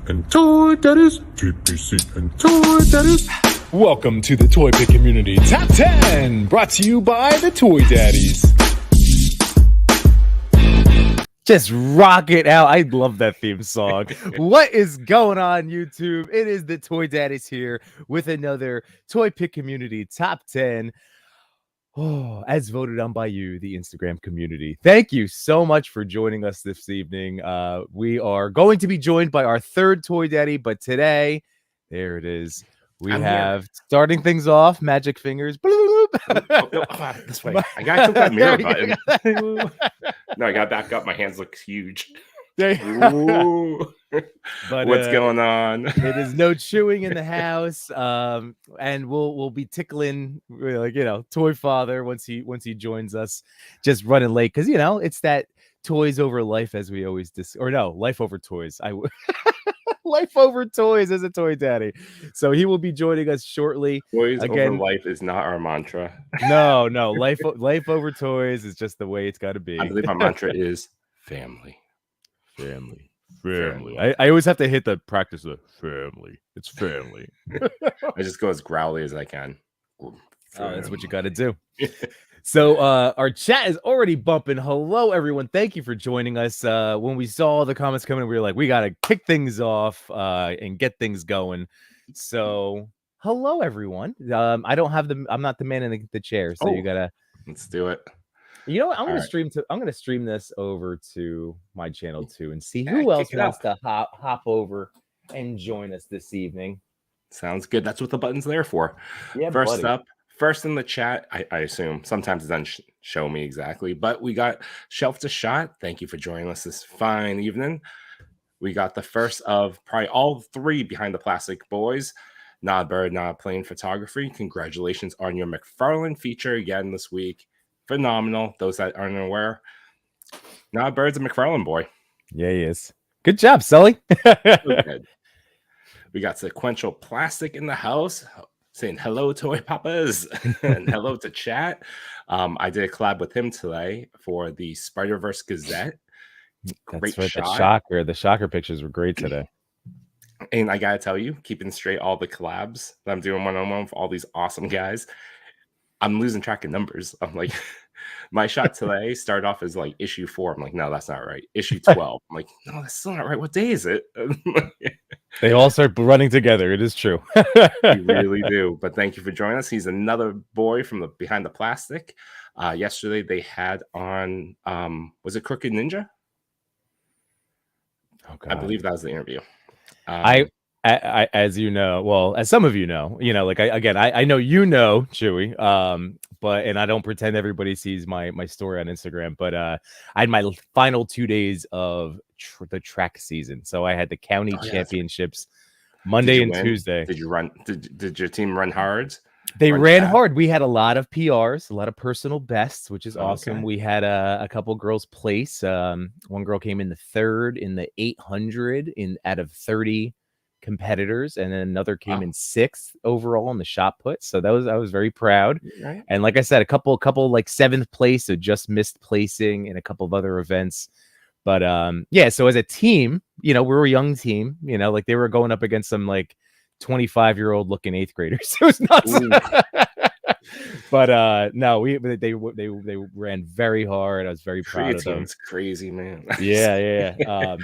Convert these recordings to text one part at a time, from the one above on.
and Toy Daddies, TPC and Toy Daddies. Welcome to the Toy Pick Community Top 10, brought to you by the Toy Daddies. Just rock it out. I love that theme song. What is going on, YouTube? It is the Toy Daddies here with another Toy Pick Community Top 10. Oh, as voted on by you, the Instagram community. Thank you so much for joining us this evening. We are going to be joined by our third Toy Daddy, but today, there it is. I'm here. Starting things off, magic fingers. This way. I gotta click that mirror button. No, I gotta back up. My hands look huge. Ooh. But what's going on? It is no chewing in the house. And we'll be tickling, like, Toy Father once he joins us, just running late because it's that toys over life, as we always life over toys. Life over toys as a Toy Daddy. So he will be joining us shortly. Toys over life is not our mantra. No. Life over toys is just the way it's got to be. I believe our mantra is family. I always have to hit the practice of family. It's family. I just go as growly as I can. That's what you got to do. So our chat is already bumping. Hello, everyone. Thank you for joining us. When we saw the comments coming, we were like, we got to kick things off and get things going. So hello, everyone. I'm not the man in the chair. So you got to. Let's do it. You know what? I'm going to stream this over to my channel too and see who else wants to hop over and join us this evening. Sounds good. That's what the button's there for. Yeah, First in the chat, I assume. Sometimes it doesn't show me exactly, but we got Shelf to Shot. Thank you for joining us this fine evening. We got the first of probably all three Behind the Plastic boys. Not Bird, Not Plane Photography. Congratulations on your McFarlane feature again this week. Phenomenal. Those that aren't aware, Not Bird's a McFarlane boy. Yeah, he is. Good job, Sully. Good. We got Sequential Plastic in the house. Saying hello, Toy Papas, and hello to chat. I did a collab with him today for the Spider-Verse Gazette. Great shot. The shocker pictures were great today. And I gotta tell you, keeping straight all the collabs that I'm doing one-on-one with all these awesome guys, I'm losing track of numbers. I'm like, my shot today started off as like issue 4. I'm like, no, that's not right. Issue 12. I'm like, no, that's still not right. What day is it? They all start running together. It is true. We really do. But thank you for joining us. He's another boy from the Behind the Plastic. Yesterday they had on, was it Crooked Ninja? Oh, God. I believe that was the interview. I as you know, well, as some of you know, like I know Chewy, and I don't pretend everybody sees my story on Instagram, but I had my final 2 days of the track season. So I had the county championships Monday and Tuesday. Did you run? Did your team run hard? They ran hard. We had a lot of PRs, a lot of personal bests, which is awesome. Okay. We had a couple girls place. One girl came in the 3rd in the 800 out of 30 competitors, and then another came in 6th overall in the shot put. So I was very proud. Right. And like I said, a couple like 7th place, so just missed placing in a couple of other events. But so as a team, we were a young team, like they were going up against some like 25-year-old looking 8th graders. It was nuts. But no, they ran very hard. I was very proud of them. It's crazy, man. Yeah.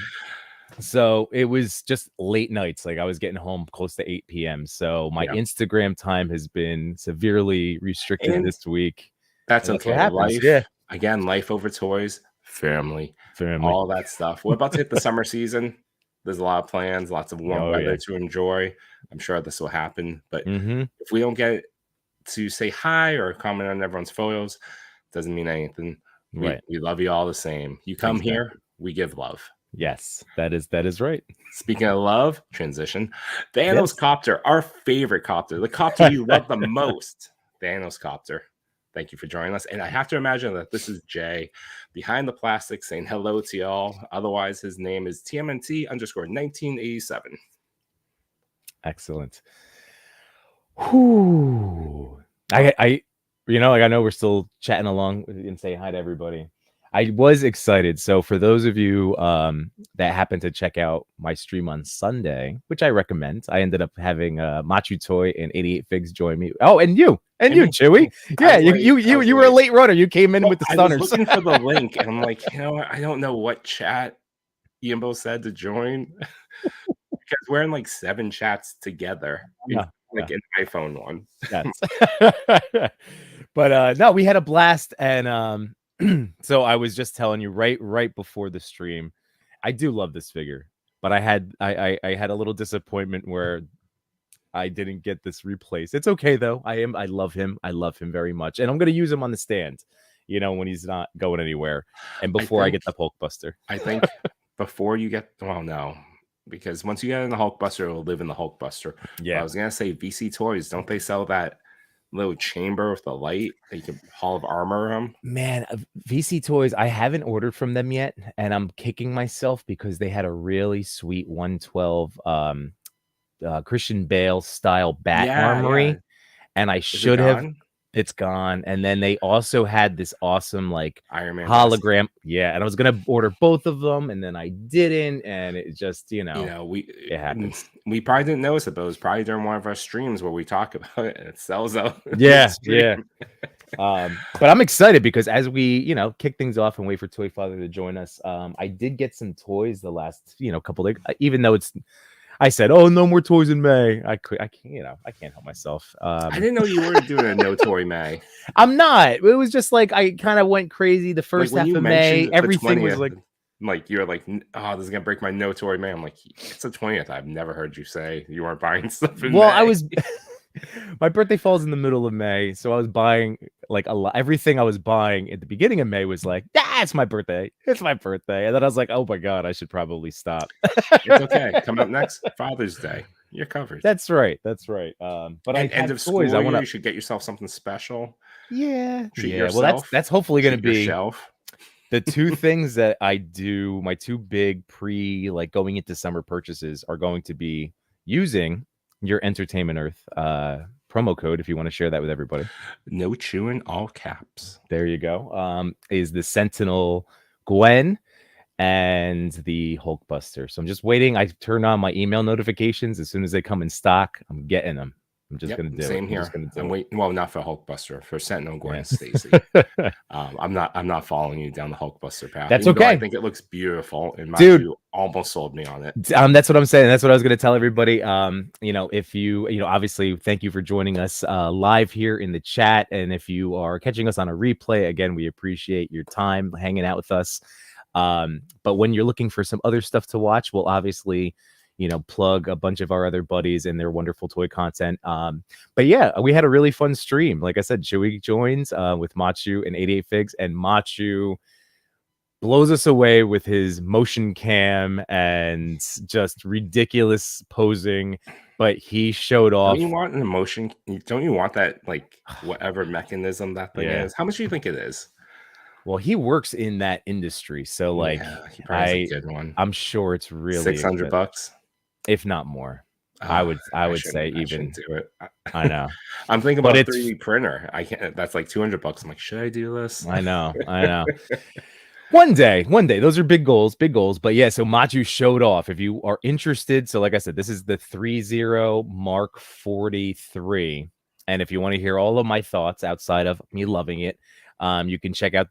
So it was just late nights. Like I was getting home close to 8 p.m. So my Instagram time has been severely restricted this week. That's okay. What happens. Life over toys, family, all that stuff. We're about to hit the summer season. There's a lot of plans, lots of warm weather to enjoy. I'm sure this will happen. But if we don't get to say hi or comment on everyone's photos, doesn't mean anything. We love you all the same. You come here, we give love. Yes, that is right. Speaking of love, transition. Thanos Copter, our favorite copter, the copter you love the most. Thanos Copter. Thank you for joining us. And I have to imagine that this is Jay Behind the Plastic saying hello to y'all. Otherwise, his name is TMNT _1987. Excellent. Whoo. I know we're still chatting along and saying hi to everybody. I was excited. So for those of you that happen to check out my stream on Sunday, which I recommend, I ended up having Machu Toy and 88 Figs join me. Oh, and you, Chewy. Yeah, you were a late runner. You came in with the stunners. I was looking for the link, and I'm like, you know, I don't know what chat Yembo said to join because we're in like 7 chats together, like an iPhone one. Yes. But no, we had a blast, and so I was just telling you right before the stream, I do love this figure, but I had a little disappointment where I didn't get this replaced. It's okay though. I love him. I love him very much, and I'm gonna use him on the stand, you know, when he's not going anywhere, and before I get the Hulkbuster. I think before you get, well, no, because once you get in the Hulkbuster, it will live in the Hulkbuster. Yeah, but I was gonna say VC Toys. Don't they sell that little chamber with the light that you can Hall of Armor them? Man, VC Toys, I haven't ordered from them yet, and I'm kicking myself because they had a really sweet 112 Christian Bale style bat armory, and I should have. It's gone. And then they also had this awesome like Iron Man hologram. Yeah, and I was gonna order both of them, and then I didn't, and it just it happens. We probably didn't notice it, but it was probably during one of our streams where we talk about it and it sells out. Yeah. But I'm excited because as we kick things off and wait for Toy Father to join us, I did get some toys the last couple days, even though I said, "Oh, no more toys in May." I can't help myself. I didn't know you were doing a no toy May. I'm not. It was just like I kind of went crazy the first half of May. Everything was like you're like, "Oh, this is gonna break my no toy May." I'm like, "It's the 20th." I've never heard you say you weren't buying stuff in May. I was. My birthday falls in the middle of May, so I was buying like a lot. Everything I was buying at the beginning of May was like, it's my birthday. It's my birthday. And then I was like, oh my God, I should probably stop. It's okay. Coming up next, Father's Day. You're covered. That's right. But end of school, you should get yourself something special. Yeah. Treat yourself. Well, that's hopefully going to be shelf. The 2 things that I do. My 2 big going into summer purchases are going to be using your Entertainment Earth promo code, if you want to share that with everybody. No chewing, all caps. There you go. Is the Sentinel Gwen and the Hulkbuster. So I'm just waiting. I turn on my email notifications as soon as they come in stock. I'm getting them. I'm just gonna do it. Same here. I'm waiting. Well, not for Hulkbuster, for Sentinel Gwen and Stacy. I'm not following you down the Hulkbuster path. That's okay. I think it looks beautiful, and Matthew almost sold me on it. That's what I'm saying. That's what I was gonna tell everybody. If you obviously thank you for joining us live here in the chat, and if you are catching us on a replay, again, we appreciate your time hanging out with us. But when you're looking for some other stuff to watch, we'll obviously plug a bunch of our other buddies and their wonderful toy content. But yeah, we had a really fun stream. Like I said, Chewy joins with Machu and 88 Figs, and Machu blows us away with his motion cam and just ridiculous posing. But he showed off. Don't you want an emotion? Don't you want that, like, whatever mechanism that thing is? How much do you think it is? Well, he works in that industry, so like, he probably has a good one. I'm sure it's really $600, if not more. I would say even do it. I know. I'm thinking about a 3D printer. I can't. That's like $200. I'm like, should I do this? I know. One day. Those are big goals. But yeah, so Machu showed off. If you are interested, so like I said, this is the 30 Mark 43, and if you want to hear all of my thoughts outside of me loving it, you can check out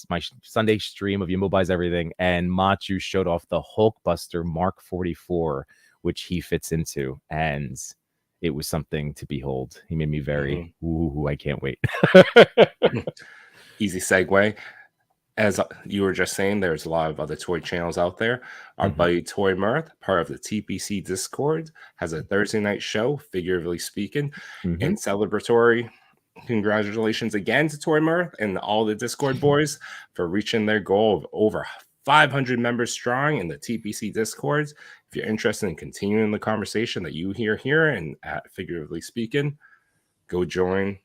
my Sunday stream of Yembo Buys Everything, and Machu showed off the Hulkbuster Mark 44, which he fits into, and it was something to behold. He made me very, I can't wait. Easy segue. As you were just saying, there's a lot of other toy channels out there. Our buddy Toy Mirth, part of the TPC Discord, has a Thursday night show, figuratively speaking, and celebratory. Congratulations again to Toy Mirth and all the Discord boys for reaching their goal of over 500 members strong in the TPC Discords. If you're interested in continuing the conversation that you hear here and at Figuratively Speaking, go join.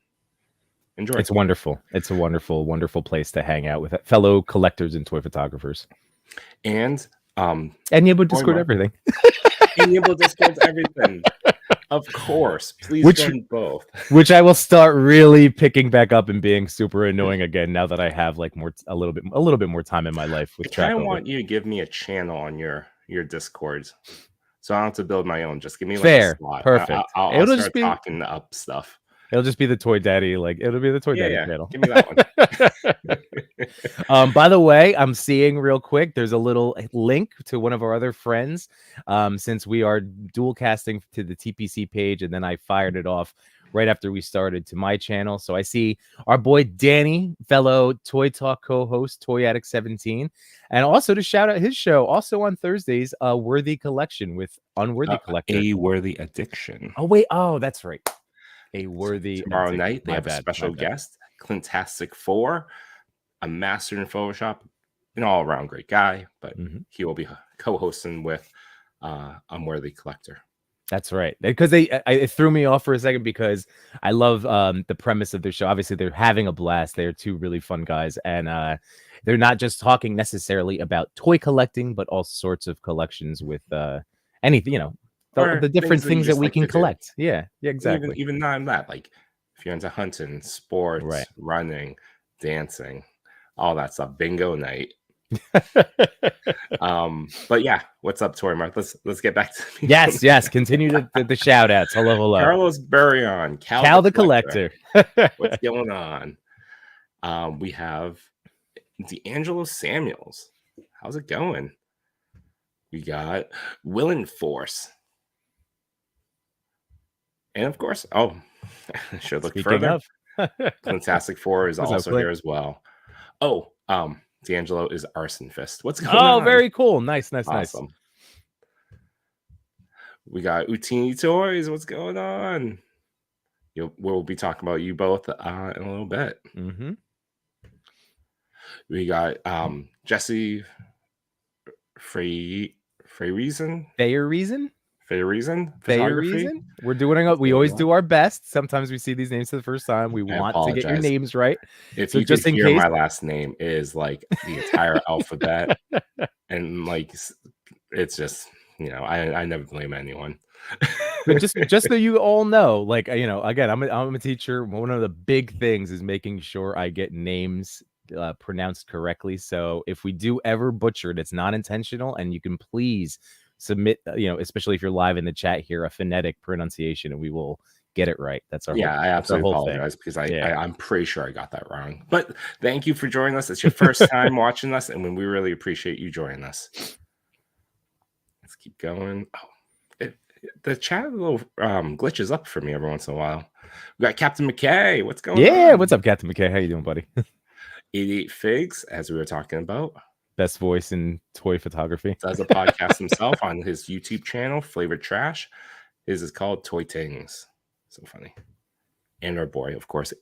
Enjoy. It's wonderful. It's a wonderful, wonderful place to hang out with fellow collectors and toy photographers. And Yembo Discord everything. And Yembo Discords everything. Of course. Please join both. Which I will start really picking back up and being super annoying again now that I have like a little bit more time in my life with I kind of want you to give me a channel on your Discord, so I don't have to build my own. Just give me like a slot. Perfect. I'll start talking up stuff. It'll just be the Toy Daddy, like it'll be the Toy Daddy channel. Give me that one. By the way, I'm seeing real quick, there's a little link to one of our other friends. Since we are dual casting to the TPC page, and then I fired it off right after we started to my channel. So I see our boy Danny, fellow Toy Talk co-host, Toy Addict 17, and also to shout out his show, also on Thursdays, Worthy Collection with Unworthy Collector. A Worthy Addiction. Oh wait, that's right. A Worthy tomorrow night they have a special guest, Clintastic 4, a master in Photoshop, an all-around great guy, but he will be co-hosting with Unworthy Collector. That's right, because it threw me off for a second because I love the premise of their show. Obviously they're having a blast. They're two really fun guys, and they're not just talking necessarily about toy collecting, but all sorts of collections with anything, the different things that we can collect. Yeah, exactly. Even not that, like if you're into hunting, sports, running, dancing, all that stuff, bingo night. But yeah, what's up, Tori Mark? Let's get back to yes. Continue the shout outs. Hello. Carlos Burion, Cal the Collector. What's going on? We have D'Angelo Samuels. How's it going? We got Willen Force. And of course, I should look further. Fantastic 4 is also here as well. D'Angelo is Arson Fist. What's going on? Oh, very cool. Nice. Awesome. We got Utini Toys. What's going on? We'll be talking about you both in a little bit. We got Jesse Freyreason. We're doing we always do our best. Sometimes we see these names for the first time. We want to get your names right. If you just hear my last name is like the entire alphabet, and like it's just I never blame anyone. But just so you all know, like again, I'm a teacher. One of the big things is making sure I get names pronounced correctly. So if we do ever butcher it, it's not intentional, and you can please submit, especially if you're live in the chat here, a phonetic pronunciation, and we will get it right. That's our I absolutely apologize because I'm pretty sure I got that wrong. But thank you for joining us. It's your first time watching us, and we really appreciate you joining us. Let's keep going. The chat little glitches up for me every once in a while. We got Captain McKay. What's going on? Yeah, what's up, Captain McKay? How you doing, buddy? 88 Figs, as we were talking about. Best voice in toy photography. Does a podcast himself on his YouTube channel, Flavored Trash. His is called Toy Tings. So funny. And our boy, of course.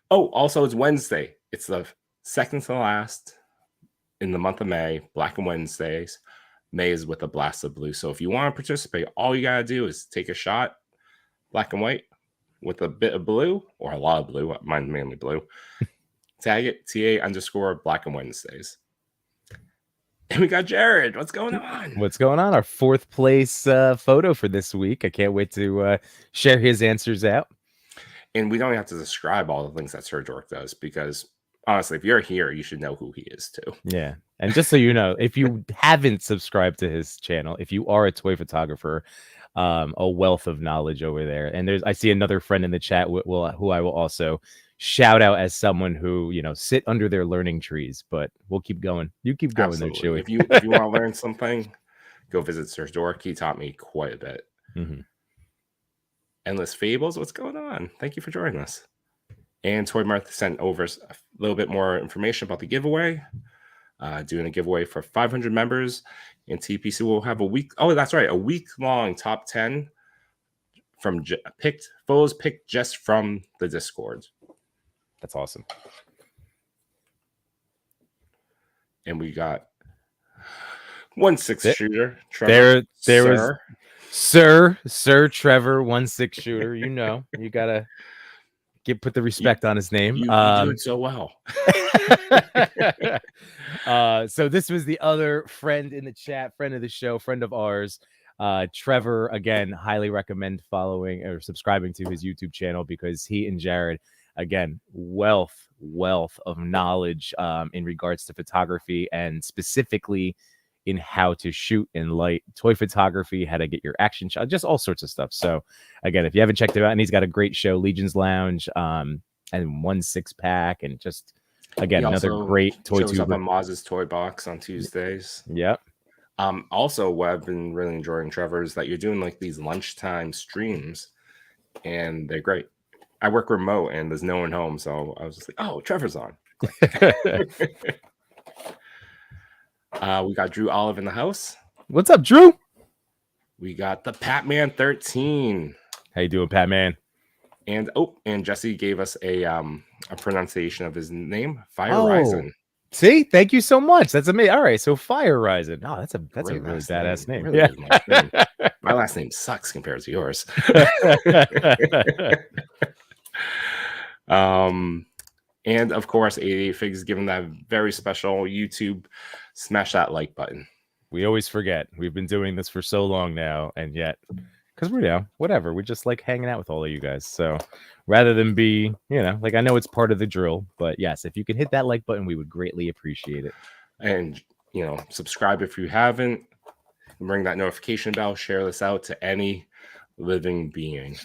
Also, it's Wednesday. It's the second to last in the month of May. Black and Wednesdays. May is with a blast of blue. So if you want to participate, all you got to do is take a shot, black and white, with a bit of blue, or a lot of blue. Mine's mainly blue. Tag it, TA_Black and Wednesdays. And we got Jared. What's going on? Our fourth place photo for this week. I can't wait to share his answers out. And we don't have to describe all the things that Sir Dork does, because honestly, if you're here, you should know who he is too. Yeah. And just so you know, if you haven't subscribed to his channel, if you are a toy photographer, a wealth of knowledge over there. And I see another friend in the chat who I will also shout out as someone who, sit under their learning trees, but we'll keep going. You keep going. Absolutely. There, Chewy. If you want to learn something, go visit Sir Dork. He taught me quite a bit. Endless Fables, what's going on? Thank you for joining us. And Toy Martha sent over a little bit more information about the giveaway. Doing a giveaway for 500 members, and TPC will have a week-long top 10 from photos picked just from the Discord. That's awesome. And we got 1/6 shooter. Trevor, there was Sir Trevor 1/6 shooter. You gotta put the respect on his name. You do it so well. So this was the other friend in the chat, friend of the show, friend of ours, Trevor, again, highly recommend following or subscribing to his YouTube channel because he and Jared, again, wealth of knowledge in regards to photography and specifically in how to shoot in light, toy photography, how to get your action shot, just all sorts of stuff. So again, if you haven't checked it out, and he's got a great show, Legion's Lounge, and 1 6-pack, and just again another great toy shows tuber. up on Maz's Toy Box on Tuesdays. Yep. Also, what I've been really enjoying, Trevor, is that you're doing like these lunchtime streams, and they're great. I work remote, and there's no one home, so I was just like, "Oh, Trevor's on." We got Drew Olive in the house. What's up, Drew? We got the Patman 13. How you doing, Patman? And Jesse gave us a pronunciation of his name, Fire Rising. See, thank you so much. That's amazing. All right, so Fire Rising. Oh, that's a really badass name. Really yeah. My last name sucks compared to yours. And of course, 88 Figs giving that very special YouTube smash that like button. We always forget. We've been doing this for so long now, and yet, because we're whatever, we just like hanging out with all of you guys. So rather than be, like I know it's part of the drill, but yes, if you can hit that like button, we would greatly appreciate it. And subscribe if you haven't. Ring that notification bell. Share this out to any living being.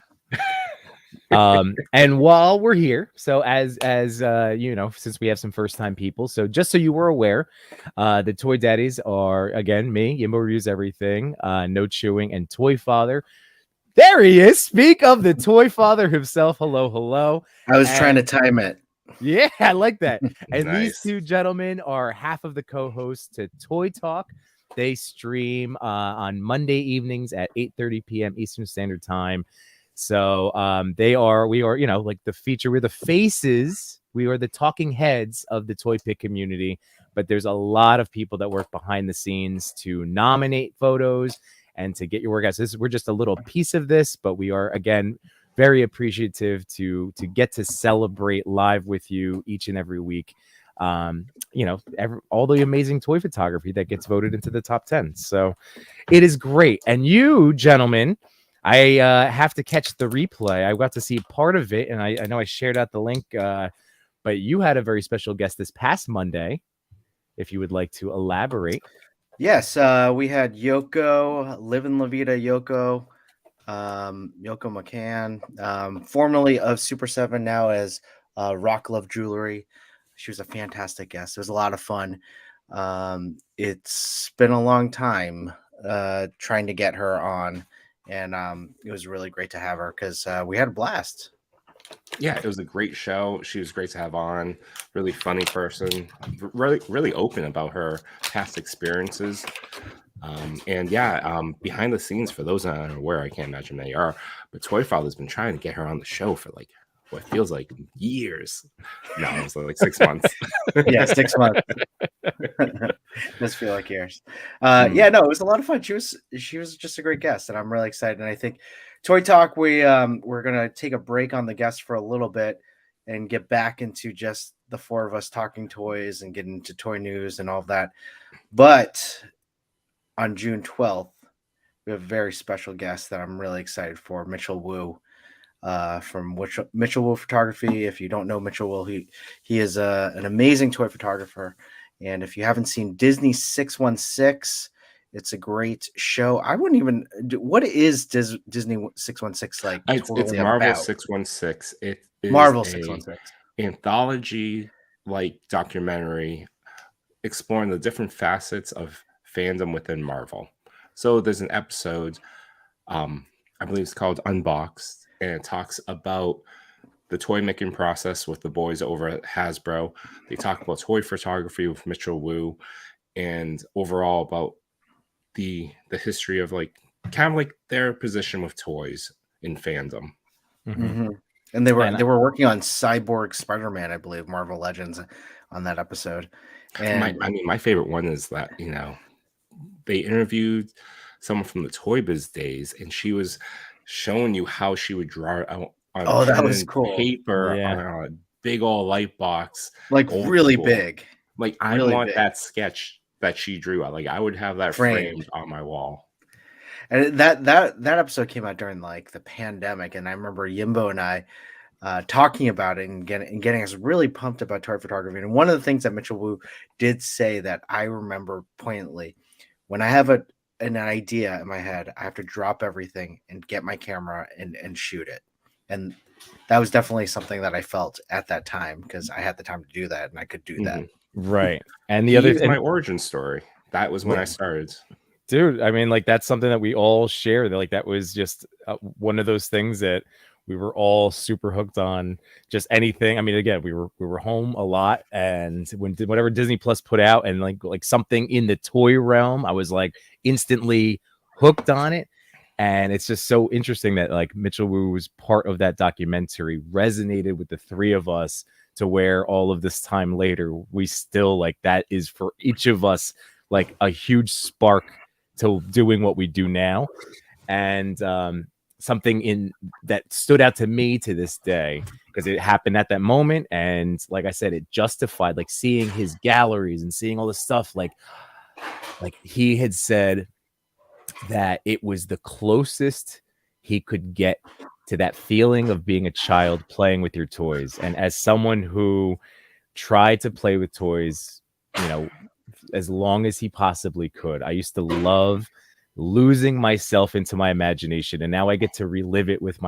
And while we're here, so as since we have some first time people, so just so you were aware, the Toy Daddies are again me, Yembo Reviews Everything, No Chewing, and Toy Father. There he is. Speak of the Toy Father himself. Hello. I was trying to time it. Yeah, I like that. And Nice. These two gentlemen are half of the co-hosts to Toy Talk. They stream on Monday evenings at 8:30 p.m. Eastern Standard Time. So we are, like the feature, we're the faces, we are the talking heads of the Toy Pick community, but there's a lot of people that work behind the scenes to nominate photos and to get your work out. So we're just a little piece of this, but we are, again, very appreciative to get to celebrate live with you each and every week. All the amazing toy photography that gets voted into the top 10. So it is great. And you, gentlemen, I have to catch the replay. I got to see part of it, and I know I shared out the link, but you had a very special guest this past Monday, if you would like to elaborate. Yes, we had Yoko, Livin' La Vida Yoko, Yoko McCann, formerly of Super 7, now as Rock Love Jewelry. She was a fantastic guest. It was a lot of fun. It's been a long time trying to get her on. And it was really great to have her because we had a blast. Yeah, it was a great show. She was great to have on. Really funny person. Really open about her past experiences. Behind the scenes, for those that aren't aware, I can't imagine they are, but Toy Father's been trying to get her on the show for like what feels like years. No, it was like 6 months. Yeah, 6 months. Does feel like years. It was a lot of fun. She was just a great guest, and I'm really excited. And I think Toy Talk, we're gonna take a break on the guests for a little bit and get back into just the four of us talking toys and getting into toy news and all of that. But on June 12th, we have a very special guest that I'm really excited for, Mitchell Wu. From Mitchell Wu Photography. If you don't know Mitchell Wu, he is an amazing toy photographer. And if you haven't seen Disney 616, it's a great show. I wouldn't even. What is Disney 616 like? It's Marvel about? 616. It is Marvel 616 anthology like documentary exploring the different facets of fandom within Marvel. So there's an episode, I believe it's called Unboxed. And it talks about the toy making process with the boys over at Hasbro. They talk about toy photography with Mitchell Wu, and overall about the history of like kind of like their position with toys in fandom. Mm-hmm. And they were working on Cyborg Spider-Man, I believe, Marvel Legends, on that episode. And my favorite one is that they interviewed someone from the Toy Biz days, and she was showing you how she would draw it out on that was cool. Paper on a big old light box, like really big. Like I want that sketch that she drew. Like I would have that framed on my wall. And that episode came out during like the pandemic, and I remember Yembo and I talking about it and getting us really pumped about toy photography. And one of the things that Mitchell Wu did say that I remember poignantly, when I have an idea in my head, I have to drop everything and get my camera and shoot it. And that was definitely something that I felt at that time because I had the time to do that and I could do that. Right. And the other is thing, my origin story. That was when I started. Dude, I mean, like that's something that we all share. Like that was just one of those things that we were all super hooked on. Just anything. I mean, again, we were home a lot, and whatever Disney Plus put out, and like something in the toy realm, I was like instantly hooked on it. And it's just so interesting that like Mitchell Wu was part of that documentary, resonated with the three of us to where all of this time later, we still like that is for each of us like a huge spark to doing what we do now. And something in that stood out to me to this day because it happened at that moment. And like I said, it justified like seeing his galleries and seeing all this stuff. Like he had said that it was the closest he could get to that feeling of being a child playing with your toys. And as someone who tried to play with toys, you know, as long as he possibly could, I used to love losing myself into my imagination, and now I get to relive it with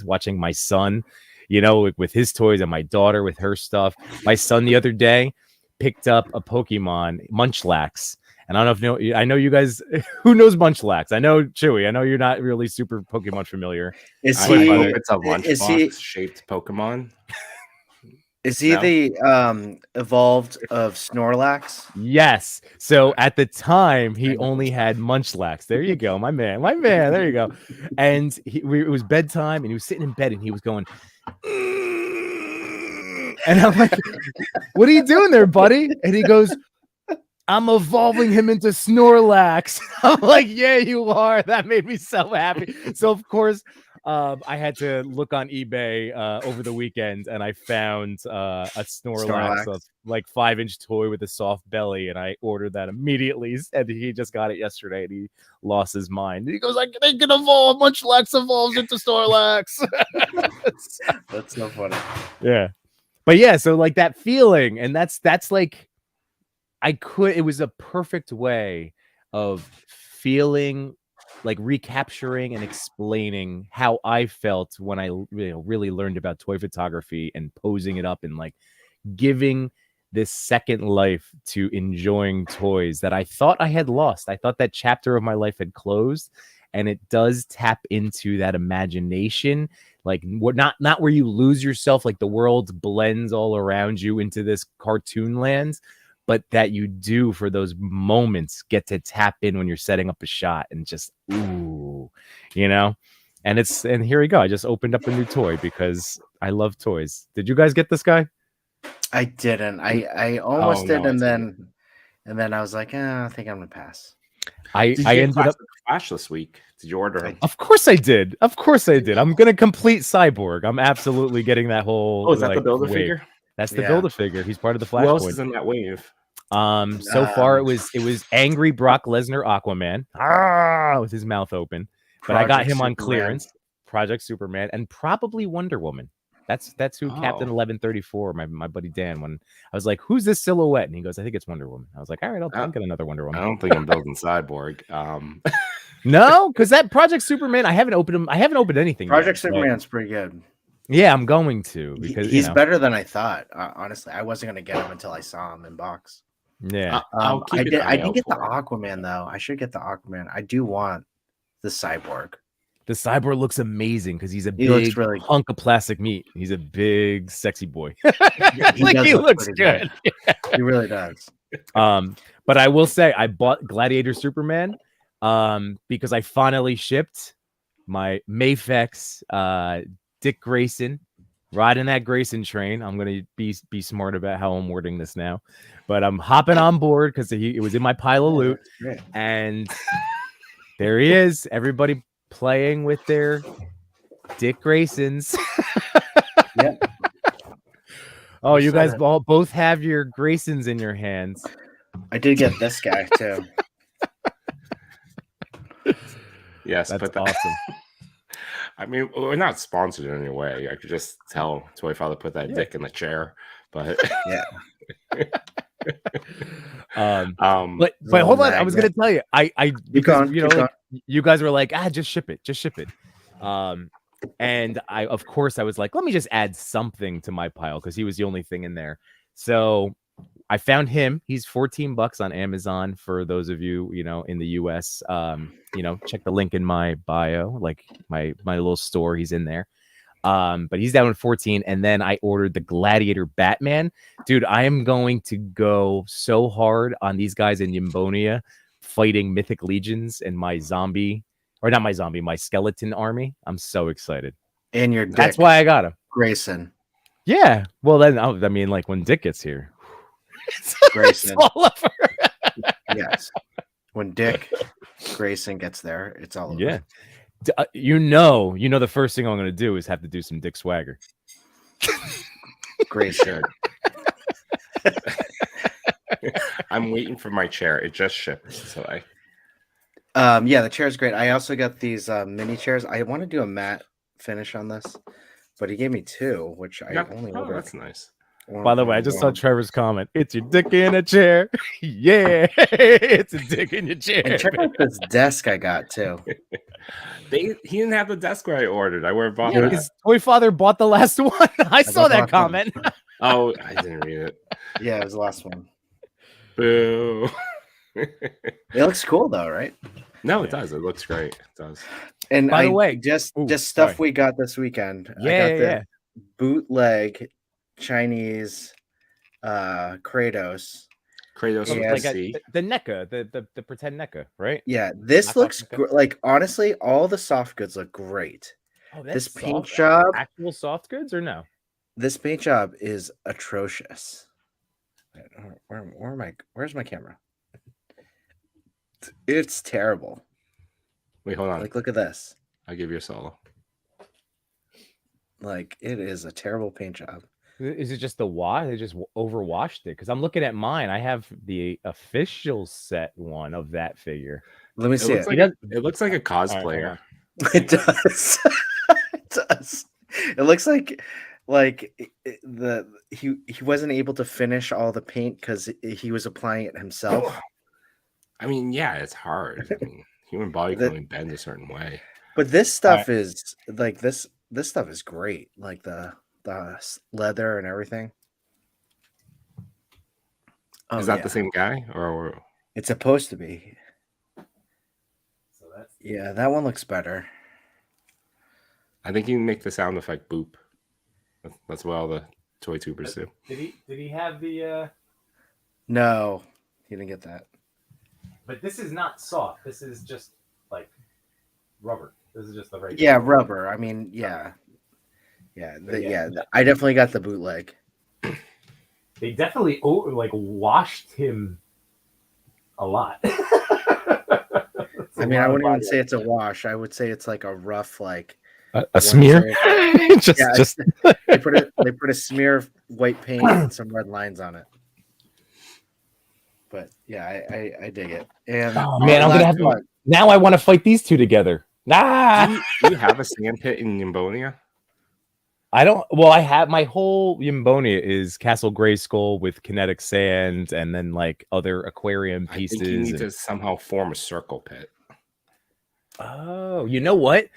watching my son, you know, with his toys, and my daughter with her stuff. My son the other day picked up a Pokemon Munchlax, and I don't know if I know you guys who knows Munchlax. I know Chewy. I know you're not really super Pokemon familiar. It's a lunchbox shaped Pokemon. Is he the evolved of Snorlax? Yes. So at the time, he only had Munchlax. There you go, my man. There you go. And it was bedtime, and he was sitting in bed, and he was going, and I'm like, "What are you doing there, buddy?" And he goes, "I'm evolving him into Snorlax." I'm like, "Yeah, you are." That made me so happy. So of course, I had to look on eBay over the weekend, and I found a Snorlax, of like 5-inch toy with a soft belly, and I ordered that immediately. And he just got it yesterday, and he lost his mind. He goes, "Like they can evolve. Munchlax evolves into Snorlax." That's so funny. Yeah, but yeah, so like that feeling, and that's like it was a perfect way of feeling, like recapturing and explaining how I felt when I really learned about toy photography and posing it up and like giving this second life to enjoying toys that I thought I had lost. I thought that chapter of my life had closed, and it does tap into that imagination, like not where you lose yourself, like the world blends all around you into this cartoon land, but that you do for those moments get to tap in when you're setting up a shot and just, ooh, you know? And here we go. I just opened up a new toy because I love toys. Did you guys get this guy? I didn't. I almost did. And then I was like, I think I'm going to pass. I ended up Flash this week. Did you order him? Of course I did. I'm going to complete Cyborg. I'm absolutely getting that whole. Oh, is that the Build-A-Figure? That's the Build-A-Figure. He's part of the Flashpoint. Who else is in that wave? So far it was angry Brock Lesnar Aquaman with his mouth open, but I got him on clearance. Project Superman, and probably Wonder Woman. That's who Captain 1134, my buddy Dan. When I was like, "Who's this silhouette?" and he goes, "I think it's Wonder Woman." I was like, "All right, I'll get another Wonder Woman." I don't think I'm building Cyborg. No, because that Project Superman, I haven't opened anything. Project Superman's pretty good. Yeah, I'm going to because he's better than I thought. Honestly, I wasn't going to get him until I saw him in box. Yeah, I didn't get the Aquaman though. I should get the Aquaman. I do want the Cyborg. The Cyborg looks amazing because he's a big hunk of plastic meat. He's a big, sexy boy. He looks good. He really does. But I will say I bought Gladiator Superman because I finally shipped my Mafex Dick Grayson, riding that Grayson train. I'm gonna be smart about how I'm wording this now, but I'm hopping on board because it was in my pile of loot, and there he is. Everybody playing with their Dick Graysons. Yeah. Oh, you guys both have your Graysons in your hands. I did get this guy too. Yes, That's put that. awesome. I mean, we're not sponsored in any way. I could just tell Toy Father put that Yeah. dick in the chair, but Yeah. But little hold on, I was gonna magnet. tell you, I because going, you know, keep like you guys were like, just ship it, and I of course I was like, let me just add something to my pile because he was the only thing in there. So I found him. He's $14 on Amazon for those of you, you know, in the US. You know, check the link in my bio, like my little store. He's in there. But he's down at 14. And then I ordered the Gladiator Batman. Dude, I am going to go so hard on these guys in Yembonia fighting mythic legions and my skeleton army. I'm so excited. And your That's dick, why I got him. Grayson. Yeah. Well, then, I mean, like when Dick gets here, it's Grayson. all over. Yes. When Dick Grayson gets there, it's all over. Yeah. You know, the first thing I'm going to do is have to do some Dick swagger. Grayson. I'm waiting for my chair. It just shipped, so Yeah, the chair is great. I also got these mini chairs. I want to do a matte finish on this, but he gave me two, which I only ordered. That's nice. By the way, I just saw Trevor's comment. It's your dick in a chair. Yeah, it's a dick in your chair. And check out this desk I got too. He didn't have the desk where I ordered. I would have bought Yeah, that. his Toy Father bought the last one. I saw that comment. Oh, I didn't read it. Yeah, it was the last one. Boo. It looks cool though, right? No, it does. It looks great. It does. And by the way, just stuff we got this weekend. I got the bootleg Chinese Kratos. Kratos like the NECA, the pretend NECA, right? Yeah, this looks like honestly, all the soft goods look great. Oh, this paint job, actual soft goods or no? This paint job is atrocious. Where am I? Where's my camera? It's terrible. Wait, hold on. Like, look at this. I'll give you a solo. Like, it is a terrible paint job. Is it just the wash? They just overwashed it? Because I'm looking at mine. I have the official set one of that figure. Let me see it. It looks like a cosplayer. It does. It does. It looks like he wasn't able to finish all the paint because he was applying it himself. I mean, yeah, it's hard. I mean, human body can only bend a certain way. But this stuff is like this stuff is great. Like the leather and everything. Is that the same guy or it's supposed to be? So that one looks better. I think you can make the sound effect boop. That's what all the toy tubers do. Did he have the No, he didn't get that. But this is not soft. This is just like rubber. This is just the regular. Yeah, rubber. I mean, yeah. I definitely got the bootleg. They definitely washed him a lot. I mean, I wouldn't even say it's a wash. I would say it's like a rough, like a smear. just they put a smear of white paint and some red lines on it. But yeah, I dig it. And man, I'm gonna have to, now. I want to fight these two together. Do you have a sand pit in Yembonia? I don't. Well, I have my whole Yembonia is Castle Grayskull with kinetic sand, and then like other aquarium pieces. I think you need to somehow form a circle pit. Oh, you know what?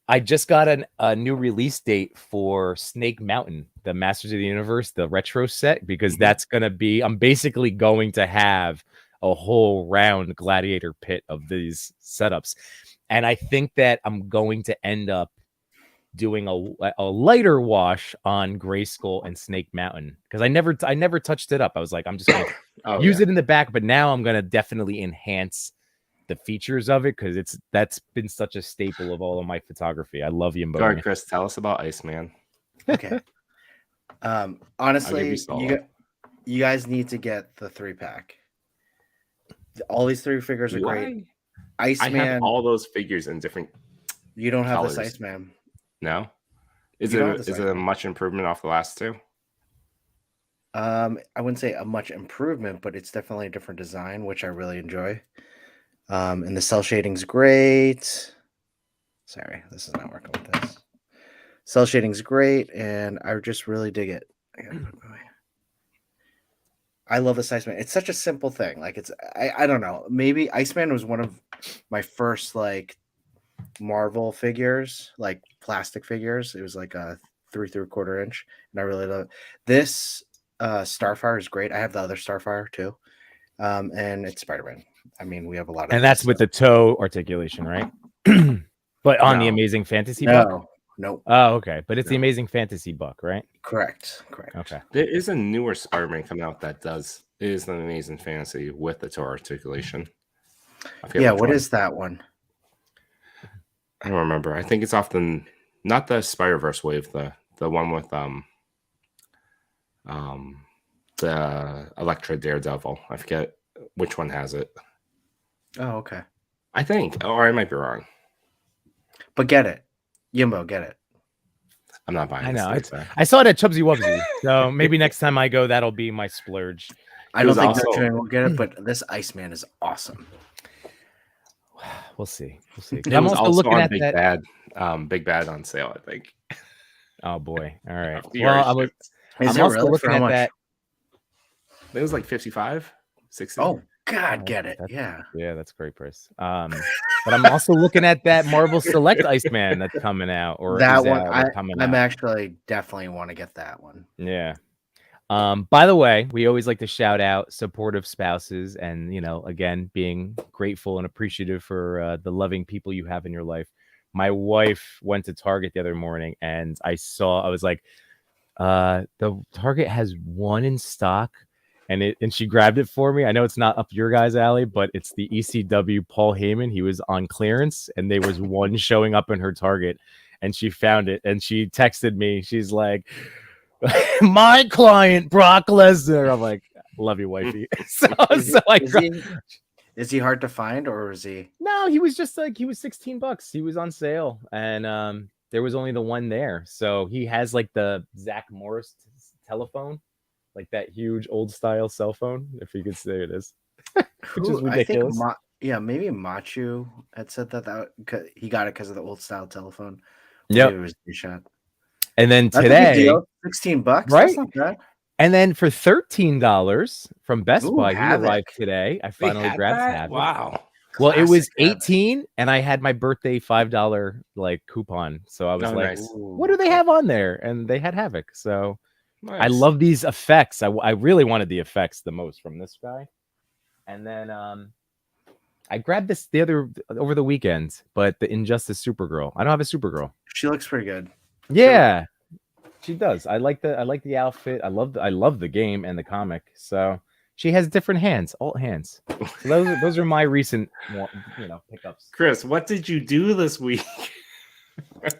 I just got a new release date for Snake Mountain, the Masters of the Universe, the retro set, because that's going to be, I'm basically going to have a whole round gladiator pit of these setups. And I think that I'm going to end up doing a lighter wash on Grayskull and Snake Mountain because I never touched it up. I was like, I'm just going to use it in the back, but now I'm going to definitely enhance the features of it because that's been such a staple of all of my photography. I love Yembo. Go ahead, Chris, tell us about Iceman. Okay. Honestly, you guys need to get the 3-pack. All these 3 figures are great. Iceman. I have all those figures in different. You don't have colors. this Iceman. No. Is it a much improvement off the last 2? I wouldn't say a much improvement, but it's definitely a different design, which I really enjoy. And the cell shading's great. Sorry, this is not working with this. Cell shading is great, and I just really dig it. I love this Iceman. It's such a simple thing. Like I don't know. Maybe Iceman was one of my first like Marvel figures, like plastic figures. It was like a 3 3/4 inch, and I really love it. This Starfire is great. I have the other Starfire too, and it's Spider-Man. I mean, we have a lot of, and that's with the toe articulation, right? But on the No. Amazing Fantasy book. No. Oh, okay. But it's the No. Amazing Fantasy book, right? Correct. Okay. There is a newer Spider-Man coming out that is an Amazing Fantasy with the toe articulation. Yeah, what is that one? I don't remember. I think it's often not the Spider-Verse wave, the one with the Electra Daredevil. I forget which one has it. Oh, okay. I think, or I might be wrong. But get it, Yembo, get it. I'm not buying. I know. This thing, I saw it at Chubsy Wubsy, so maybe next time I go, that'll be my splurge. I don't think also- Dutchman will get it, but this Iceman is awesome. We'll see. It I'm was also also looking on at Big that. Bad, Big Bad on sale. I think. Oh boy! All right. After Well, your shift. Is I'm it also really? looking For how at much? that. It was like 55, 60. Oh God, Oh, get it. that's- Yeah. Yeah, that's a great price. But I'm also looking at that Marvel Select Iceman that's coming out, or That is one, out, or coming I'm out. actually definitely want to get that one. Yeah. By the way, we always like to shout out supportive spouses and, again, being grateful and appreciative for the loving people you have in your life. My wife went to Target the other morning and I was like, the Target has one in stock and she grabbed it for me. I know it's not up your guys' alley, but it's the ECW Paul Heyman. He was on clearance and there was one showing up in her Target and she found it and she texted me. She's like, my client Brock Lesnar. I'm like, love you, wifey. Is he hard to find, or is he? No, he was just like, he was $16. He was on sale, and there was only the one there. So he has like the Zach Morris telephone, like that huge old style cell phone. If you could say it is, which is ridiculous. I think maybe Machu had said that he got it because of the old style telephone. Yeah, it was a shot. And then today, $16, right? That's not bad. And then for $13 from Best Buy, he Havoc. arrived today. I finally grabbed Havoc. Wow. Well, it was Classic 18 and I had my birthday $5 like coupon. So I was like, nice. what do they have on there? And they had Havoc. So Nice. I love these effects. I really wanted the effects the most from this guy. And then I grabbed this over the weekend, but the Injustice Supergirl. I don't have a Supergirl. She looks pretty good. Yeah. She does. I like the outfit. I love the game and the comic. So she has different hands, alt hands. So those are my recent, pickups. Chris, what did you do this week?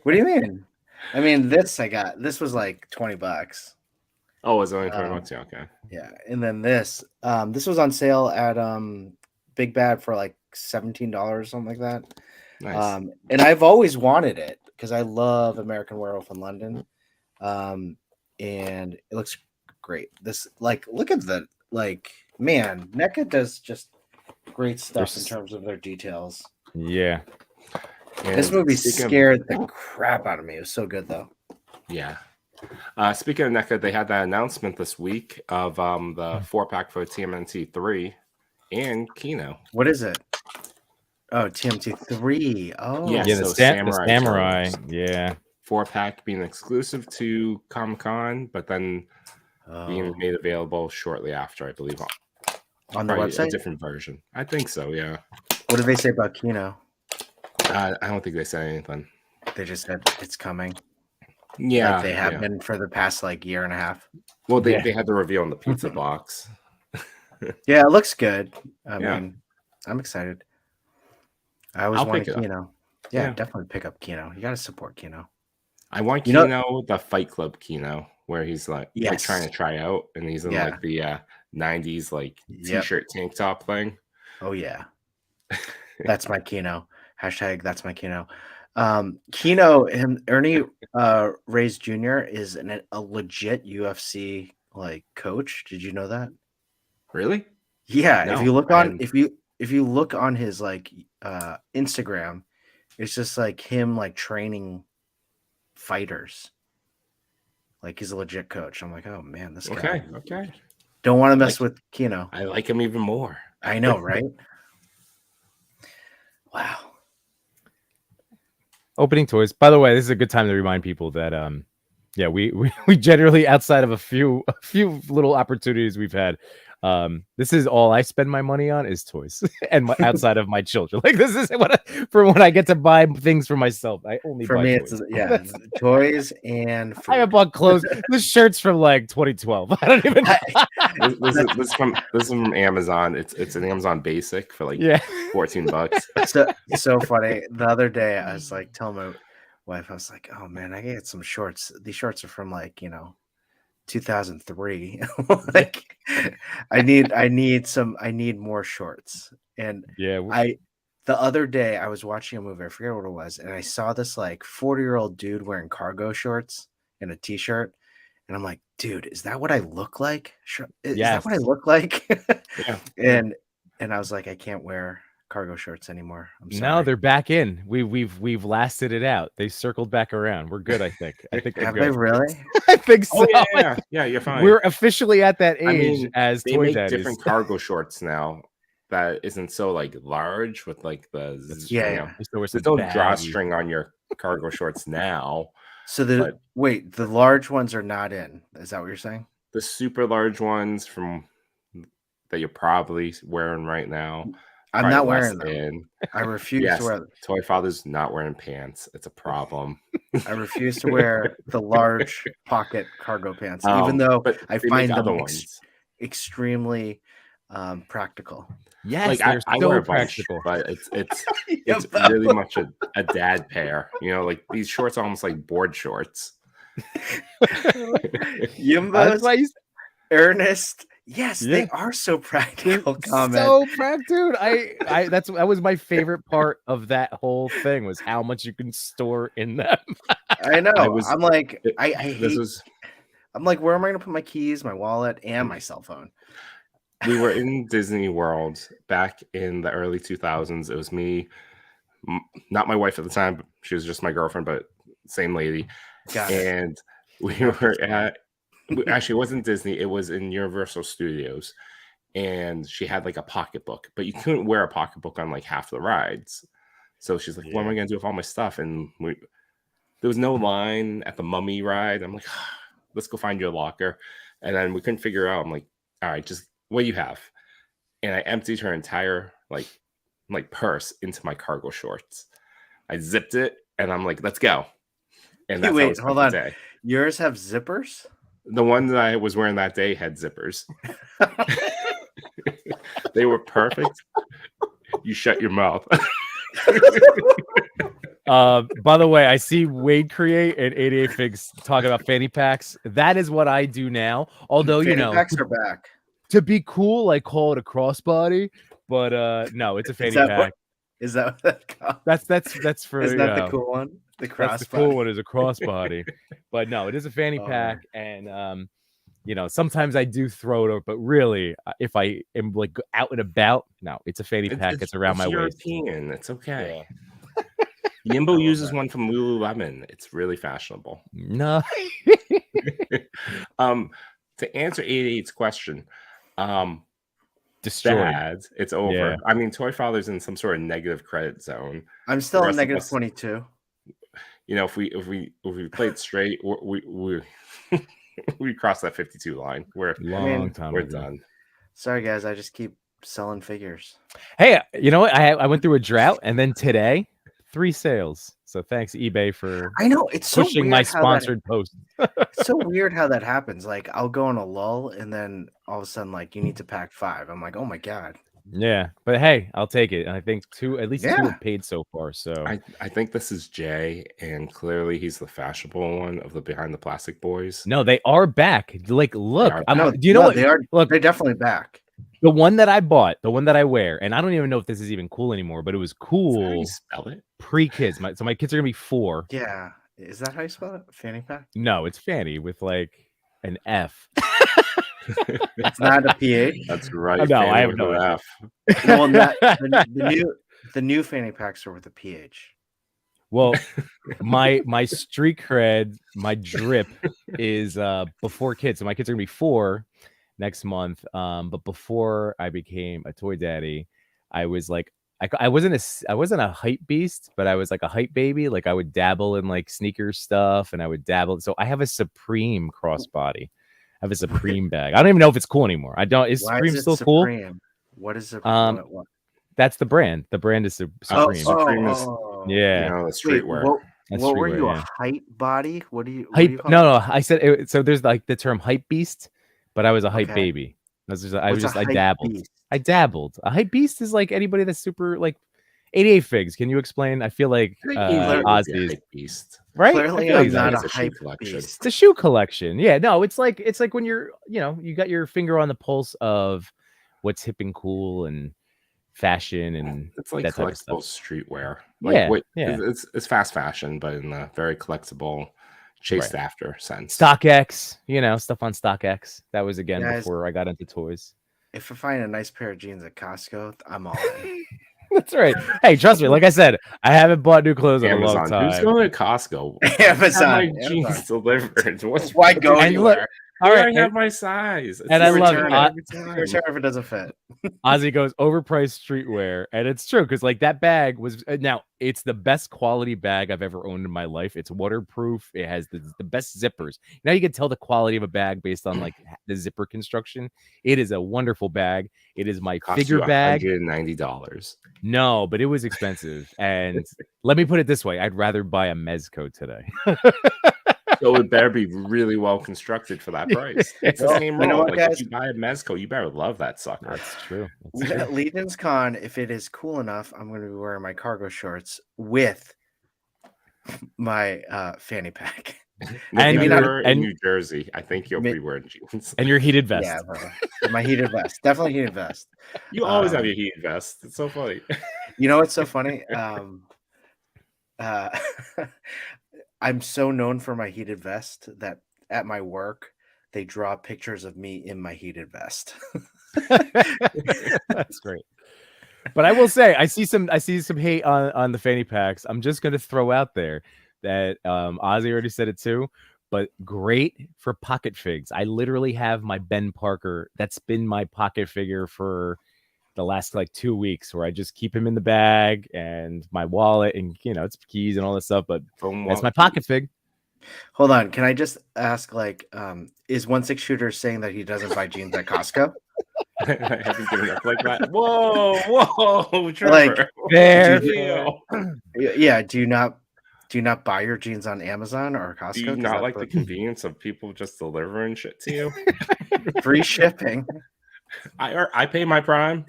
What do you mean? I mean, this was like $20. Oh, it was only 20 bucks. Yeah, okay. Yeah, and then this was on sale at Big Bad for like $17 or something like that. Nice. And I've always wanted it because I love American Werewolf in London. And it looks great. This look at the man, Mecca does just great stuff in terms of their details. Yeah. And This movie scared the crap out of me. It was so good though. Yeah. Speaking of NECA, they had that announcement this week of the 4-pack for TMNT 3 and Kino. What is it? Oh, TMT 3. Oh, Yeah, Yeah, so the Samurai samurai. Jones. Yeah. 4-pack being exclusive to Comic-Con, but then being made available shortly after, I believe. On the website? A different version. I think so, yeah. What did they say about Kino? I don't think they said anything. They just said it's coming. Yeah. Like they have been for the past year and a half. Well, they had the reveal in the pizza box. Yeah, it looks good. I Yeah. mean, I'm excited. I always I'll wanted pick it up. Kino. Yeah, Yeah. definitely pick up Kino. You got to support Kino. I want You know- Kino, the Fight Club Kino, where he's like trying to try out, and he's in Yeah. the 90s Yep. t-shirt tank top thing. Oh yeah, that's my Kino. Hashtag that's my Kino. Kino and Ernie Reyes Jr. is a legit UFC coach. Did you know that? Really? Yeah. No, if you look I on hadn't. if you look on his Instagram, It's just like him like training fighters. Like he's a legit coach. I'm like, oh man, this guy. Okay. Don't want to mess with Kino. I like him even more. I know, right? Wow. Opening toys. By the way, this is a good time to remind people that yeah, we generally, outside of a few little opportunities we've had, this is all I spend my money on is toys, and outside of my children. Like this is for when I get to buy things for myself. I only For buy me, toys. it's toys and food. I have bought clothes. This shirt's from like 2012. I don't even know. This is from Amazon. It's an Amazon Basic for like $14. So funny. The other day, I was like telling my wife, I was like, "Oh man, I can get some shorts. These shorts are from like 2003. Like, I need more shorts." And the other day I was watching a movie. I forget what it was, and I saw this like 40-year-old dude wearing cargo shorts and a t-shirt. And I'm like, dude, is that what I look like? Is that what I look like? Yeah. And I was like, I can't wear cargo shorts anymore. I'm sorry. No, they're back in. We've lasted it out. They circled back around. We're good, I think. Have they really? I think so. Oh, yeah, you're fine. We're officially at that age as they toy make daddies. different cargo shorts now that isn't so like large with like the there's no drawstring on your cargo shorts now. So the large ones are not in. Is that what you're saying? The super large ones that you're probably wearing right now. I'm not wearing them. I refuse to wear them. Toy Father's not wearing pants. It's a problem. I refuse to wear the large pocket cargo pants, even though I find them extremely practical. Yes, like I so wear a practical, bunch, but it's really much a dad pair. Like these shorts are almost like board shorts. Yembo, Ernest. Yes, they are so practical. So practical, dude. That was my favorite part of that whole thing was how much you can store in them. I know. I'm like, I'm like, where am I going to put my keys, my wallet, and my cell phone? We were in Disney World back in the early 2000s. It was me, not my wife at the time. But she was just my girlfriend, but same lady. And we were at. Actually, it wasn't Disney. It was in Universal Studios, and she had like a pocketbook, but you couldn't wear a pocketbook on like half the rides. So she's like, "What am I gonna do with all my stuff?" And there was no line at the Mummy ride. I'm like, "Let's go find your locker," and then we couldn't figure out. I'm like, "All right, just what do you have?" And I emptied her entire like purse into my cargo shorts. I zipped it, and I'm like, "Let's go." And that's wait, hold on. Yours have zippers? The one that I was wearing that day had zippers. They were perfect. You shut your mouth. By the way, I see Wade Create and 88 Figs talking about fanny packs. That is what I do now. Although fanny packs are back. To be cool, I call it a crossbody, but no, it's a fanny pack. Is that what that called? That's for Is that the cool one? The crossbody. The cool one is a crossbody, but no, it is a fanny pack, and sometimes I do throw it over, but really, if I am like out and about, no, it's a fanny pack. It's around my waist. European. It's okay. Yeah. Yembo uses one from Lululemon. It's really fashionable. No. To answer 88's question, destroyed. Bad, it's over. Yeah. I mean, Toy Father's in some sort of negative credit zone. I'm still in negative 22. If we played straight, we we crossed that 52 line. We're done. Sorry guys, I just keep selling figures. Hey, you know what? I went through a drought, and then today 3 sales. So thanks eBay for it's pushing my sponsored post. It's so weird how that happens. Like I'll go on a lull, and then all of a sudden, like you need to pack 5. I'm like, oh my god. Yeah, but hey, I'll take it. And I think at least 2 have paid so far. So I think this is Jay, and clearly he's the fashionable one of the Behind the Plastic Boys. No, they are back. Like, look, do you know what they are? Look, they're definitely back. The one that I bought, the one that I wear, and I don't even know if this is even cool anymore, but it was cool. How do you spell it? Pre-kids. So my kids are gonna be 4. Yeah, is that how you spell it? Fanny pack? No, it's fanny with like an F. It's not a PH. That's right. No, I have no F. Well, the new fanny packs are with a PH. Well, my street cred, my drip is before kids. So my kids are gonna be 4 next month. But before I became a toy daddy, I was like, I wasn't a hype beast, but I was like a hype baby. Like I would dabble in like sneaker stuff, and I would dabble. So I have a Supreme crossbody. I have a Supreme bag. I don't even know if it's cool anymore. I don't. Is Why Supreme is it still Supreme? cool? What is it? That's the brand. The brand is Supreme. Supreme is, Yeah. the Wait, streetwear. what were you? A hype body? What do you Hype? call No, it? no. I said it, so. There's like the term hype beast, but I was a hype Okay. baby. What's I a hype dabbled. beast? I dabbled. A hype beast is like anybody that's super like 88 figs. Can you explain? I feel like Ozzy is beast. right. Clearly, I feel I'm he's not it's a a shoe hype collection. beast. It's a shoe collection. Yeah, no, it's like when you're, you got your finger on the pulse of what's hip and cool and fashion and It's like that type of collectible stuff. streetwear. Yeah, Like yeah. it's fast fashion, but in a very collectible, chased after sense. StockX, stuff on StockX. That was again Guys, before I got into toys. If I find a nice pair of jeans at Costco, I'm all in. That's right. Hey, trust me. Like I said, I haven't bought new clothes in a long Amazon. time. Who's going to Costco? Amazon. I have my jeans delivered. Why go anywhere? All I right, have my size. and I love it. Return if it doesn't fit. Ozzy goes overpriced streetwear, and it's true because like that bag was now it's the best quality bag I've ever owned in my life. It's waterproof. It has the best zippers. Now you can tell the quality of a bag based on like the zipper construction. It is a wonderful bag. It is my figure bag. $190. No, but it was expensive. And let me put it this way: I'd rather buy a Mezco today. So it better be really well constructed for that price. It's the same rule. Like if you buy a Mezco, you better love that sucker. That's true. At Legion's Con, if it is cool enough, I'm going to be wearing my cargo shorts with my fanny pack. And you're in New Jersey. I think you'll be wearing jeans. And your heated vest. Yeah, my heated vest. Definitely heated vest. You always have your heated vest. It's so funny. You know what's so funny? I'm so known for my heated vest that at my work they draw pictures of me in my heated vest. That's great. But I will say I see some hate on the fanny packs. I'm just gonna throw out there that Ozzy already said it too, but great for pocket figs. I literally have my Ben Parker. That's been my pocket figure for the last like 2 weeks, where I just keep him in the bag and my wallet and it's keys and all that stuff. But that's my pocket fig. Hold on, can I just ask, like, is 16 Shooter saying that he doesn't buy jeans at Costco? I haven't given up like that. Whoa, Trevor. Like, fair. Yeah, do you not buy your jeans on Amazon or Costco? Do you not like the convenience of people just delivering shit to you? Free shipping. I pay my Prime.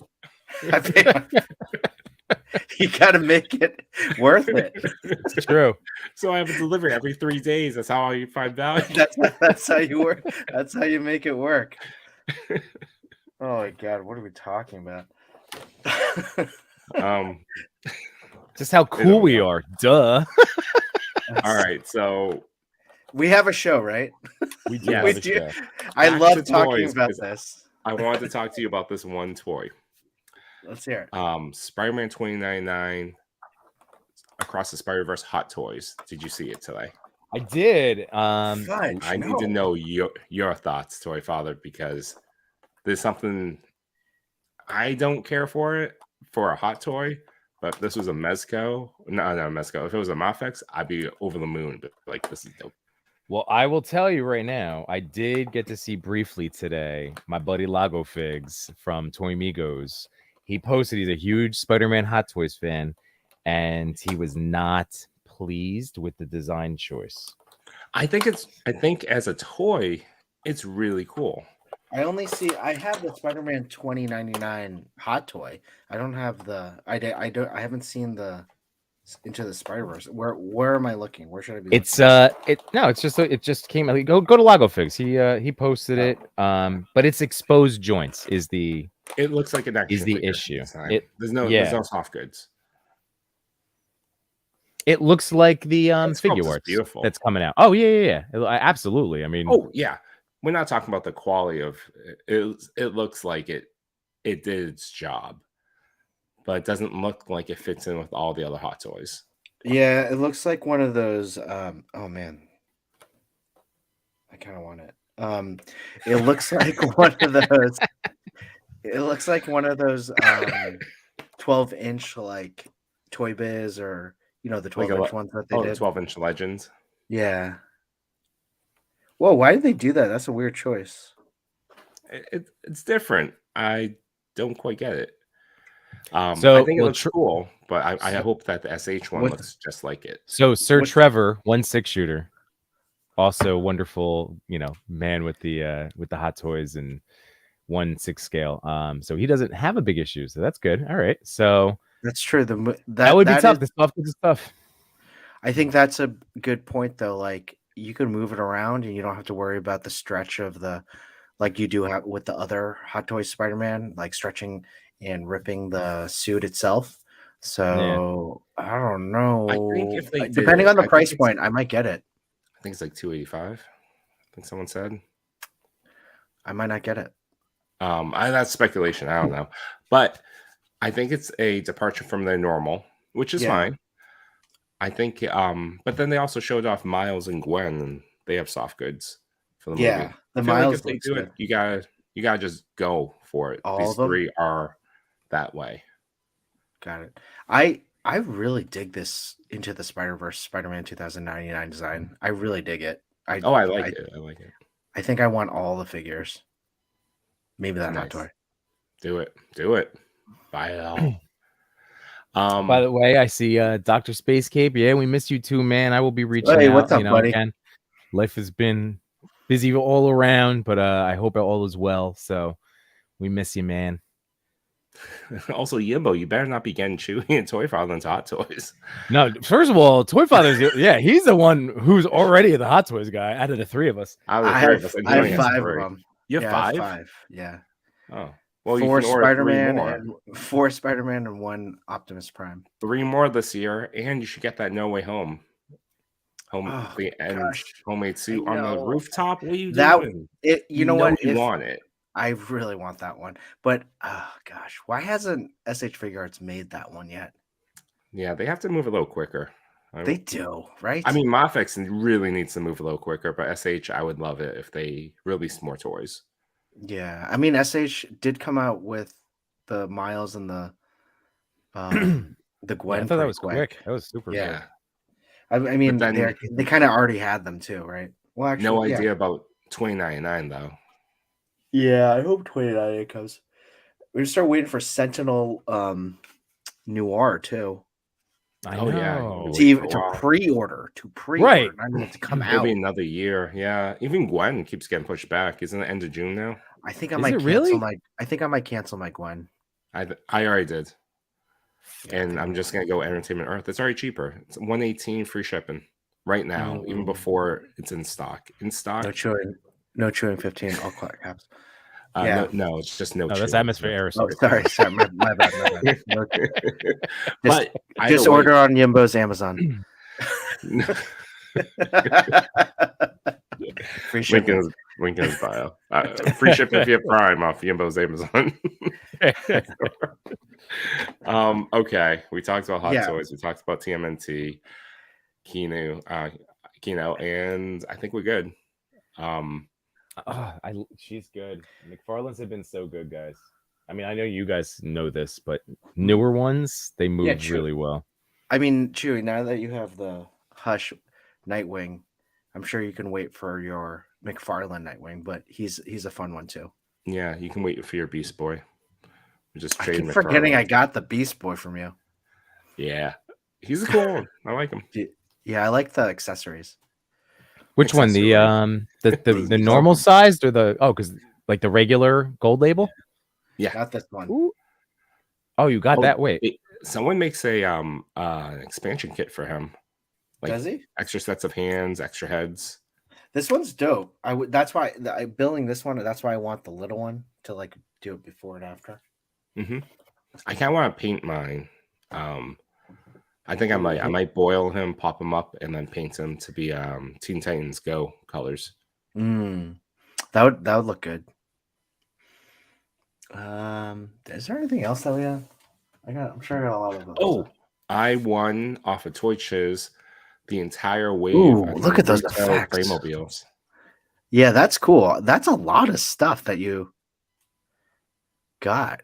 You got to make it worth it. It's true. So I have a delivery every 3 days. That's how you find value. That's how you work. That's how you make it work. Oh my God, what are we talking about? Just how cool we are. Duh. All right, so we have a show, right? We do. We do. I love talking about this. I wanted to talk to you about this one toy. Let's hear it. Spider-Man 2099 Across the Spider-Verse Hot Toys. Did you see it today? I did. I need to know your thoughts, Toy Father, because there's something I don't care for a hot toy, but this was a Mezco. No, not a Mezco. If it was a Mafex, I'd be over the moon. But like, this is dope. Well, I will tell you right now, I did get to see briefly today my buddy Lago Figs from Toy Migos. He posted he's a huge Spider-Man Hot Toys fan, and he was not pleased with the design choice. I think as a toy, it's really cool. I have the Spider-Man 2099 hot toy. I don't have I haven't seen the Into the Spider-Verse. Where am I looking? Where should I be looking? It just came out. Go to Lago Figs. He posted it. But it's exposed joints is the it looks like an is the issue. There's no soft goods. It looks like the figure arts that's coming out. Oh yeah. Absolutely. I mean, oh yeah. We're not talking about the quality of it. It looks like it did its job, but it doesn't look like it fits in with all the other hot toys. Yeah, it looks like one of those. Oh man, I kind of want it. It looks like one of those. It looks like one of those 12-inch like Toy Biz or the Like 12-inch ones that they the did. 12-inch Legends. Yeah. Whoa, why did they do that? That's a weird choice. It's different. I don't quite get it. So, I think it looks cool, but I so- hope that the SH one looks just like it. So Sir What's- Trevor, 1/6 shooter, also wonderful, man with the hot toys and 1/6 scale. So he doesn't have a big issue, so that's good. All right, so That's true. that would be tough. Is, This stuff is tough. I think that's a good point, though. Like you can move it around, and you don't have to worry about the stretch of like you do have with the other Hot Toys Spider-Man, like stretching and ripping the suit itself. So I don't know. I think if they did depending it, on the I think price it's- point, I might get it. I think it's like 285. I think someone said. I might not get it. That's speculation. I don't know, but I think it's a departure from their normal, which is fine. I think, but then they also showed off Miles and Gwen, and they have soft goods for the movie. Yeah, the I feel Miles like if they looks do good. it, you gotta just go for it. All These of them? three are that way. Got it. I really dig this Into the Spider-Verse Spider-Man 2099 design. I really dig it. I like it. I like it. I think I want all the figures. Maybe that Hot Nice. Toy. Do it. Buy it all. By the way, I see Dr. Space Cape. Yeah, we miss you too, man. I will be reaching Hey, out. what's up, buddy? Again. Life has been busy all around, but I hope all is well. So we miss you, man. Also, Yembo, you better not be getting Chewy and Toy Father into Hot Toys. No, first of all, Toy Father's he's the one who's already the Hot Toys guy out of the three of us. I I have have 5 of them. You have I have 5? 5. Yeah. Oh, well, 4 you can order 3 Spider-Man more. and 4 Spider-Man and 1 Optimus Prime. 3 more this year, and you should get that No Way Home. Oh, And gosh. homemade suit I on the know. rooftop. What are you That- doing? You know what? You want it. I really want that one. But oh gosh, why hasn't SH Figure Arts made that one yet? Yeah, they have to move a little quicker. They do, right? I mean, Mafex really needs to move a little quicker, but SH, I would love it if they released more toys. yeah. I mean, SH did come out with the Miles and the Gwen. I thought that was quick. That was super Yeah. quick. I mean, then- they kind of already had them too, right? Well, actually, No yeah. idea about 2099 though. Yeah, I hope 29 comes. We're gonna start waiting for Sentinel Noir too. I Oh, know. yeah. To pre-order, Right. not even to come It'll out. be another year. Yeah, even Gwen keeps getting pushed back. Isn't it end of June now? I think I Is might it cancel really? I think I might cancel my Gwen. I already did, Yeah, I and think I'm just gonna go Entertainment Earth. It's already cheaper. It's 118 free shipping right now, even Mm. before it's in stock. In stock, no chewing 15 all caps. no, it's just no. No, that's chewing. Atmosphere Oh, Aerosol. sorry, my bad. No, But just order on Yembo's Amazon. Free shipping. Link in his bio. Free shipping via Prime off Yembo's Amazon. Okay, we talked about Hot Toys. We talked about TMNT, Kino, and I think we're good. She's good. McFarlane's have been so good, guys. I mean, I know you guys know this, but newer ones, they move really well. I mean, Chewy, now that you have the Hush Nightwing, I'm sure you can wait for your McFarlane Nightwing, but he's a fun one too. Yeah, you can wait for your Beast Boy. Just I trade keep forgetting I got the Beast Boy from you. Yeah, he's a cool one. I like him. Yeah, I like the accessories. Which one? The normal sized or because like the regular gold label? Yeah, got this one. Ooh. Oh, you got that? Wait, someone makes a an expansion kit for him. Like, does he? Extra sets of hands, extra heads. This one's dope. That's why I'm billing this one. That's why I want the little one to like do it before and after. Mm-hmm. I kind of want to paint mine. I think I might boil him, pop him up, and then paint him to be Teen Titans Go colors. That would look good. Is there anything else that we have? I'm sure I got a lot of those. Oh, I won off of Toy Chiz the entire wave. Ooh, of look at those Naruto effects. Playmobiles. Yeah, that's cool. That's a lot of stuff that you got.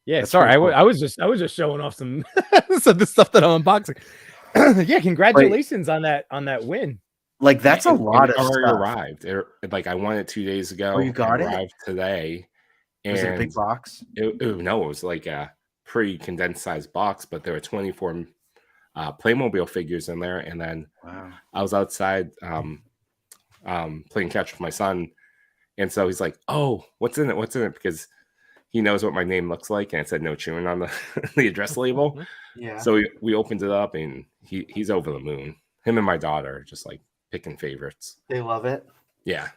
Yeah, That's sorry, pretty cool. I was just showing off some of the stuff that I'm unboxing. Yeah, congratulations on that win. Like that's a lot it of already stuff. arrived. Like I won it 2 days ago. Oh, you got it? Arrived today. Was it a big box? No, it was like a pretty condensed size box, but there were 24 Playmobil figures in there. And then I was outside playing catch with my son, and so he's like, "Oh, what's in it? What's in it?" Because he knows what my name looks like, and it said no chewing on the the address label. Yeah. So we opened it up, and he's over the moon. Him and my daughter are just like picking favorites. They love it. Yeah.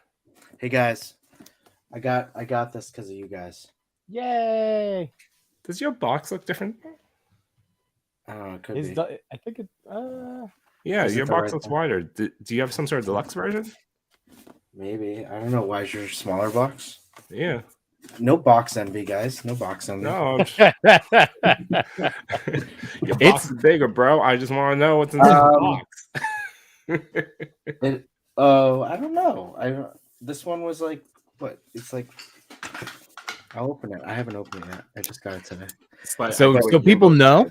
Hey guys, I got this because of you guys. Yay! Does your box look different? I don't know. It could be. I think it. Yeah, Is it your the box right looks thing? wider. Do you have some sort of deluxe version? Maybe. I don't know. Why is your smaller box? Yeah. No box envy, guys. No box envy. No. Your box is bigger, bro. I just want to know what's in the box. I don't know. This one was like what? It's like I'll open it. I haven't opened it yet. I just got it today. So people know.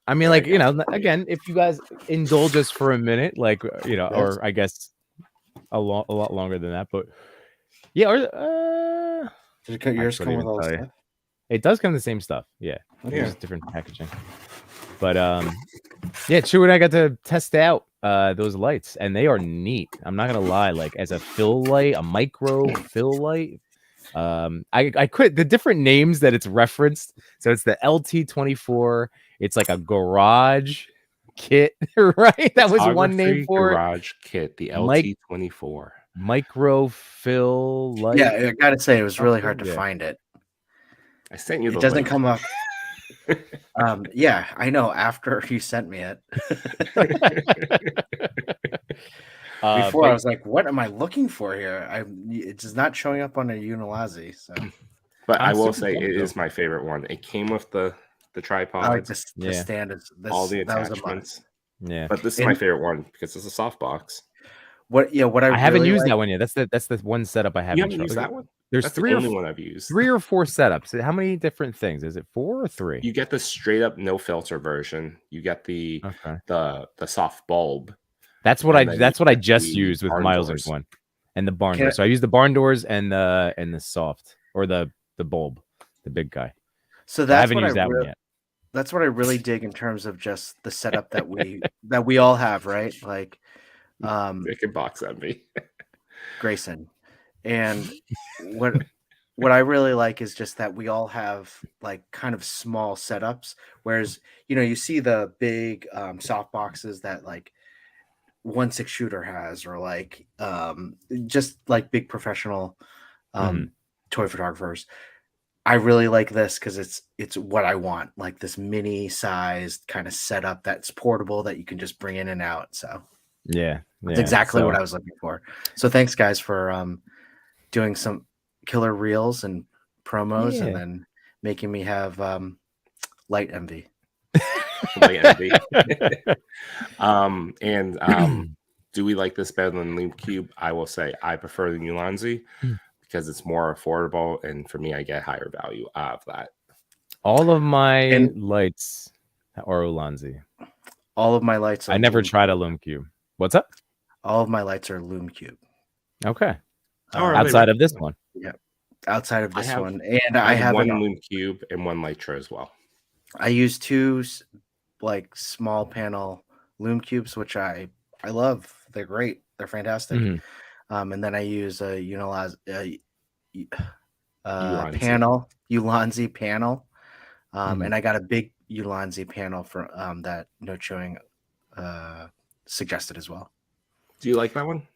I mean, like, you know, again, if you guys indulge us for a minute, like, you know, or I guess a lot longer than that, but yeah, or did yours come with all the stuff? It does come the same stuff. Yeah. Okay. It's just different packaging. But yeah, Chew and I got to test out those lights, and they are neat. I'm not gonna lie, like as a fill light, a micro fill light. I quit the different names that it's referenced. So it's the LT24. It's like a garage kit, right? That was one name for garage kit, the LT24. Micro fill light. Yeah, I gotta say it was really hard to find it. I sent you the It doesn't link. come up. Yeah, I know. After you sent me it, before I was like, "What am I looking for here?" It's just not showing up on a Ulanzi. So, but I will say it is my favorite one. It came with the tripod. I like the stand. All the attachments. Yeah, but this is my favorite one because it's a soft box. What I haven't really used that one yet. That's the one setup I haven't. You haven't used that one? There's That's three the only one I've used. 3 or 4 setups. How many different things? Is it 4 or 3? You get the straight up no filter version. You get the soft bulb. That's what I just used with Miles' one, and the barn doors. So I used the barn doors and the soft or the bulb, the big guy. So that's I haven't used that one yet. That's what I really dig in terms of just the setup that we all have, right? Like, they can box at me, Grayson, and what I really like is just that we all have like kind of small setups, whereas you see the big soft boxes that like 1/6 shooter has, or like just like big professional toy photographers. I really like this because it's what I want, like this mini sized kind of setup that's portable that you can just bring in and out. So yeah, that's exactly what I was looking for. So thanks guys for doing some killer reels and promos and then making me have light envy. Do we like this better than Loom Cube? I will say I prefer the Ulanzi because it's more affordable, and for me, I get higher value out of that. All of my lights are Ulanzi. All of my lights. I never tried a Loom Cube. What's up? All of my lights are Loom Cube. Okay. Outside of this one. Yeah. Outside of this one, and I have one Loom Cube and one Lytra as well. I use 2 like small panel Loom Cubes, which I love. They're great. They're fantastic. And then I use a Ulanzi panel. And I got a big Ulanzi panel for that no chewing suggested as well. Do you like that one?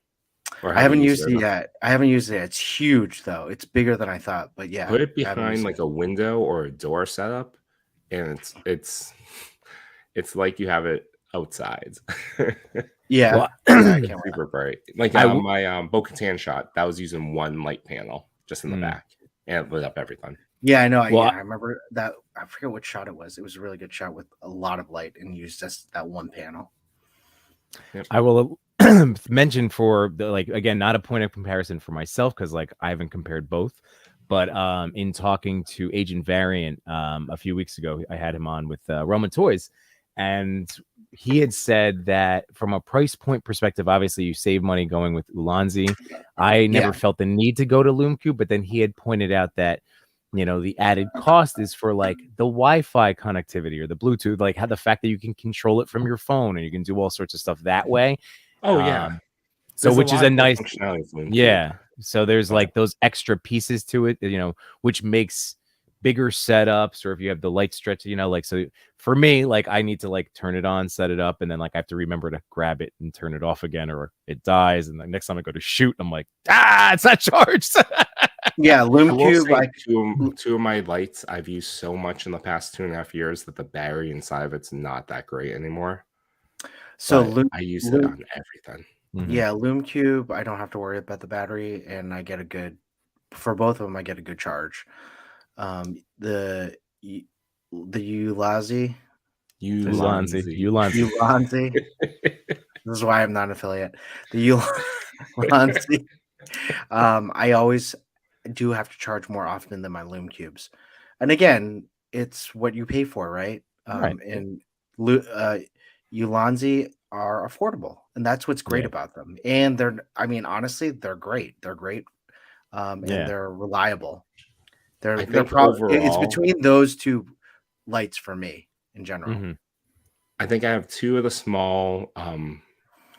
Or I haven't used it yet. It's huge though. It's bigger than I thought. But yeah, put it behind like a window or a door setup, and it's like you have it outside. Yeah, super bright. Like my Bo-Katan shot, that was using one light panel just in the back, and it lit up everything. Yeah, I know. Well, I remember that. I forget what shot it was. It was a really good shot with a lot of light and used just that one panel. I will mention for the, like, again, not a point of comparison for myself because like I haven't compared both, but in talking to Agent Variant a few weeks ago, I had him on with Roman Toys, and he had said that from a price point perspective, obviously you save money going with Ulanzi. I never felt the need to go to Loom Cube, but then he had pointed out that the added cost is for like the Wi-Fi connectivity or the Bluetooth, like how the fact that you can control it from your phone and you can do all sorts of stuff that way. Oh yeah. So which is a nice functionality with Loom yeah. Cube. So there's like those extra pieces to it, which makes bigger setups, or if you have the light stretch, like, so for me, like I need to like turn it on, set it up, and then like I have to remember to grab it and turn it off again, or it dies. And the next time I go to shoot, I'm like, it's not charged. Yeah, Loom Cube. Two of my lights I've used so much in the past 2.5 years that the battery inside of it's not that great anymore. So I use it on everything. Yeah, Loom Cube, I don't have to worry about the battery, and I get for both of them, I get a good charge. The Ulanzi. Ulanzi. This is why I'm not an affiliate. The Ulanzi. I always do have to charge more often than my Loom Cubes. And again, it's what you pay for, right? Right. And Ulanzi are affordable, and that's what's great about them. And honestly, they're great. They're great, and they're reliable. They're probably it's between those two lights for me in general. I think I have two of the small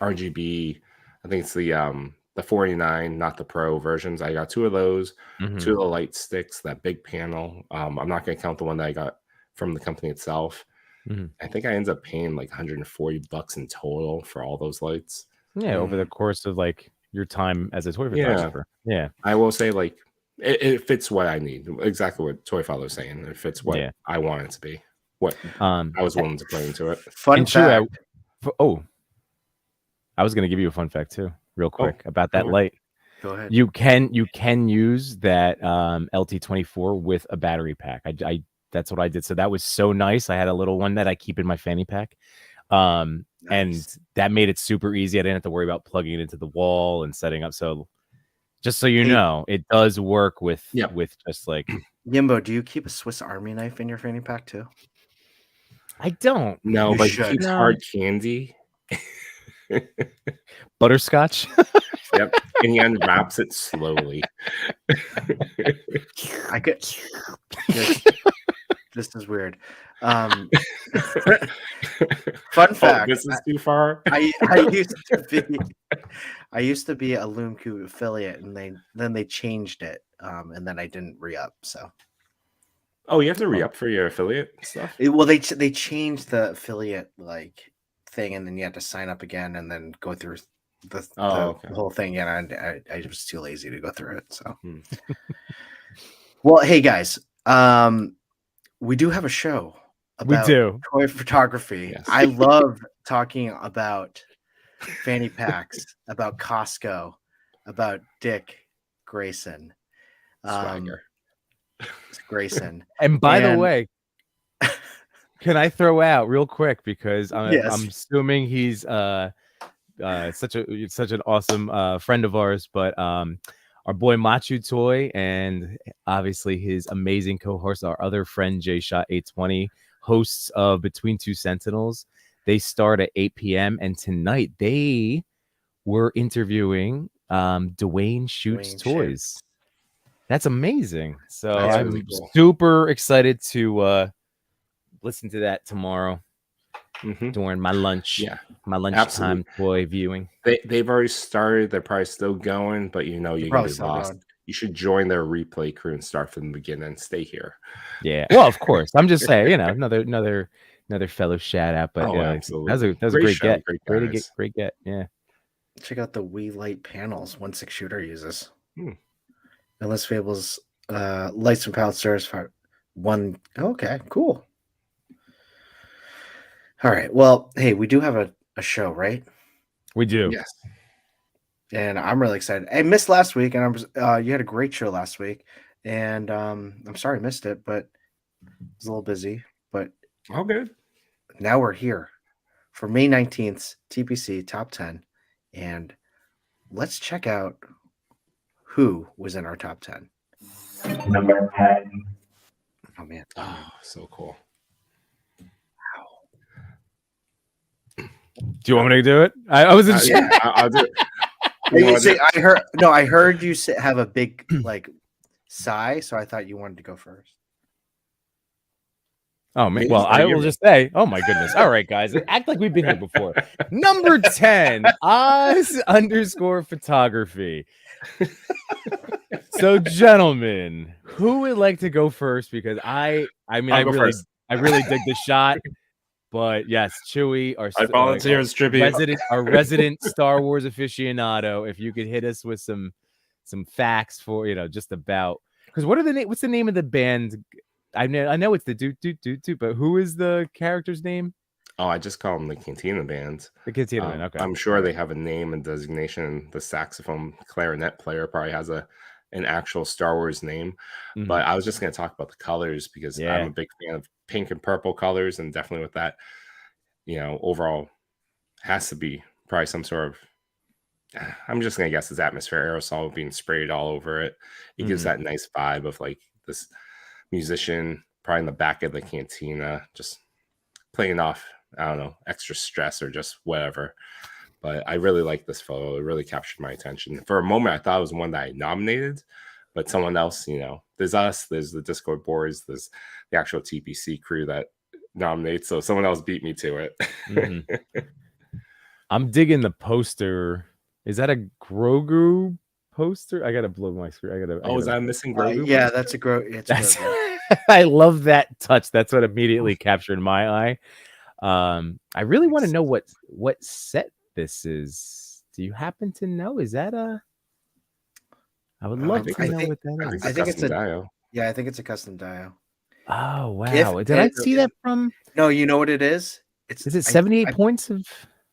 RGB. I think it's the 49, not the Pro versions. I got two of those, two of the light sticks, that big panel. I'm not going to count the one that I got from the company itself. I think I ended up paying like $140 in total for all those lights. Yeah, over the course of like your time as a toy photographer. Yeah. I will say like it fits what I need. Exactly what Toy Father was saying. It fits what I want it to be. What I was willing to put into it. Fun fact. I was going to give you a fun fact too, real quick about that light. Go ahead. You can use that LT24 with a battery pack. I that's what I did. So that was so nice. I had a little one that I keep in my fanny pack. And that made it super easy. I didn't have to worry about plugging it into the wall and setting up. So just so you know, it does work with just like Yembo, do you keep a Swiss Army knife in your fanny pack too? I don't. No, but he keeps hard candy. Butterscotch. Yep. And he unwraps it slowly. I could. This is weird. Fun fact. This is too far. I used to be a Loom Cube affiliate, and then they changed it, and then I didn't re-up. So. Oh, you have to re-up for your affiliate stuff? They changed the affiliate like thing, and then you had to sign up again, and then go through the whole thing. And I was too lazy to go through it. So. Well, hey guys. We do have a show about toy photography. Yes. I love talking about fanny packs, about Costco, about Dick Grayson. Grayson. And by the way, can I throw out real quick, because I'm assuming he's such an awesome friend of ours, but our boy Machu Toy, and obviously his amazing co-host, our other friend J Shot 820, hosts of Between Two Sentinels. They start at 8 p.m. and tonight they were interviewing Dwayne Shoots Toys. That's amazing. So I'm really super excited to listen to that tomorrow. During my lunch, my lunchtime toy viewing. They've already started. They're probably still going, but you're gonna be lost. You should join their replay crew and start from the beginning and stay here. Yeah, well, of course. I'm just saying, another fellow shout out. But absolutely, that was a great get. Great get. Yeah. Check out the Wii Light panels 1/6 shooter uses. Endless Fables, lights from Palette Stars. One. Okay, cool. All right. Well, hey, we do have a show, right? We do. Yes. And I'm really excited. I missed last week, and you had a great show last week. and I'm sorry I missed it, but I was a little busy. But Oh, good. now we're here for May 19th, TPC Top 10, and let's check out who was in our top 10. Number 10. Oh man, Oh, so cool. Do you want me to do it? I wasn't sure. Yeah, I'll do it. I heard you have a big like sigh, so I thought you wanted to go first. Oh man. Well, I will just say, oh my goodness. All right, guys. Act like we've been here before. Number 10, Oz_photography. So, gentlemen, who would like to go first? Because I really dig the shot. But yes, Chewy, I volunteer as tribute. Our resident Star Wars aficionado. If you could hit us with some facts for just about, because what's the name of the band? I know it's the do, but who is the character's name? Oh, I just call them the Cantina Band. The Cantina Band. Okay, I'm sure they have a name and designation. The saxophone clarinet player probably has an actual Star Wars name. Mhm. But I was just going to talk about the colors because I'm a big fan of pink and purple colors, and definitely with that, overall has to be probably some sort of. I'm just going to guess it's atmosphere aerosol being sprayed all over it. It gives that nice vibe of like this musician probably in the back of the cantina just playing off, I don't know, extra stress or just whatever. But I really like this photo. It really captured my attention. For a moment, I thought it was one that I nominated, but someone else, there's us, there's the Discord boards, there's the actual TPC crew that nominates. So someone else beat me to it. I'm digging the poster. Is that a Grogu poster? I gotta blow my screen. Is that a missing Grogu? Yeah, that's a Grogu. I love that touch. That's what immediately captured my eye. I really want to know what set this is. Do you happen to know? Is that a? I would love to know what that is. I think it's a Dio. Yeah, I think it's a custom Dio. Oh wow! Did I see that from? No, you know what it is? Is it 78 points of?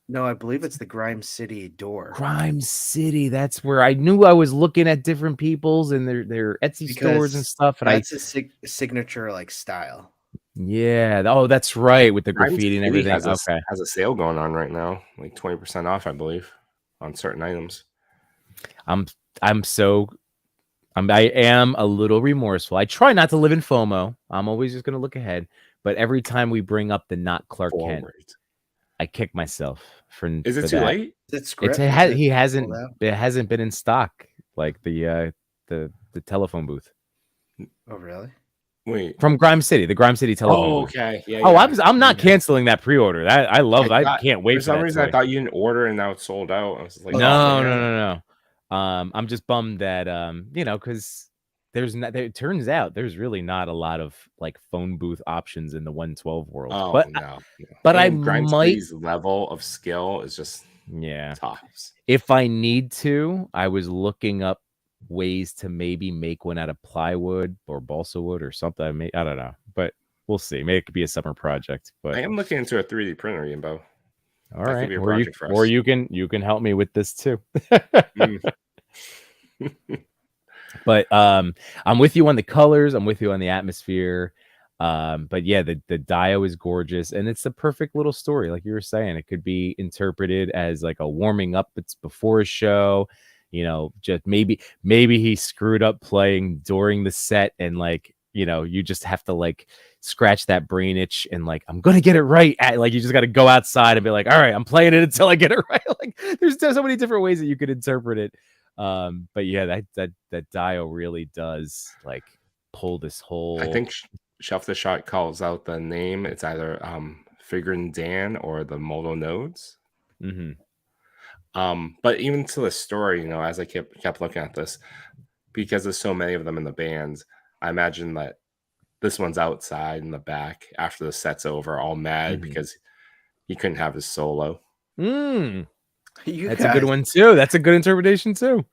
No, I believe it's the Grime City door. Grime City. That's where I knew I was looking at different people's and their Etsy stores and stuff. And that's a signature like style. Yeah. Oh, that's right. With the graffiti and everything. Has a sale going on right now, like 20% off, I believe, on certain items. I am a little remorseful. I try not to live in FOMO. I'm always just going to look ahead. But every time we bring up the not Clark Kent, I kick myself for. Is it too late? It hasn't been in stock like the telephone booth. Oh really? Wait, from Grime City, the Grime City telephone. Oh, okay. Yeah. I'm not canceling that pre-order. I love. I can't wait. For some reason, I thought you didn't order and now it's sold out. I was like, no. I'm just bummed that because it turns out there's really not a lot of like phone booth options in the 112 world. Oh, but no. But Grime City's level of skill is just tops. If I need to, I was looking up ways to maybe make one out of plywood or balsa wood or something. I don't know, but we'll see. Maybe it could be a summer project. But I am looking into a 3D printer, Yembo. All right, or you can help me with this too. But I'm with you on the colors. I'm with you on the atmosphere. But yeah, the Dio is gorgeous, and it's a perfect little story, like you were saying. It could be interpreted as like a warming up. It's before a show, just maybe he screwed up playing during the set, and like you just have to like scratch that brain itch and like I'm gonna get it right. Like you just got to go outside and be like, all right, I'm playing it until I get it right. Like there's so many different ways that you could interpret it. But yeah, that Dio really does like pull this whole. I think Shelf the Shot calls out the name. It's either Figurin Dan or the Moto Nodes. But even to the story, as I kept looking at this, because there's so many of them in the bands, I imagine that this one's outside in the back after the set's over, all mad because he couldn't have his solo. That's a good one too. That's a good interpretation too.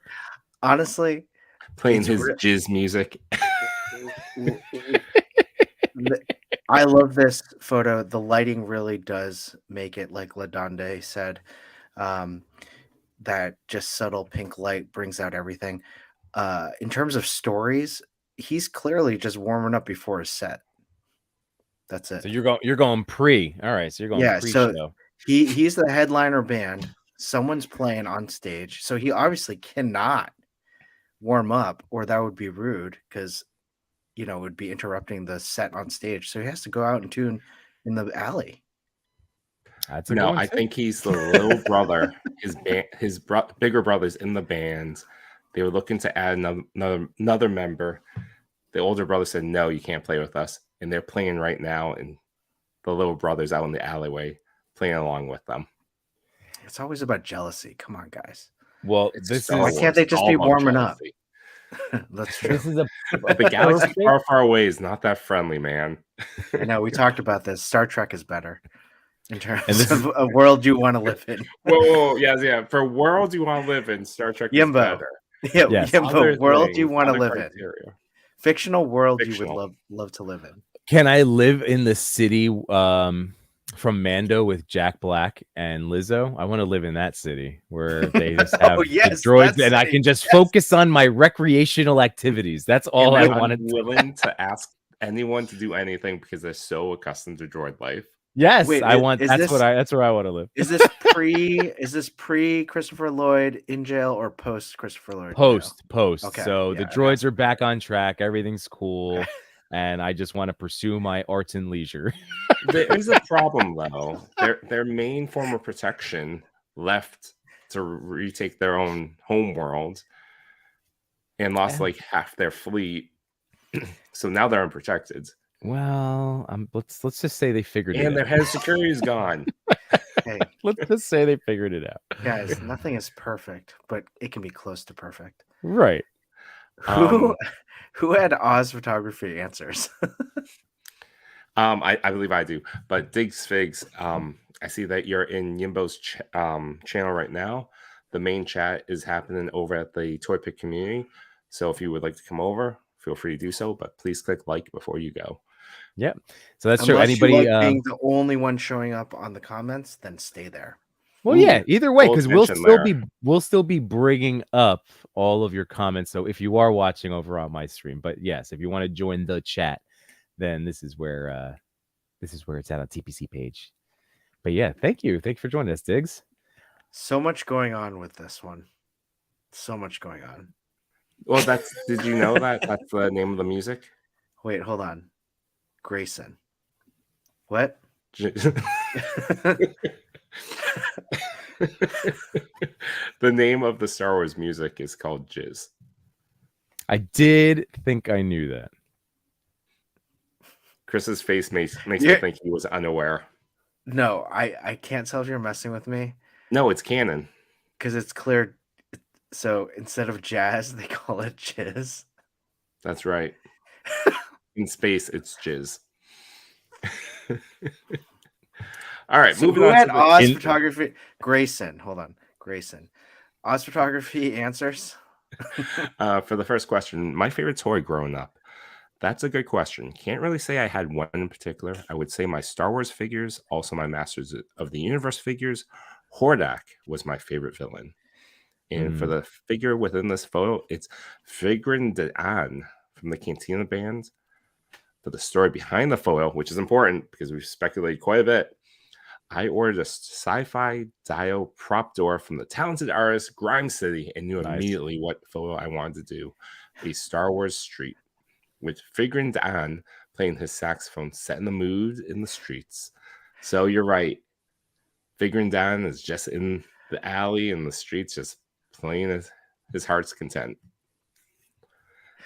Honestly, playing his jizz music. I love this photo. The lighting really does make it, like LaDonde said, that just subtle pink light brings out everything. In terms of stories, he's clearly just warming up before his set. That's it. So you're going pre. All right, so you're going pre-show. So he's the headliner band. Someone's playing on stage, so he obviously cannot warm up, or that would be rude because it would be interrupting the set on stage. So he has to go out and tune in the alley. That's a good one, I too. think he's the little brother. His bigger brother's in the band. They were looking to add another member. The older brother said, "No, you can't play with us." And they're playing right now, and the little brother's out in the alleyway playing along with them. It's always about jealousy. Come on, guys. Well, why can't they just be warming up? That's true. This is the galaxy far away is not that friendly, man. I know we talked about this. Star Trek is better in terms of a world you want to live in. Whoa, yeah. For a world you want to live in, Star Trek is better. Yeah, yes. Yembo, world you want to live in. Fictional world you would love to live in. Can I live in the city from Mando with Jack Black and Lizzo? I want to live in that city where they just have the droids and I can just focus on my recreational activities. That's all I wanted. I'm willing to ask anyone to do anything because they're so accustomed to droid life. Yes, I want. That's where I want to live. Is this pre Christopher Lloyd in jail or post Christopher Lloyd? Post. Okay. So the droids are back on track. Everything's cool. And I just want to pursue my arts and leisure. There is a problem, though. Their main form of protection left to retake their own home world and lost like half their fleet. So now they're unprotected. Well, let's just say they figured it out. And their head of security is gone. Hey, let's just say they figured it out. Guys, nothing is perfect, but it can be close to perfect. Right. Who had Oz photography answers? I believe I do. But Diggs Figs, I see that you're in Yembo's channel right now. The main chat is happening over at the Toy Pick community. So if you would like to come over, feel free to do so. But please click like before you go. Yep. So that's Unless true. Anybody you like being the only one showing up on the comments, then stay there. Well, yeah, either way, because we'll still be bringing up all of your comments. So if you are watching over on my stream, but yes, if you want to join the chat, then this is where it's at on TPC page. But yeah, thank you for joining us, Diggs. So much going on with this one. So much going on. Well, did you know that's the name of the music? Wait, hold on. Grayson. What? The name of the Star Wars music is called Jizz. I did think I knew that. Chris's face makes me think he was unaware. No, I can't tell if you're messing with me. No, it's canon. Because it's clear. So instead of jazz, they call it jizz. That's right. In space, it's jizz. All right, so moving on to Oz photography. Grayson, hold on. Grayson. Oz photography answers. For the first question, my favorite toy growing up. That's a good question. Can't really say I had one in particular. I would say my Star Wars figures, also my Masters of the Universe figures. Hordak was my favorite villain. And for the figure within this photo, it's Figrin D'An from the Cantina Band. For the story behind the photo, which is important because we've speculated quite a bit, I ordered a sci-fi Dio prop door from the talented artist Grime City and knew immediately what photo I wanted to do. A Star Wars street with Figrin D'An playing his saxophone, setting the mood in the streets. So you're right. Figrin D'An is just in the alley and the streets, just playing his heart's content.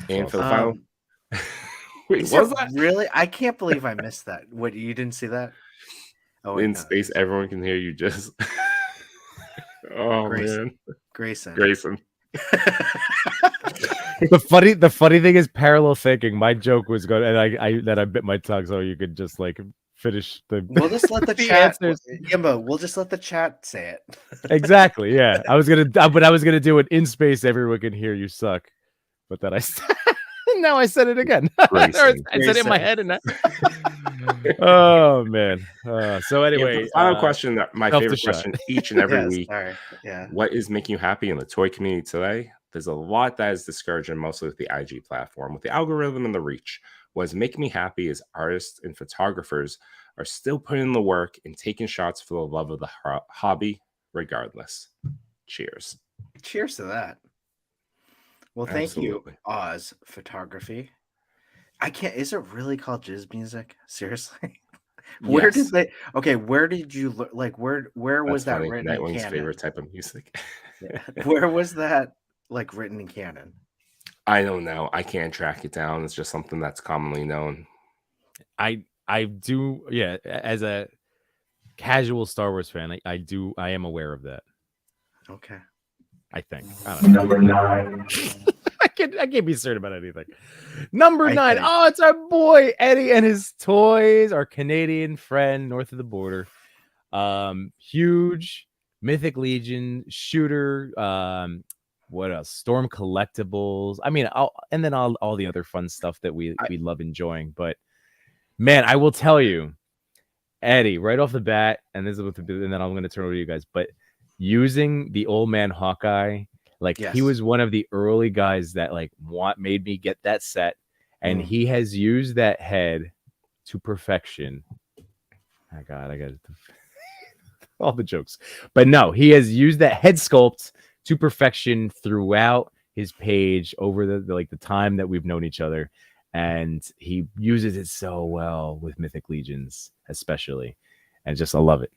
And for the final... Wait, what was that? Really? I can't believe I missed that. What, you didn't see that? Oh, in space, everyone can hear you just... Grayson. Man. Grayson. The funny thing is parallel thinking. My joke was good, and I bit my tongue so you could just like finish the. We'll just let the chat. Yembo, we'll just let the chat say it. Exactly. Yeah, I was gonna do it in space. Everyone can hear you suck, but then I now I said it again. I said it in my head, and oh man. So anyway, final question. My favorite question each and every week. Sorry. Yeah. What is making you happy in the toy community today? There's a lot that is discouraging, mostly with the IG platform, with the algorithm and the reach. What's making me happy is artists and photographers are still putting in the work and taking shots for the love of the hobby, regardless. Cheers. Cheers to that. Well, thank Absolutely. you, Oz Photography. I can't. Is it really called Jizz Music? Seriously? Where Yes. did they? Okay, where did you like? Where was That's that funny. written in Nightwing's canon? favorite type of music. Yeah. Where was that like written in canon? I don't know. I can't track it down. It's just something that's commonly known. I do, yeah. As a casual Star Wars fan, I am aware of that. Okay. I think. I don't know. Number 9. I can't be certain about anything. Number 9. think- Oh, it's our boy Eddie and his toys, our Canadian friend north of the border. Huge Mythic Legion shooter. What else? Storm collectibles. I mean, and then all the other fun stuff that we love enjoying. But man, I will tell you, Eddie, right off the bat, and this is and then I'm going to turn over to you guys. But using the old man Hawkeye, like Yes. he was one of the early guys that like made me get that set, and he has used that head to perfection. Oh God, I got all the jokes, but no, he has used that head sculpt to perfection throughout his page over the time that we've known each other, and he uses it so well with Mythic Legions, especially, and just I love it.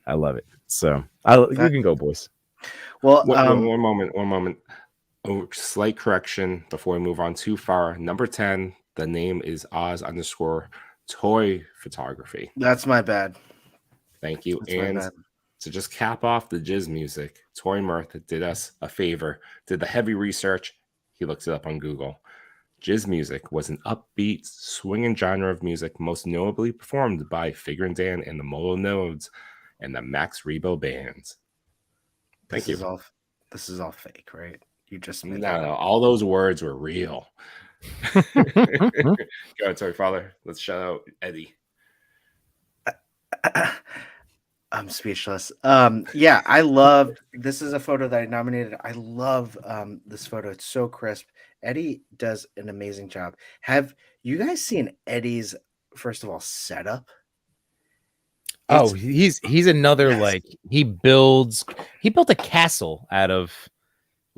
So you can go, boys. Well, one moment. Oh, slight correction before we move on too far. Number 10, the name is Oz_toy photography. that's my bad. Thank you. That's my And bad. to just cap off the Jizz music, Toy Mirth did us a favor, did the heavy research. He looked it up on Google. Jizz music was an upbeat, swinging genre of music, most notably performed by Figure and Dan and the Molo Nodes and the Max Rebo bands. Thank you. This is all fake, right? You just made No, all those words were real. Go ahead, Toy Father. Let's shout out Eddie. I'm speechless. Yeah, I love this is a photo that I nominated. I love this photo. It's so crisp. Eddie does an amazing job. Have you guys seen Eddie's first of all setup? Oh, he's another Yes. like he built a castle out of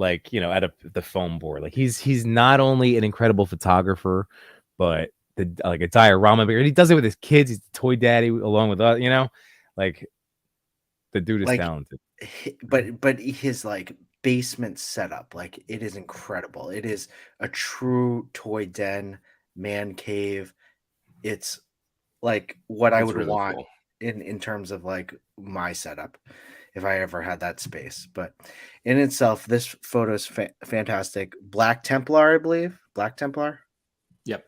out of the foam board. Like he's not only an incredible photographer, but like a diorama maker. He does it with his kids. He's the toy daddy along with us, like the dude is talented. But his like basement setup, like it is incredible. It is a true toy den, man cave. It's like what I would really want cool. in terms of like my setup if I ever had that space. But in itself, this photo is fantastic. Black Templar, I believe. Black Templar. Yep.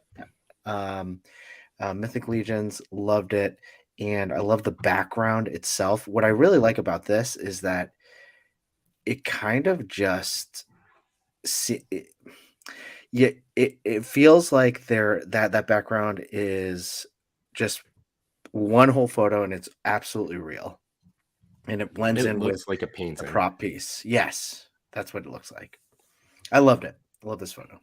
Mythic Legions, loved it. And I love the background itself. What I really like about this is that it kind of just it feels like that background is just one whole photo and it's absolutely real. And it blends in with like a painting. a prop piece. Yes, that's what it looks like. I loved it. I love this photo.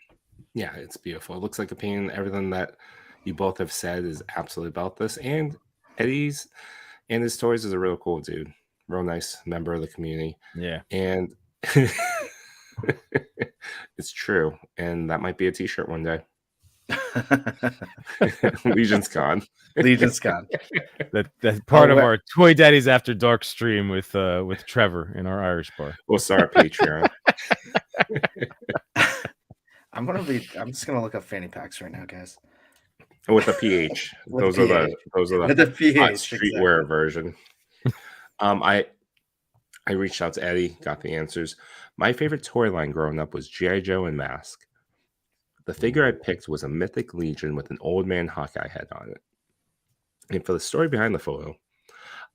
Yeah, it's beautiful. It looks like a painting. Everything that you both have said is absolutely about this. And Eddie's and his toys is a real cool dude. Real nice member of the community. Yeah. And it's true. And that might be a t-shirt one day. Legion's gone. Legion's gone. That's part of our Toy Daddies After Dark stream with Trevor in our Irish bar. We'll start a Patreon. I'm just gonna look up fanny packs right now, guys. With a PH. With those a are With a the PH, hot streetwear exactly. version. I reached out to Eddie, got the answers. My favorite toy line growing up was G.I. Joe and Mask. The figure I picked was a Mythic Legion with an old man Hawkeye head on it. And for the story behind the photo,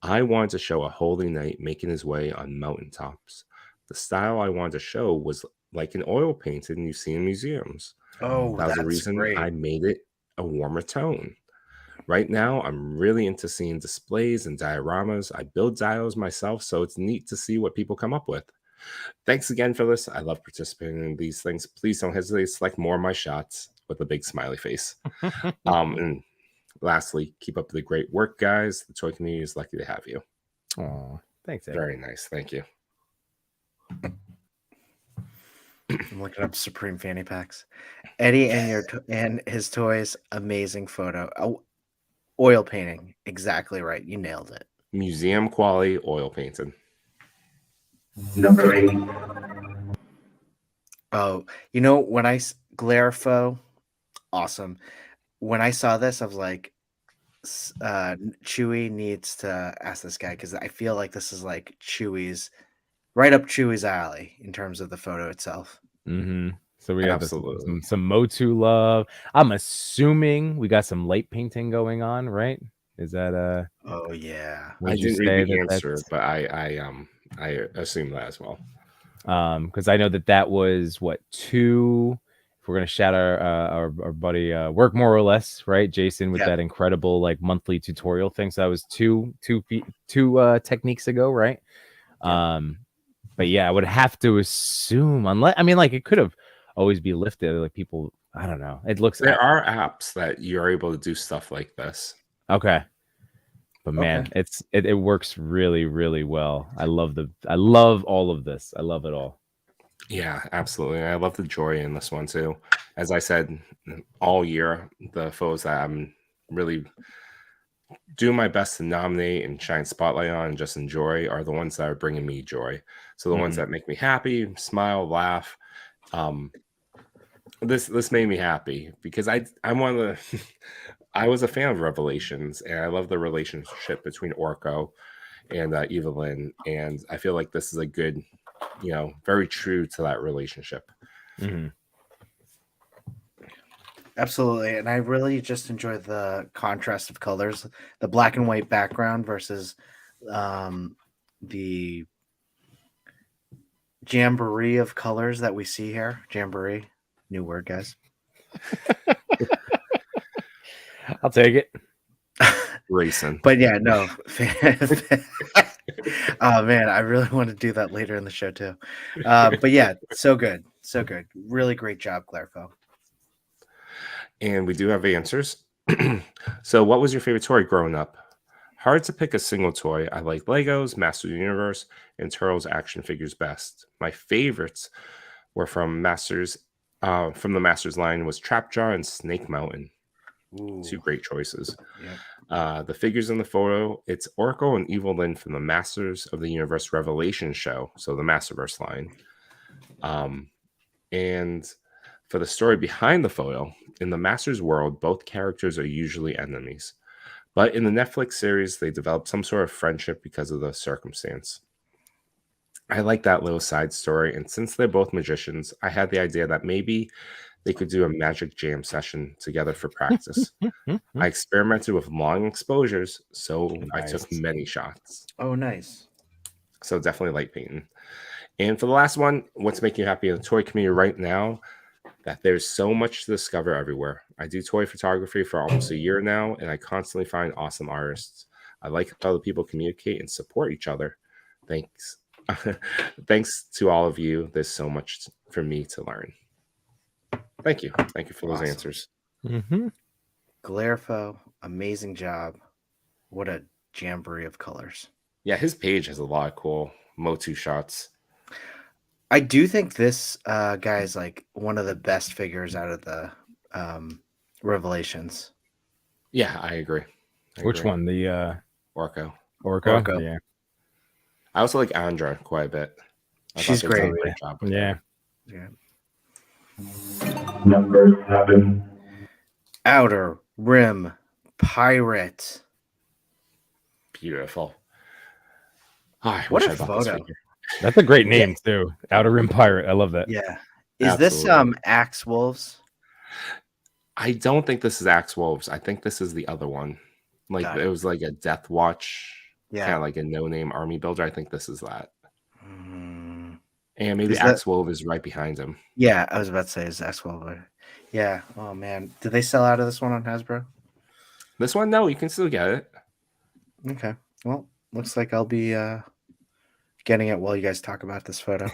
I wanted to show a holy knight making his way on mountaintops. The style I wanted to show was like an oil painting you see in museums. Oh, That was the that's reason great. I made it a warmer tone. Right now, I'm really into seeing displays and dioramas. I build dials myself, so it's neat to see what people come up with. Thanks again for this. I love participating in these things. Please don't hesitate to select more of my shots with a big smiley face. And lastly, keep up the great work, guys. The toy community is lucky to have you. Oh, thanks, Ed. Very nice. Thank you. I'm looking up Supreme fanny packs. Eddie and his toys, amazing photo. Oh, oil painting, exactly right. You nailed it. Museum quality oil painting. Number 8. Oh, when Glarfo, awesome. When I saw this, I was like, Chewie needs to ask this guy because I feel like this is like right up Chewie's alley in terms of the photo itself. Mm-hmm. So we got Absolutely. some Motu love. I'm assuming we got some light painting going on, right? Is that Oh yeah. I didn't read the answer, but I assume that as well. Because I know that was what 2. If we're gonna shout our buddy Work More or Less, right? Jason with that incredible like monthly tutorial thing. So that was two techniques ago, right? Yeah. But yeah, I would have to assume, unless it could have always be lifted. Like people, I don't know. It looks There are apps that you're able to do stuff like this. Okay. But man, it works really, really well. I love all of this. I love it all. Yeah, absolutely. I love the joy in this one too. As I said all year, the photos that I'm really doing my best to nominate and shine spotlight on and just enjoy are the ones that are bringing me joy. So the ones that make me happy, smile, laugh. This made me happy because I'm one of the I was a fan of Revelations, and I love the relationship between Orko and Evelyn, and I feel like this is a good, very true to that relationship. Mm-hmm. Absolutely. And I really just enjoy the contrast of colors, the black and white background versus the jamboree of colors that we see here. Jamboree, new word, guys. I'll take it. Racing. But yeah, no. Oh man, I really want to do that later in the show too. But yeah, so good. So good. Really great job, Glarfo. And we do have answers. So what was your favorite toy growing up? Hard to pick a single toy. I like Legos, Master of the Universe, and Turtles action figures best. My favorites were from the Masters line was Trapjaw and Snake Mountain. Ooh. 2 great choices. Yep. The figures in the photo, it's Orko and Evelyn from the Masters of the Universe Revelation show, so the Masterverse line. And for the story behind the photo, in the Masters world, both characters are usually enemies. But in the Netflix series, they develop some sort of friendship because of the circumstance. I like that little side story, and since they're both magicians, I had the idea that maybe they could do a magic jam session together for practice. I experimented with long exposures, so I took many shots. Oh, nice. So definitely light painting. And for the last one, what's making you happy in the toy community right now? That there's so much to discover everywhere. I do toy photography for almost a year now, and I constantly find awesome artists. I like how the people communicate and support each other. Thanks. Thanks to all of you. There's so much for me to learn. Thank you. Thank you for those answers. Mm-hmm. Glarfo, amazing job. What a jamboree of colors. Yeah, his page has a lot of cool Motu shots. I do think this guy is like one of the best figures out of the Revelations. Yeah, I agree. Which one? The Orko. Orko. Yeah. I also like Andra quite a bit. She's great. Job Yeah. Number 7. Outer Rim Pirate. Beautiful. Oh, I What wish a I bought this photo. figure. That's a great name too. Outer Rim Pirate. I love that. Yeah. Is this Axe Wolves? I don't think this is Axe Wolves. I think this is the other one. Like it was like a Death Watch, kind of like a no-name army builder. I think this is that. And maybe Axe Wolf is right behind him. Yeah, I was about to say is Axe Wolf. Yeah. Oh man, did they sell out of this one on Hasbro? This one, no, you can still get it. Okay. Well, looks like I'll be getting it while you guys talk about this photo.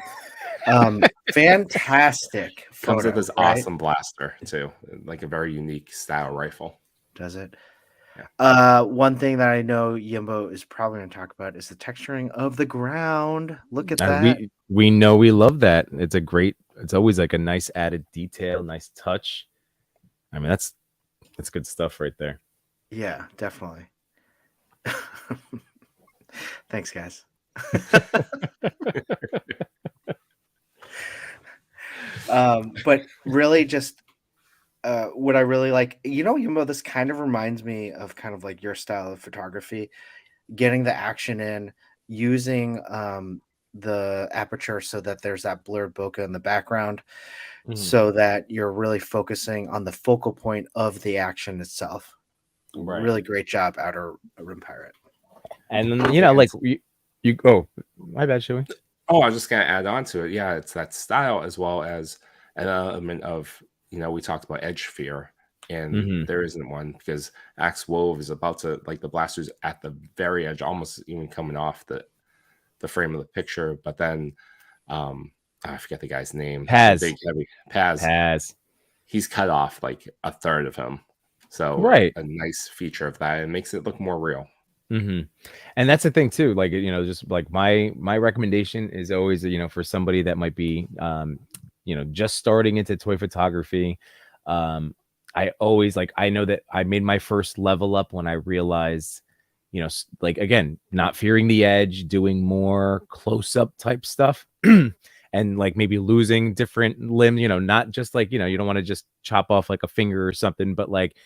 Fantastic photo. Comes with this right? awesome blaster too, like a very unique style rifle. Does it? Yeah. One thing that I know Yembo is probably going to talk about is the texturing of the ground. Look at that. We know we love that. It's always like a nice added detail, nice touch. I mean, that's good stuff right there. Yeah, definitely. Thanks, guys. But really just what I really like, Yembo, this kind of reminds me of kind of like your style of photography, getting the action in, using the aperture so that there's that blurred bokeh in the background, so that you're really focusing on the focal point of the action itself. Right. Really great job, Outer Rim Pirate. And then, like you oh, my bad, Chewy. Oh, I was just gonna add on to it. Yeah, it's that style as well as an element of, we talked about edge fear, and there isn't one because Axe Wove is about to, like, the blaster's at the very edge, almost even coming off the frame of the picture. But then I forget the guy's name. Paz. The big heavy Paz. He's cut off like a third of him. So right, a nice feature of that. It makes it look more real. And that's the thing too. Like, just like my recommendation is always, for somebody that might be, just starting into toy photography. I always I know that I made my first level up when I realized, like, again, not fearing the edge, doing more close up type stuff. And like maybe losing different limbs, not just like, you don't want to just chop off like a finger or something, but like,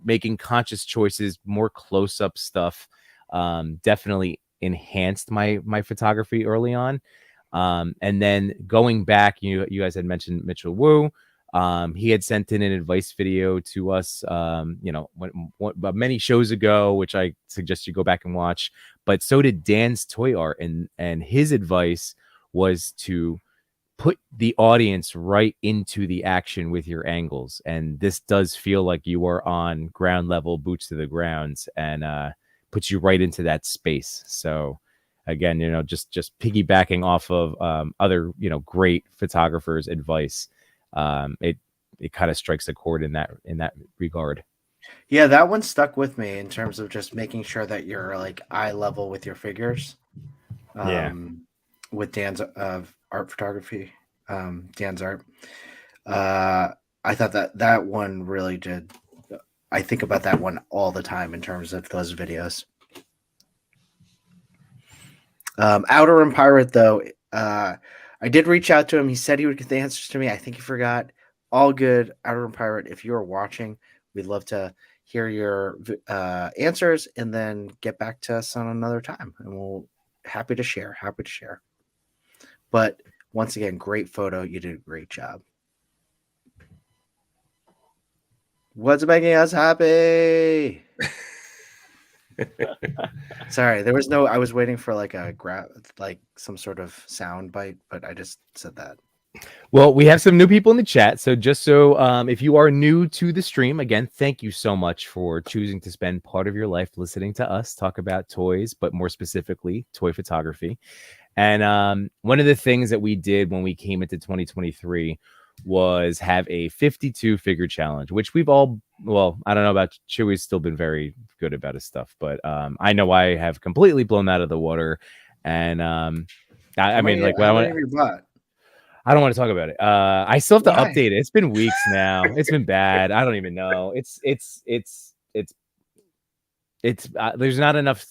making conscious choices, more close up stuff, definitely enhanced my photography early on. And then going back, you guys had mentioned Mitchell Wu. He had sent in an advice video to us, many shows ago, which I suggest you go back and watch. But so did Dan's Toy Art, and his advice was to put the audience right into the action with your angles. And this does feel like you are on ground level, boots to the ground, and puts you right into that space. So again, just piggybacking off of other, great photographers' advice, it kind of strikes a chord in that regard. Yeah, that one stuck with me in terms of just making sure that you're like eye level with your figures. With Dan's art photography, Dan's art. I thought that one really did. I think about that one all the time in terms of those videos. Outer Rim Pirate, though, I did reach out to him. He said he would get the answers to me. I think he forgot. All good, Outer Rim Pirate. If you are watching, we'd love to hear your answers and then get back to us on another time. And we'll happy to share. But once again, great photo. You did a great job. What's making us happy? Sorry, there was no. I was waiting for like some sort of sound bite, but I just said that. Well, we have some new people in the chat. So if you are new to the stream, again, thank you so much for choosing to spend part of your life listening to us talk about toys, but more specifically, toy photography. And one of the things that we did when we came into 2023 was have a 52 figure challenge, which we've all, well, I don't know about Chewy's still been very good about his stuff, but I know I have completely blown out of the water. And I mean, like, I don't want to talk about it. I still have to update it. It's been weeks now. It's been bad. I don't even know. It's there's not enough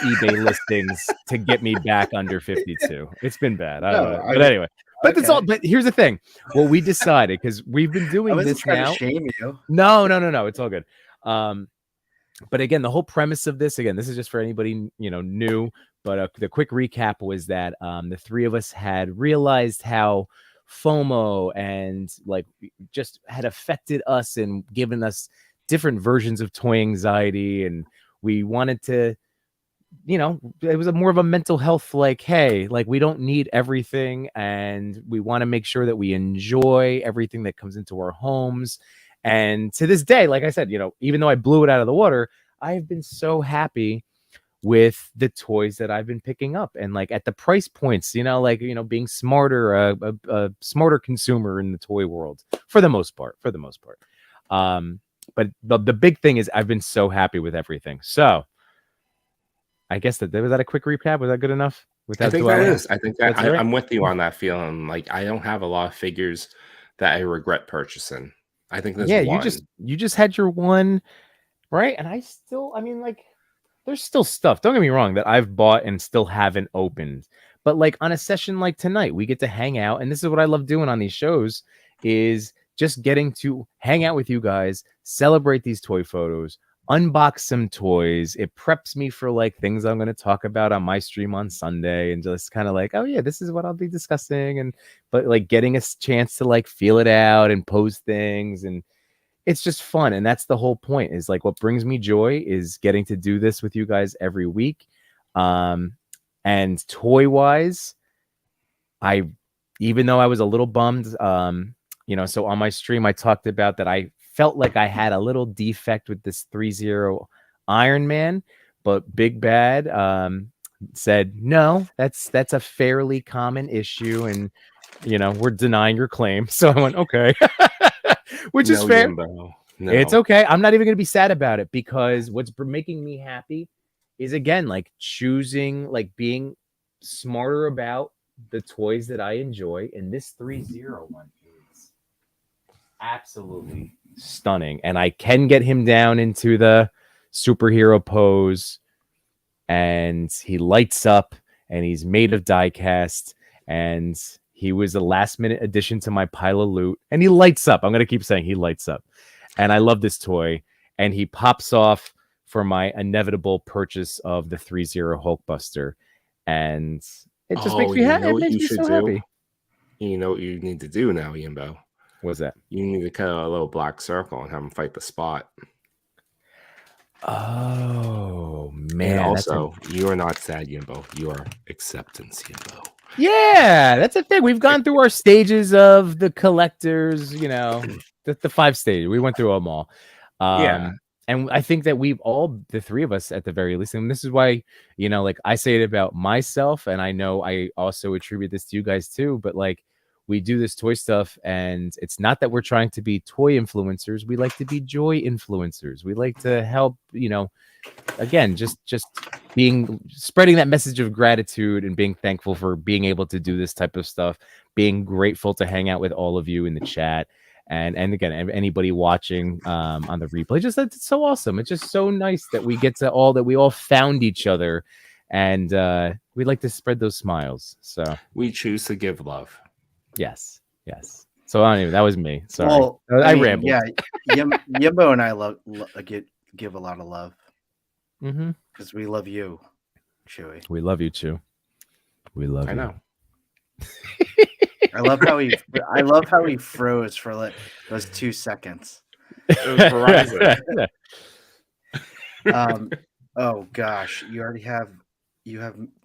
eBay listings to get me back under 52. It's been bad. I don't know. But anyway, but that's all. But here's the thing. Well, we decided, because we've been doing this now. To shame you. No. It's all good. But again, the whole premise of this, again, this is just for anybody, new. But the quick recap was that the three of us had realized how FOMO and like just had affected us and given us different versions of toy anxiety. And we wanted to, it was more of a mental health, like, hey, like, we don't need everything. And we want to make sure that we enjoy everything that comes into our homes. And to this day, like I said, even though I blew it out of the water, I've been so happy with the toys that I've been picking up, and like at the price points, being smarter, a smarter consumer in the toy world for the most part. But the big thing is I've been so happy with everything. So I guess was that a quick recap? Was that good enough? I think that is. I think that right. I'm with you on that feeling. Like I don't have a lot of figures that I regret purchasing. I think there's one. you just had your one, right? And there's still stuff. Don't get me wrong that I've bought and still haven't opened. But like on a session like tonight, we get to hang out, and this is what I love doing on these shows is just getting to hang out with you guys, celebrate these toy photos, unbox some toys. It preps me for like things I'm going to talk about on my stream on Sunday, and just kind of like, oh yeah, this is what I'll be discussing. But like getting a chance to like feel it out and post things, and it's just fun. And that's the whole point, is like what brings me joy is getting to do this with you guys every week. And toy wise, even though I was a little bummed, so on my stream, I talked about that I felt like I had a little defect with this 3-0 Iron Man, but Big Bad said, no, that's a fairly common issue. And, we're denying your claim. So I went, okay, which is fair. Yembo. No. It's okay. I'm not even going to be sad about it, because what's making me happy is, again, like choosing, like being smarter about the toys that I enjoy. And this 3-0 one is absolutely stunning. And I can get him down into the superhero pose, and he lights up, and he's made of die cast, and he was a last minute addition to my pile of loot, and he lights up. I'm going to keep saying he lights up. And I love this toy, and he pops off for my inevitable purchase of the 3-0 Hulkbuster. And it just makes me happy. It makes me so happy. You know what you need to do now, Yembo? What's that? You need to cut a little black circle and have him fight the spot. Oh, man. And also, you are not sad, Yembo. You are acceptance, Yembo. Yeah, that's a thing. We've gone through our stages of the collectors, the 5 stages. We went through them all. Yeah. And I think that we've all, the 3 of us at the very least, and this is why, like I say it about myself, and I know I also attribute this to you guys too, but like we do this toy stuff, and it's not that we're trying to be toy influencers. We like to be joy influencers. We like to help, again, just spreading that message of gratitude and being thankful for being able to do this type of stuff, being grateful to hang out with all of you in the chat. And again, anybody watching on the replay, it's so awesome. It's just so nice that we all found each other, and we like to spread those smiles. So we choose to give love. Yes. So that was me. Sorry, well, I rambled. Yeah, Yembo and I give a lot of love because we love you, Chewy. We love you, Chew. We love you. I know. I love how he froze for like those 2 seconds. It was Verizon. Oh gosh, you have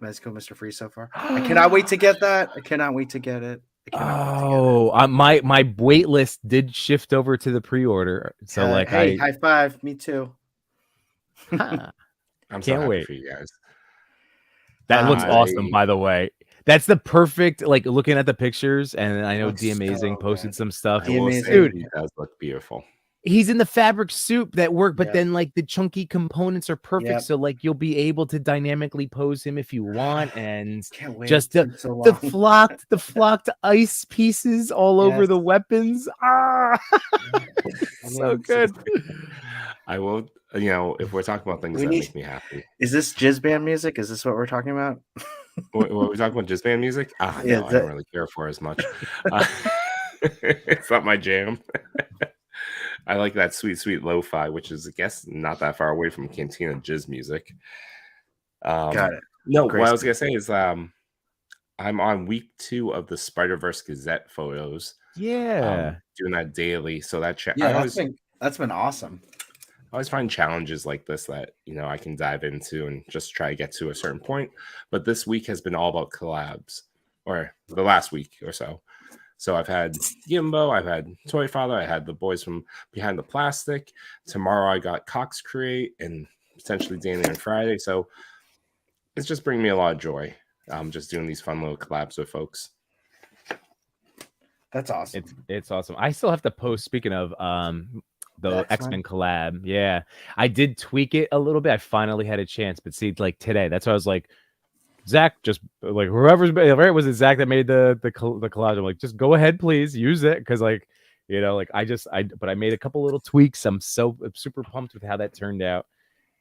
Mezco Mr. Free so far. I cannot wait to get that. I cannot wait to get it. My wait list did shift over to the pre-order. So hey, high five, me too. I'm can't so happy wait for you guys. That looks awesome, by the way. That's the perfect, like looking at the pictures, and I know D Amazing posted some stuff. Dude, he does look beautiful. He's in the fabric suit that work, but then like the chunky components are perfect. So like you'll be able to dynamically pose him if you want, and just the flocked ice pieces all over the weapons. So good. I will, if we're talking about things that make me happy. Is this Jizz Band music? Is this what we're talking about? What are we talking about? Jizz Band music? No, I don't really care for as much. It's not my jam. I like that sweet lo-fi, which is, I guess, not that far away from Cantina Jizz music. Got it. No, what I was gonna say is, I'm on week 2 of the Spider-Verse Gazette photos. Yeah, doing that daily. So that that's been awesome. I always find challenges like this that I can dive into and just try to get to a certain point. But this week has been all about collabs, or the last week or so. So I've had Yembo, I've had Toy Father, I had the boys from Behind the Plastic. Tomorrow I got Cox Create and potentially Danny on Friday. So it's just bringing me a lot of joy. Just doing these fun little collabs with folks. That's awesome. It's awesome. I still have to post. Speaking of the X-Men? X-Men collab, yeah, I did tweak it a little bit. I finally had a chance, but see, like today, that's why I was like, Zach, just like whoever's right, was it Zach that made the collage? I'm like, just go ahead, please use it, because like, you know, like but I made a couple little tweaks. I'm super pumped with how that turned out,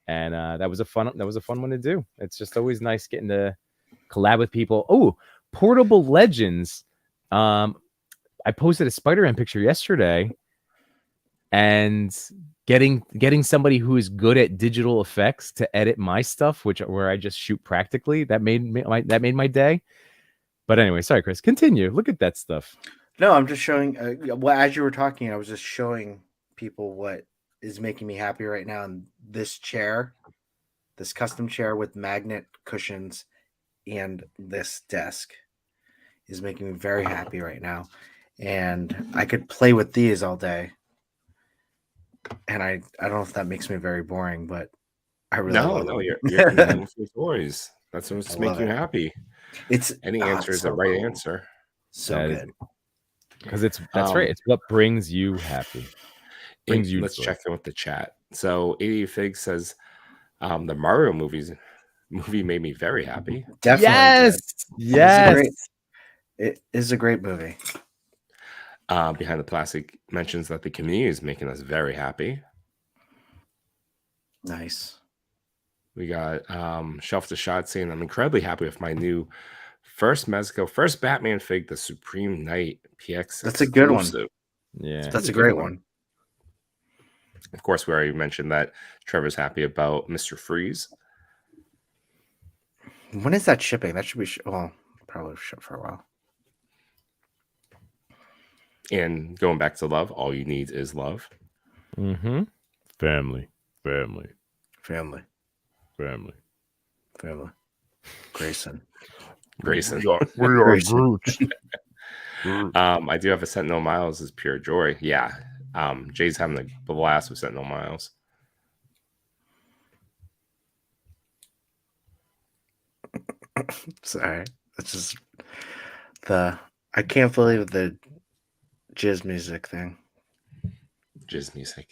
and that was a fun one to do. It's just always nice getting to collab with people. Oh, Portable Legends. I posted a Spider-Man picture yesterday, and getting somebody who is good at digital effects to edit my stuff, where I just shoot practically, that made my day. But anyway, sorry, Chris, continue. Look at that stuff. No, I'm just showing. Well, as you were talking, I was just showing people what is making me happy right now. And this chair, this custom chair with magnet cushions, and this desk is making me very happy right now. And I could play with these all day. And I don't know if that makes me very boring, but I really love no, it. you're using for toys. That's what's making you happy. Any answer is so the right cool. answer. So good. Because that's right. It's what brings you happy. Let's check in with the chat. So 80 Fig says the Mario movie made me very happy. Definitely. Yes. It is a great movie. Behind the Plastic mentions that the community is making us very happy. Nice. We got Shelf to Shot saying, I'm incredibly happy with my new first Batman fig, the Supreme Knight PX. That's a good one. Yeah. That's a great one. Of course, we already mentioned that Trevor's happy about Mr. Freeze. When is that shipping? That should be probably ship for a while. And going back to love, all you need is love. Mm-hmm. Family. Grayson. We are Groot. I do have a Sentinel Miles is pure joy. Yeah. Jay's having the blast with Sentinel Miles. Sorry. It's just I can't believe the jizz music thing. Jizz music.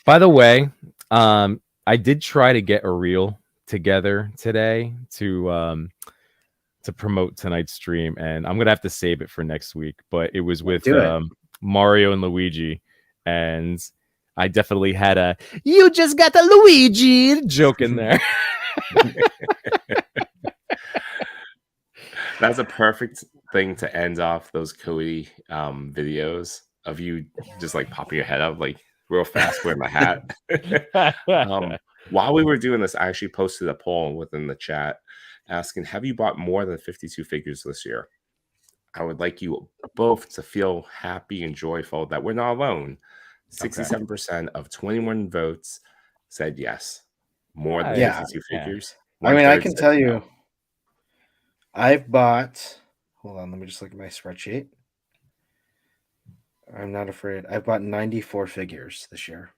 By the way, I did try to get a reel together today to promote tonight's stream, and I'm gonna have to save it for next week. But it was with Mario and Luigi, and I definitely had a "you just got the Luigi" joke in there. That's a perfect thing to end off those Cody videos of you just like popping your head up like real fast wearing my hat. While we were doing this, I actually posted a poll within the chat asking, have you bought more than 52 figures this year? I would like you both to feel happy and joyful that we're not alone. 67% of 21 votes said yes. More than 52 figures. I mean, I can tell you, I've bought, hold on, let me just look at my spreadsheet. I'm not afraid. I've bought 94 figures this year.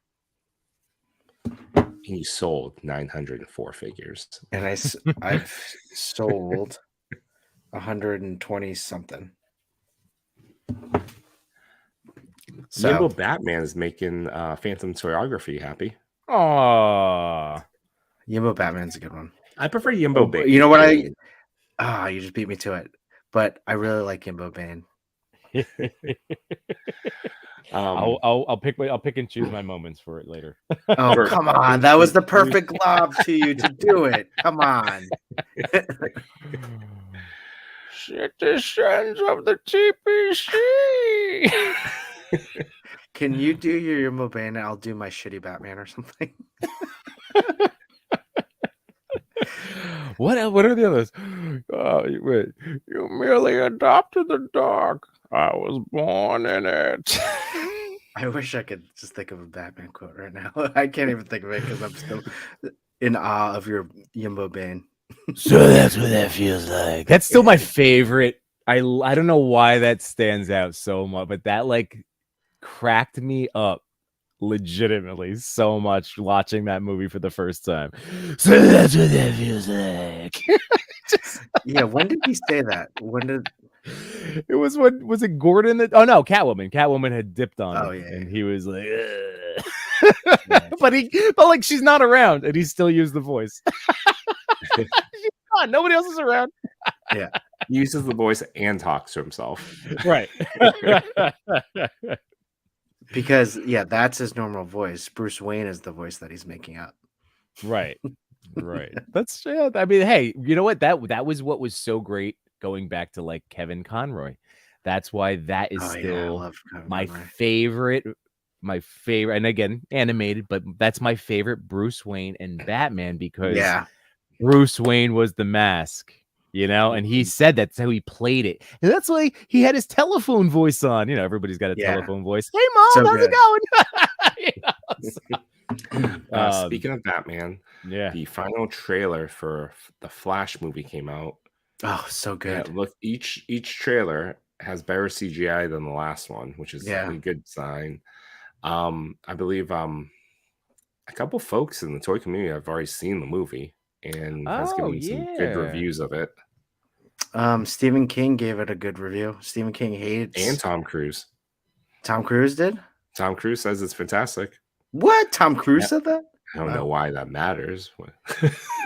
And you sold 904 figures. And I've sold 120 something. So, Yembo Batman is making Phantom Toyography happy. Aww. Yembo Batman's a good one. I prefer Yembo Bane. You know what you just beat me to it. But I really like Yembo Bane. I'll pick and choose my moments for it later. Oh, come on. That was the perfect lob to you to do it. Come on. Citizens of the TPC. Can you do your Yembo Bane and I'll do my shitty Batman or something? What are the others? Wait, you merely adopted the dark. I was born in it. I wish I could just think of a Batman quote right now. I can't even think of it because I'm still in awe of your Yembo Bane. So that's what that feels like. That's still my favorite. I don't know why that stands out so much, but that like cracked me up legitimately so much watching that movie for the first time. So that's what that feels like. Yeah, when did he say that? When did? It was when was it Gordon that? Oh no, Catwoman. Catwoman had dipped on Oh, him, yeah, and yeah. he was like, Yeah. but like she's not around, and he still used the voice. She's gone. Nobody else is around. Yeah. He uses the voice and talks to himself. Right. Because that's his normal voice. Bruce Wayne is the voice that he's making up. Right. That's I mean, hey, you know what? That was what was so great going back to like Kevin Conroy. That's why that is Oh, yeah, I still love Kevin my Conroy. favorite, and again, animated, but that's my favorite Bruce Wayne and Batman because Yeah. Bruce Wayne was the mask, and he said that's how he played it. And that's why he had his telephone voice on. Everybody's got a Yeah. telephone voice. Hey, Mom, So how's good. it going? Speaking of Batman, Yeah. the final trailer for the Flash movie came out. Oh, so Yeah, good. look, each trailer has better CGI than the last one, which is Yeah. a good sign. I believe a couple folks in the toy community have already seen the movie and has Oh, given some good yeah. reviews of it. Stephen King gave it a good review. Stephen King hates. And Tom Cruise. Tom Cruise did? Tom Cruise says it's fantastic. What? Tom Cruise Yeah. said that? I don't know why that matters. Well,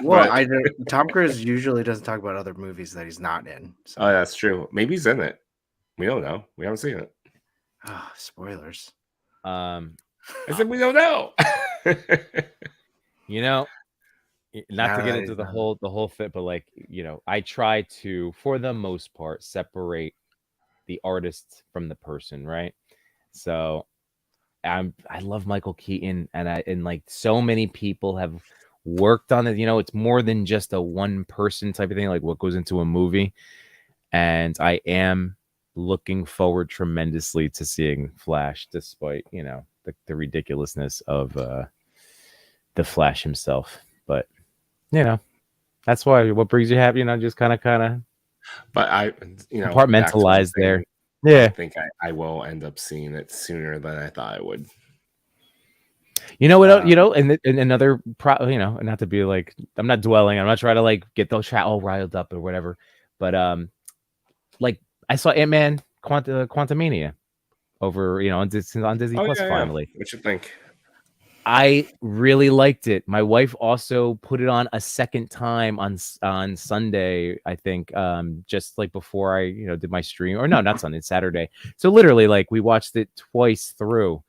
but, Tom Cruise usually doesn't talk about other movies that he's not in. So. oh, that's true. Maybe he's in it. We don't know. We haven't seen it. Oh, spoilers. I said we don't know. Not to get into the whole fit, but like, I try to, for the most part, separate the artist from the person, right? So I love Michael Keaton, and like so many people have worked on it. It's more than just a one person type of thing, like what goes into a movie. And I am looking forward tremendously to seeing Flash, despite the ridiculousness of the Flash himself. But that's why what brings you happy, just kind of But I, compartmentalize there. I Yeah. think I will end up seeing it sooner than I thought I would. And another not to be like, I'm not dwelling, I'm not trying to like get those chat all riled up or whatever, but like I saw Ant-Man Quantumania over on Disney Plus finally. What you think? I really liked it. My wife also put it on a second time on Sunday, I think, just like before I did my stream, or no, not Sunday, Saturday. So literally, like, we watched it twice through,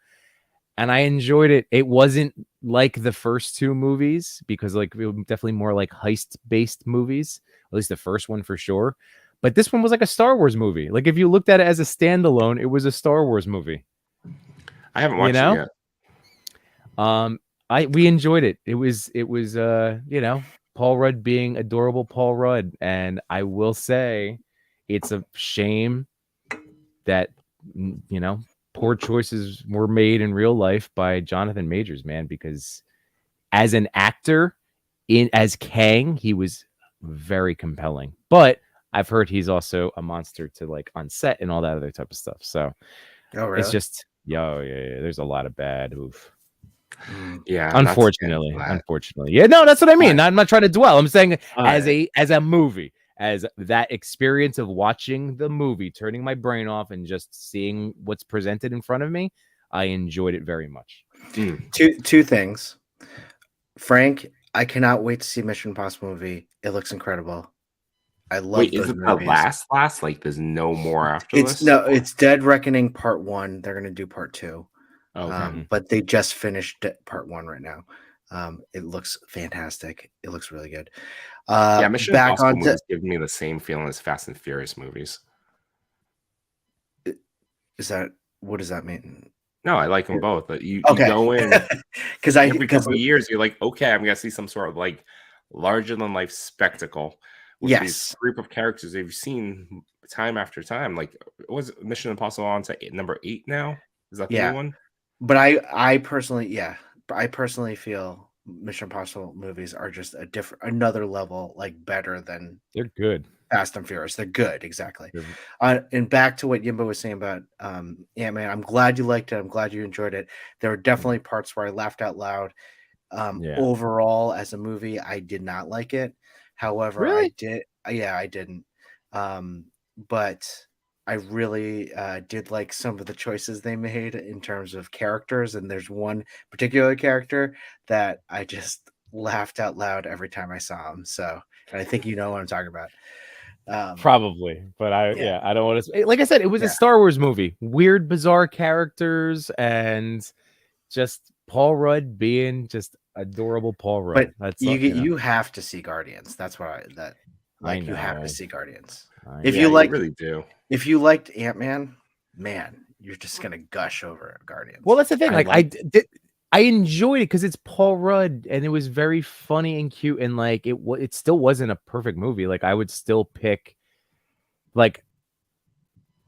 and I enjoyed it. It wasn't like the first two movies because like it was definitely more like heist based movies, at least the first one for sure. But this one was like a Star Wars movie. Like if you looked at it as a standalone, it was a Star Wars movie. I haven't watched it yet. We enjoyed it. It was Paul Rudd being adorable Paul Rudd, and I will say it's a shame that poor choices were made in real life by Jonathan Majors, man, because as an actor as Kang, he was very compelling. But I've heard he's also a monster to like on set and all that other type of stuff. So it's just there's a lot of bad oof. Yeah, unfortunately. Yeah, no, that's what I mean. I'm not trying to dwell. I'm saying as a movie, as that experience of watching the movie, turning my brain off and just seeing what's presented in front of me, I enjoyed it very much. Two things. Frank, I cannot wait to see Mission Impossible movie. It looks incredible. I love Wait, is it movies. The last? Like there's no more after this? No, it's Dead Reckoning Part 1. They're gonna do Part 2. Okay. But they just finished Part 1 right now. It looks fantastic. It looks really good. Mission Impossible movies give me the same feeling as Fast and Furious movies. What does that mean? No, I like them both. But you go in because every couple of years, you're like, okay, I'm gonna see some sort of like larger than life spectacle with these group of characters they've seen time after time. Like, was Mission Impossible on to number 8 now? Is that the new one? But I personally feel Mission Impossible movies are just another level, like better than They're good. Fast and Furious. They're good, exactly. They're- And back to what Yembo was saying about Ant-Man. I'm glad you liked it. I'm glad you enjoyed it. There were definitely parts where I laughed out loud. Yeah. Overall, as a movie, I did not like it. However, I Really? did. Yeah, I didn't. But I really did like some of the choices they made in terms of characters. And there's one particular character that I just laughed out loud every time I saw him. So, and I think you know what I'm talking about. Probably, but I don't want to. Like I said, it was a Star Wars movie. Weird, bizarre characters, and just Paul Rudd being just adorable Paul Rudd. But That's you have to see Guardians. That's why you have know. to see Guardians. If you really do, if you liked Ant-Man, man, you're just gonna gush over Guardians. Well, that's the thing. I enjoyed it because it's Paul Rudd, and it was very funny and cute, and like it still wasn't a perfect movie. Like I would still pick, like,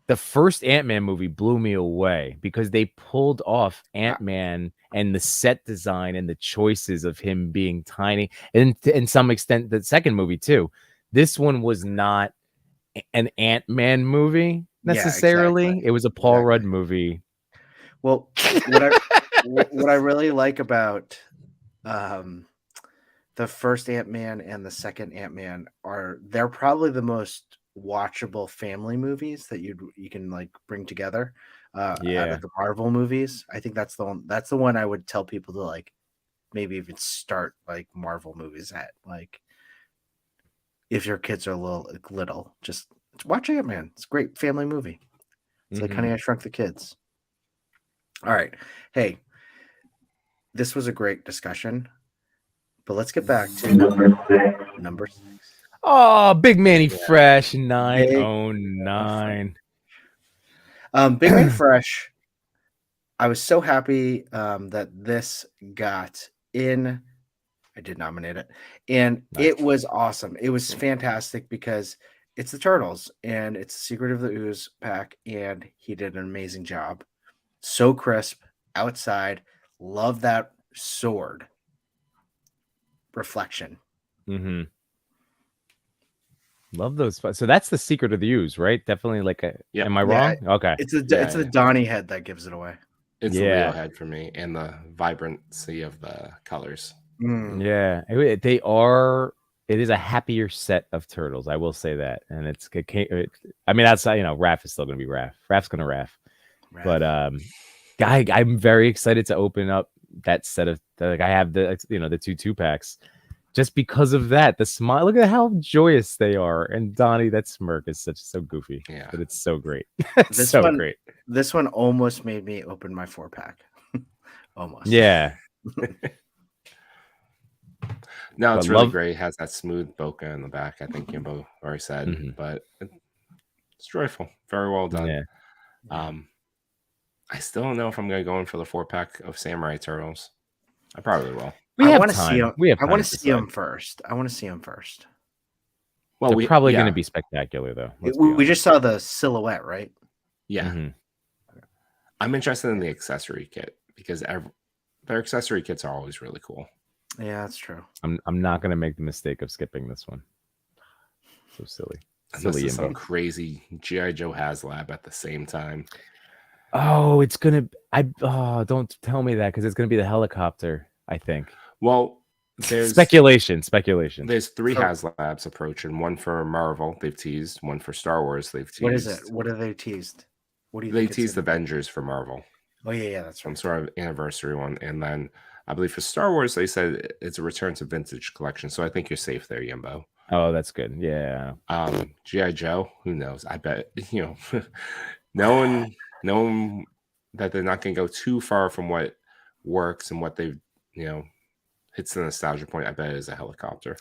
the first Ant-Man movie blew me away because they pulled off Ant-Man and the set design and the choices of him being tiny, and to in some extent the second movie too. This one was not an Ant-Man movie necessarily. Exactly. It was a Paul Rudd movie. Well, what I really like about the first Ant-Man and the second Ant-Man they're probably the most watchable family movies that you can like bring together out of the Marvel movies. I think that's the one I would tell people to like maybe even start like Marvel movies at, like if your kids are little, just watch Ant-Man. It's a great family movie. It's like Honey, I Shrunk the Kids. All right. Hey, this was a great discussion, but let's get back to number 6. Oh, Big Manny Fresh 909. Big Manny Fresh. I was so happy that this got in. I did nominate it, and it was awesome. It was fantastic because it's the Turtles and it's Secret of the Ooze pack, and he did an amazing job. So crisp outside. Love that sword reflection. Mm-hmm. Love those. So that's the Secret of the Ooze, right? Definitely like a. Yeah. Am I wrong? Okay. It's the Donnie head that gives it away. It's the real head for me, and the vibrancy of the colors. Yeah, they are. It is a happier set of turtles, I will say that. And I mean, outside, Raph is still going to be Raph. Raph's going to Raph. But I'm very excited to open up that set of I have the the 2-packs just because of that. The smile, look at how joyous they are, and Donnie, that smirk is so goofy. Yeah, but it's so great. It's so great. This one almost made me open my 4-pack. Almost. Yeah. No, it's really great. It has that smooth bokeh in the back. I think Yembo already said, but it's joyful. Very well done. Yeah. I still don't know if I'm going to go in for the 4-pack of Samurai Turtles. I probably will. I want to see him. I want to see him first. Well, we're probably going to be spectacular, though. We just saw the silhouette, right? Yeah. Mm-hmm. I'm interested in the accessory kit because their accessory kits are always really cool. Yeah, that's true. I'm not going to make the mistake of skipping this one. So silly. Silly is some crazy G.I. Joe HasLab at the same time. Oh, it's going to... don't tell me that because it's going to be the helicopter, I think. Well, there's... Speculation. There's 3 HasLabs approaching. One for Marvel, they've teased. One for Star Wars, they've teased. What is it? What are they teased? What do you think? They teased Avengers for Marvel. Oh, yeah, that's right. Some sort of anniversary one. And then I believe for Star Wars, they said it's a return to vintage collection. So I think you're safe there, Yembo. Oh, that's good. Yeah. G.I. Joe, who knows? I bet, knowing that they're not going to go too far from what works and what they've, hits the nostalgia point, I bet it is a helicopter.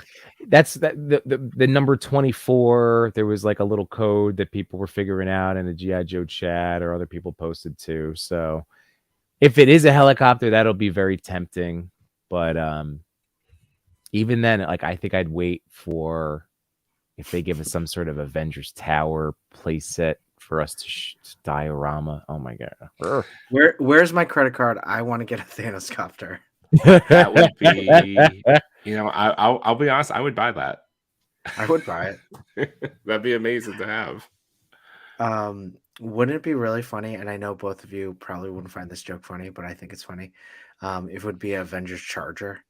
That's the number 24. There was like a little code that people were figuring out in the G.I. Joe chat, or other people posted too. So if it is a helicopter, that'll be very tempting. But even then, like, I think I'd wait for if they give us some sort of Avengers Tower playset for us to diorama. Oh my god! Where's my credit card? I want to get a Thanos copter. That would be, I'll be honest, I would buy that. I would buy it. That'd be amazing to have. Wouldn't it be really funny? And I know both of you probably wouldn't find this joke funny, but I think it's funny. It would be Avengers Charger.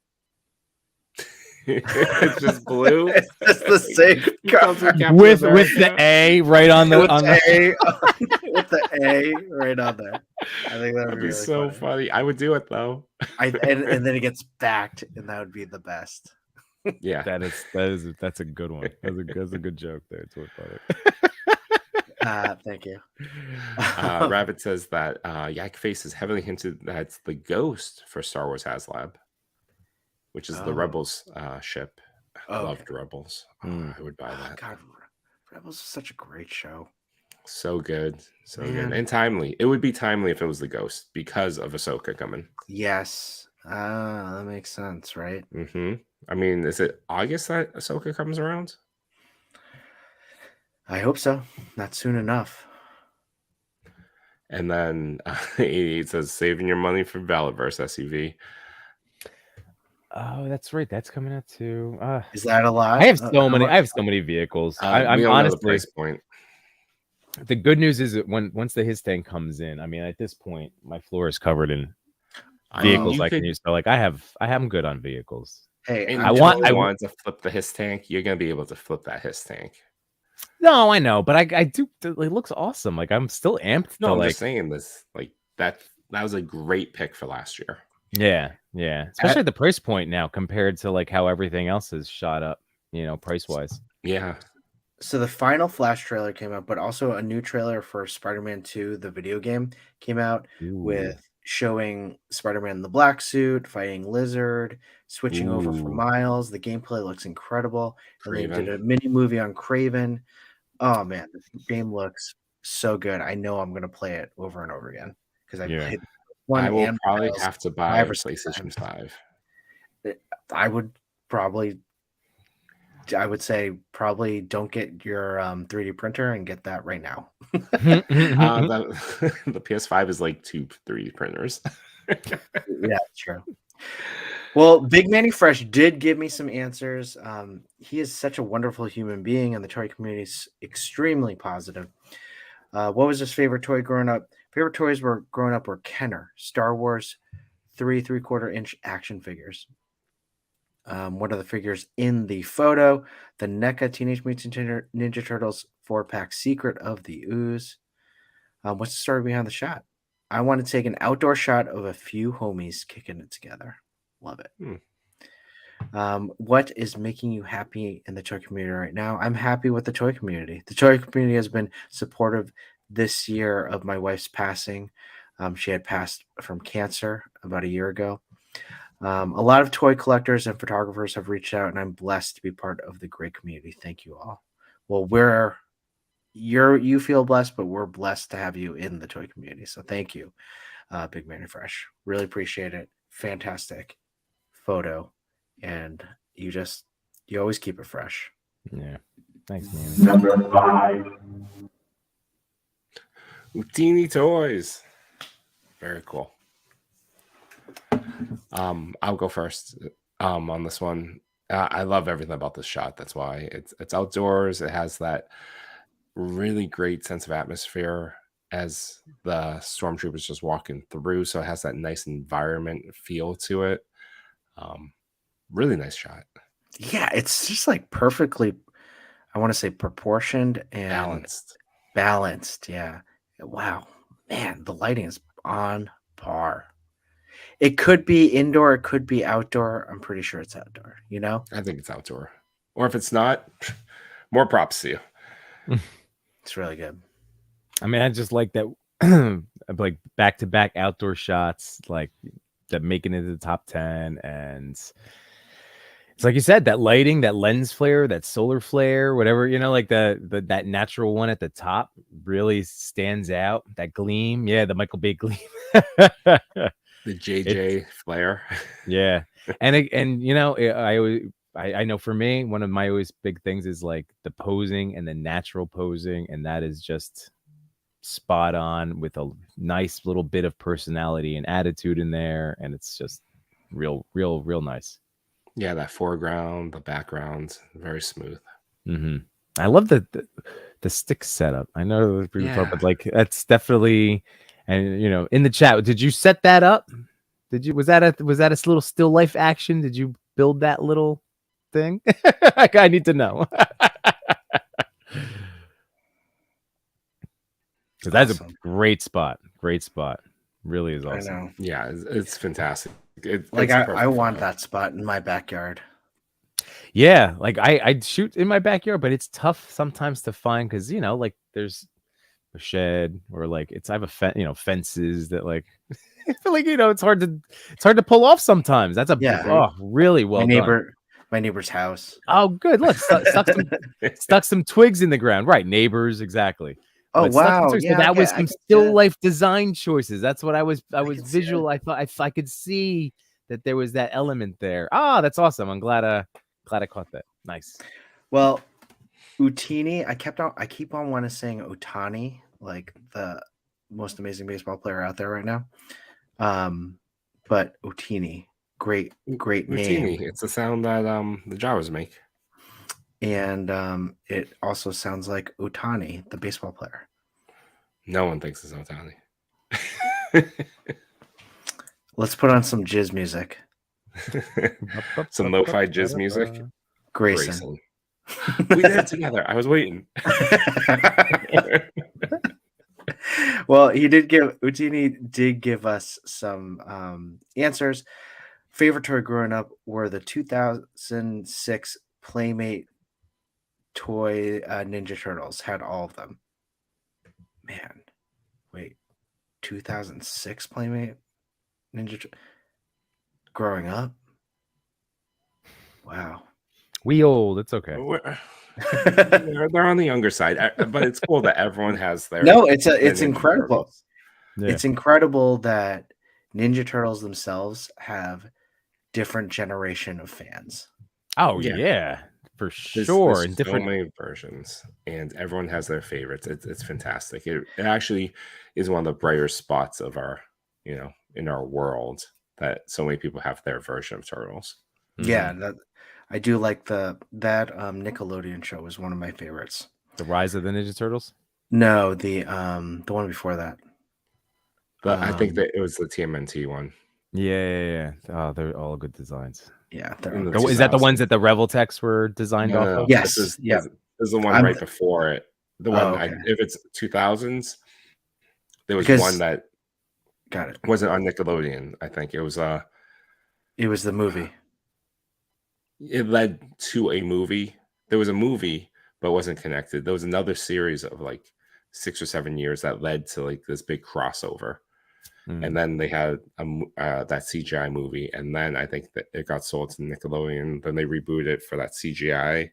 It's just blue. It's just the same car. with the A right on the with on the the. A with the A right on there. I think that would That'd be be really so funny. I would do it though. and then it gets backed, and that would be the best. Yeah. That's a good one. That's a good joke there. It's worth it. Thank you. Rabbit says that Yak Face is heavily hinted that it's the ghost for Star Wars HasLab, which is the Rebels ship. I loved Rebels. I would buy that. God, Rebels is such a great show. So good. So good. And timely. It would be timely if it was the ghost because of Ahsoka coming. Yes. That makes sense, right? Mm-hmm. I mean, is it August that Ahsoka comes around? I hope so. Not soon enough. And then it says saving your money for Valorverse SUV. Oh, that's right. That's coming out too. Is that a lot? I have so many. I have so many vehicles. I'm honestly the price point. The good news is that once the his tank comes in, I mean, at this point, my floor is covered in vehicles I can use. So, like, I'm good on vehicles. Hey, and I want to flip the his tank. You're gonna be able to flip that his tank. No, I know, but I do. It looks awesome. Like, I'm still amped. No, I'm just saying this. Like that was a great pick for last year. Yeah. Especially at the price point now compared to like how everything else has shot up, price wise. Yeah. So the final Flash trailer came out, but also a new trailer for Spider-Man 2, the video game, came out with showing Spider-Man in the black suit, fighting Lizard, switching over for Miles. The gameplay looks incredible. And they did a mini movie on Kraven. Oh man, this game looks so good. I know I'm gonna play it over and over again because I played one. I will probably have to buy a PlayStation 5. I would say probably don't get your 3D printer and get that right now. The PS5 is like 2 3D printers. Yeah, true. Well, Big Manny Fresh did give me some answers. He is such a wonderful human being, and the toy community is extremely positive. What was his favorite toy growing up? Favorite toys growing up were Kenner, Star Wars 3.75-inch action figures. One of the figures in the photo, the NECA Teenage Mutant Ninja Turtles 4-pack Secret of the Ooze. What's the story behind the shot? I want to take an outdoor shot of a few homies kicking it together. Love it. What is making you happy in the toy community right now? I'm happy with the toy community. The toy community has been supportive this year of my wife's passing. She had passed from cancer about a year ago. A lot of toy collectors and photographers have reached out, and I'm blessed to be part of the great community. Thank you all. Well, you feel blessed, but we're blessed to have you in the toy community. So thank you, Big Manny Fresh. Really appreciate it. Fantastic photo, and you always keep it fresh. Yeah, thanks, man. Number 5. Teeny Toys. Very cool. I'll go first on this one. I love everything about this shot. That's why it's outdoors. It has that really great sense of atmosphere as the stormtroopers just walking through. So it has that nice environment feel to it. Really nice shot. Yeah, it's just like perfectly, I want to say proportioned and balanced. Yeah. Wow. Man, the lighting is on par. It could be indoor, it could be outdoor. I'm pretty sure it's outdoor, I think it's outdoor. Or if it's not, more props to you. It's really good. I mean, I just like that, like back-to-back outdoor shots, like that making it to the top 10. And it's like you said, that lighting, that lens flare, that solar flare, whatever, like that natural one at the top really stands out. That gleam. Yeah, the Michael Bay gleam. The JJ flare. Yeah. And I know for me, one of my always big things is like the posing and the natural posing. And that is just spot on with a nice little bit of personality and attitude in there. And it's just real nice. Yeah, that foreground, the background, very smooth. I love the stick setup. I know but like that's definitely, and in the chat, did you set that up? Was that a little still life action? Did you build that little thing? I need to know. Because that's a great spot. Really is awesome. I know. Yeah, it's fantastic. I want that spot in my backyard. Yeah, like I'd shoot in my backyard, but it's tough sometimes to find because like there's a shed or like I have a fences that like I feel like it's hard to pull off sometimes. That's really well done. My neighbor's house. Oh, good. Look, stuck some twigs in the ground. Right, neighbors, exactly. Oh, wow. Yeah, that was some still life design choices. That's what I was visual. I thought I could see that there was that element there. Ah, that's awesome. I'm glad I caught that. Nice. Well, Utini, I keep on wanting to saying Otani, like the most amazing baseball player out there right now. But Utini, great name. It's the sound that the Jawas make. And it also sounds like Otani, the baseball player. No one thinks it's Otani. Let's put on some jizz music. Some lo-fi jizz music. Grayson. We did it together. I was waiting. Well, Utini did give us some answers. Favorite toy growing up were the 2006 Playmate toy Ninja Turtles. Had all of them. Man, wait, 2006 Playmate Ninja growing up? Wow. We old. It's okay. They're on the younger side, but it's cool that everyone has their. No, it's incredible. Yeah. It's incredible that Ninja Turtles themselves have different generation of fans. Oh yeah, for sure. There's and different so many versions, and everyone has their favorites. It's fantastic. It actually is one of the brighter spots of our, in our world, that so many people have their version of Turtles. Yeah, that I do like that Nickelodeon show was one of my favorites. The Rise of the Ninja Turtles? No, the one before that. But I think that it was the TMNT one. Yeah. Oh, they're all good designs. Yeah. Is that the ones that the Revoltex were designed off of? Yes. This is the one right before it. The one, if it's 2000s, there was one that wasn't on Nickelodeon. I think it was the movie. It led to a movie. There was a movie, but it wasn't connected. There was another series of like 6 or 7 years that led to like this big crossover. And then they had that CGI movie, and then I think that it got sold to Nickelodeon. Then they rebooted it for that CGI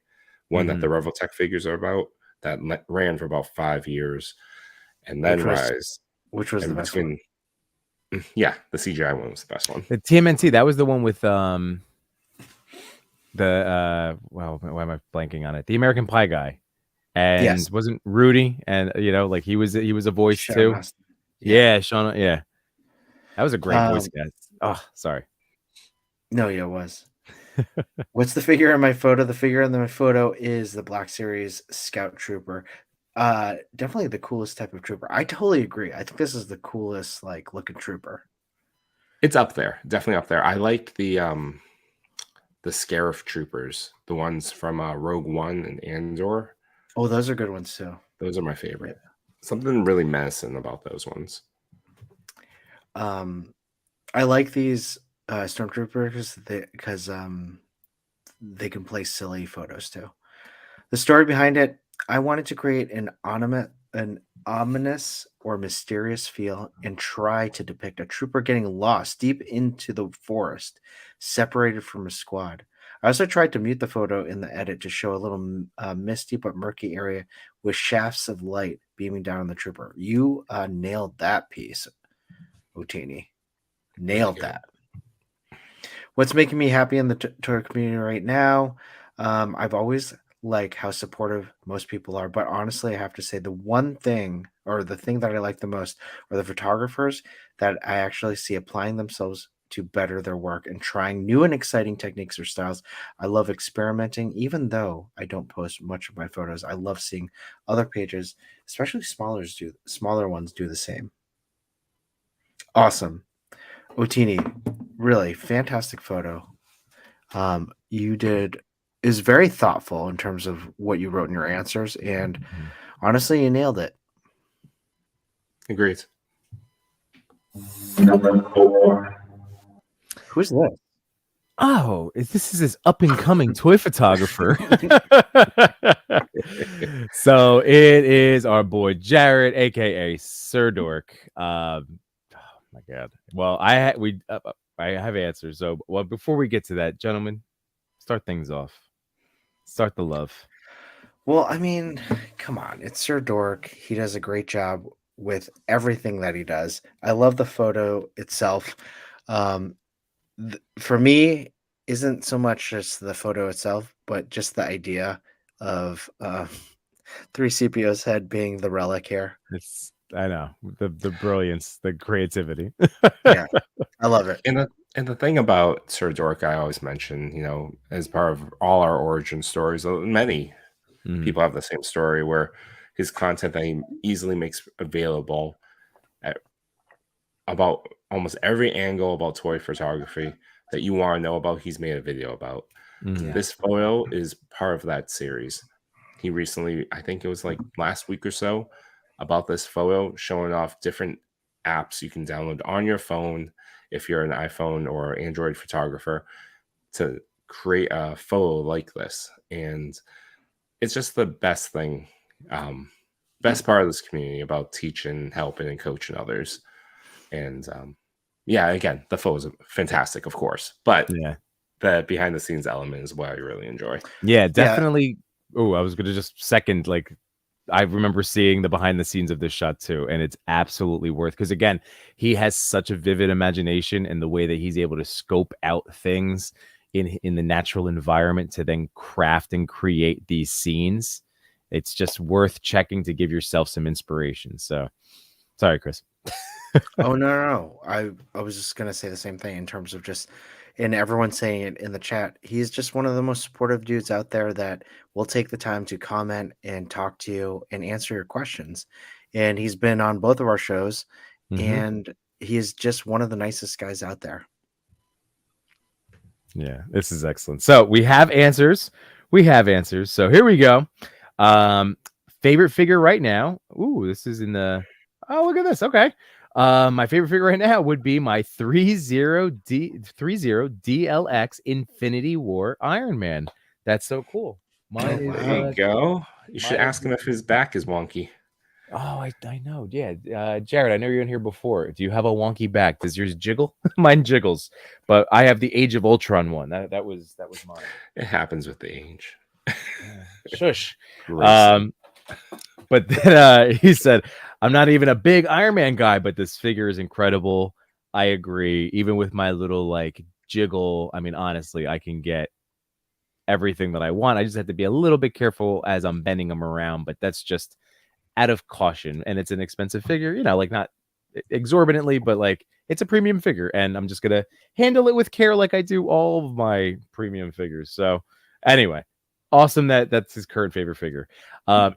one that the Revoltech figures are about. That ran for about 5 years, and then which was the best one? Yeah, the CGI one was the best one. The TMNT, that was the one with why am I blanking on it? The American Pie guy, and wasn't Rudy, and like he was a voice too. Yeah, Sean. Yeah. That was a great voice cast. Oh, sorry. No, yeah, it was. What's the figure in my photo? The figure in my photo is the Black Series Scout Trooper. Definitely the coolest type of trooper. I totally agree. I think this is the coolest looking trooper. It's up there. Definitely up there. I like the Scarif troopers, the ones from Rogue One and Andor. Oh, those are good ones too. Those are my favorite. Something really menacing about those ones. I like these stormtroopers because they can play silly photos too. The story behind it, I wanted to create an ominous or mysterious feel and try to depict a trooper getting lost deep into the forest, separated from a squad. I also tried to mute the photo in the edit to show a little misty but murky area with shafts of light beaming down on the trooper. You nailed that piece, Utini. Nailed that. What's making me happy in the toy community right now? I've always liked how supportive most people are, but honestly, I have to say the one thing, or the thing that I like the most, are the photographers that I actually see applying themselves to better their work and trying new and exciting techniques or styles. I love experimenting, even though I don't post much of my photos. I love seeing other pages, especially smaller ones, do the same. Awesome. Otini, really fantastic photo. You did is very thoughtful in terms of what you wrote in your answers, and honestly, you nailed it. Agreed. Number 4. Who's this? Oh, this is this up and coming toy photographer. So it is our boy Jared, aka Sir Dork. Oh my God. Well, I have answers. So, well, before we get to that, gentlemen, start things off. Start the love. Well, I mean, come on. It's Sir Dork. He does a great job with everything that he does. I love the photo itself. For me, isn't so much just the photo itself, but just the idea of 3CPO's head being the relic here. I know the brilliance, the creativity. Yeah, I love it. And the thing about Sir Dork, I always mention, you know, as part of all our origin stories, many people have the same story where his content that he easily makes available about almost every angle about toy photography that you want to know about, he's made a video about. This photo is part of that series. He recently, I think it was like last week or so, about this photo, showing off different apps you can download on your phone if you're an iPhone or Android photographer to create a photo like this. And it's just the best thing, best part of this community about teaching, helping, and coaching others. And yeah, again, the photos are fantastic, of course, but the behind the scenes element is what I really enjoy. Yeah, definitely. Oh, I was gonna just second, like, I remember seeing the behind the scenes of this shot too, and it's absolutely worth, because again, he has such a vivid imagination, and the way that he's able to scope out things in the natural environment to then craft and create these scenes. It's just worth checking to give yourself some inspiration. So sorry, Chris. Oh no. I was just gonna say the same thing in terms of just, and everyone saying it in the chat. He's just one of the most supportive dudes out there that will take the time to comment and talk to you and answer your questions. And he's been on both of our shows, and he is just one of the nicest guys out there. Yeah, this is excellent. So we have answers. So here we go. Favorite figure right now. Ooh, this is in the. Oh, look at this. Okay. My favorite figure right now would be my 30 DLX Infinity War Iron Man. That's so cool. Mine is, there you go. You should ask him if his back is wonky. Oh, I know. Yeah. Jared, I know you're in here before. Do you have a wonky back? Does yours jiggle? Mine jiggles. But I have the Age of Ultron one. That was mine. It happens with the age. Shush. But then he said, I'm not even a big Iron Man guy, but this figure is incredible. I agree. Even with my little like jiggle, I mean, honestly, I can get everything that I want. I just have to be a little bit careful as I'm bending them around, but that's just out of caution. And it's an expensive figure, you know, like not exorbitantly, but like it's a premium figure, and I'm just gonna handle it with care like I do all of my premium figures. So anyway, awesome that's his current favorite figure.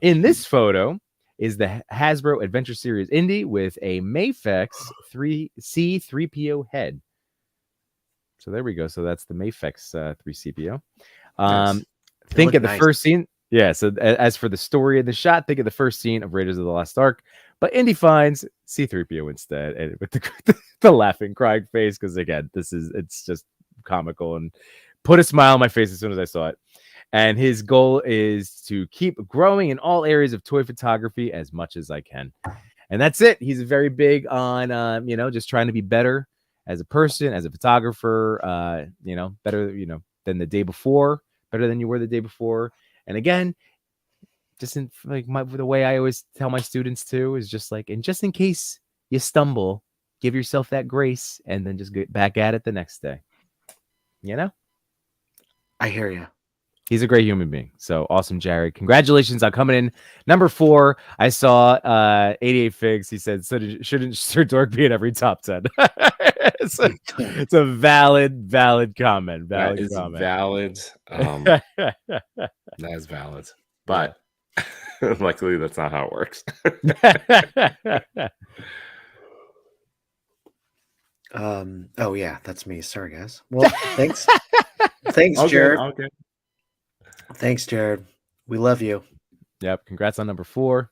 In this photo is the Hasbro Adventure Series Indy with a Mafex 3C3PO head. So there we go. So that's the Mafex 3CPO. Nice. Think of the first scene. Yeah. So as for the story of the shot, think of the first scene of Raiders of the Lost Ark, but Indy finds C3PO instead, and with the laughing, crying face, because again, it's just comical and put a smile on my face as soon as I saw it. And his goal is to keep growing in all areas of toy photography as much as I can. And that's it. He's very big on, just trying to be better as a person, as a photographer, better, than the day before, better than you were the day before. And again, just in like the way I always tell my students too, is just like, and just in case you stumble, give yourself that grace and then just get back at it the next day. I hear you. He's a great human being. So awesome, Jared. Congratulations on coming in. Number 4, I saw 88 Figs. He said, shouldn't Sir Dork be in every top 10? It's a valid comment. That is valid. That is valid. But luckily, that's not how it works. Oh yeah, that's me. Sorry, guys. Well, thanks. Thanks, Jared. Okay. Thanks, Jared. We love you. Yep. Congrats on number 4.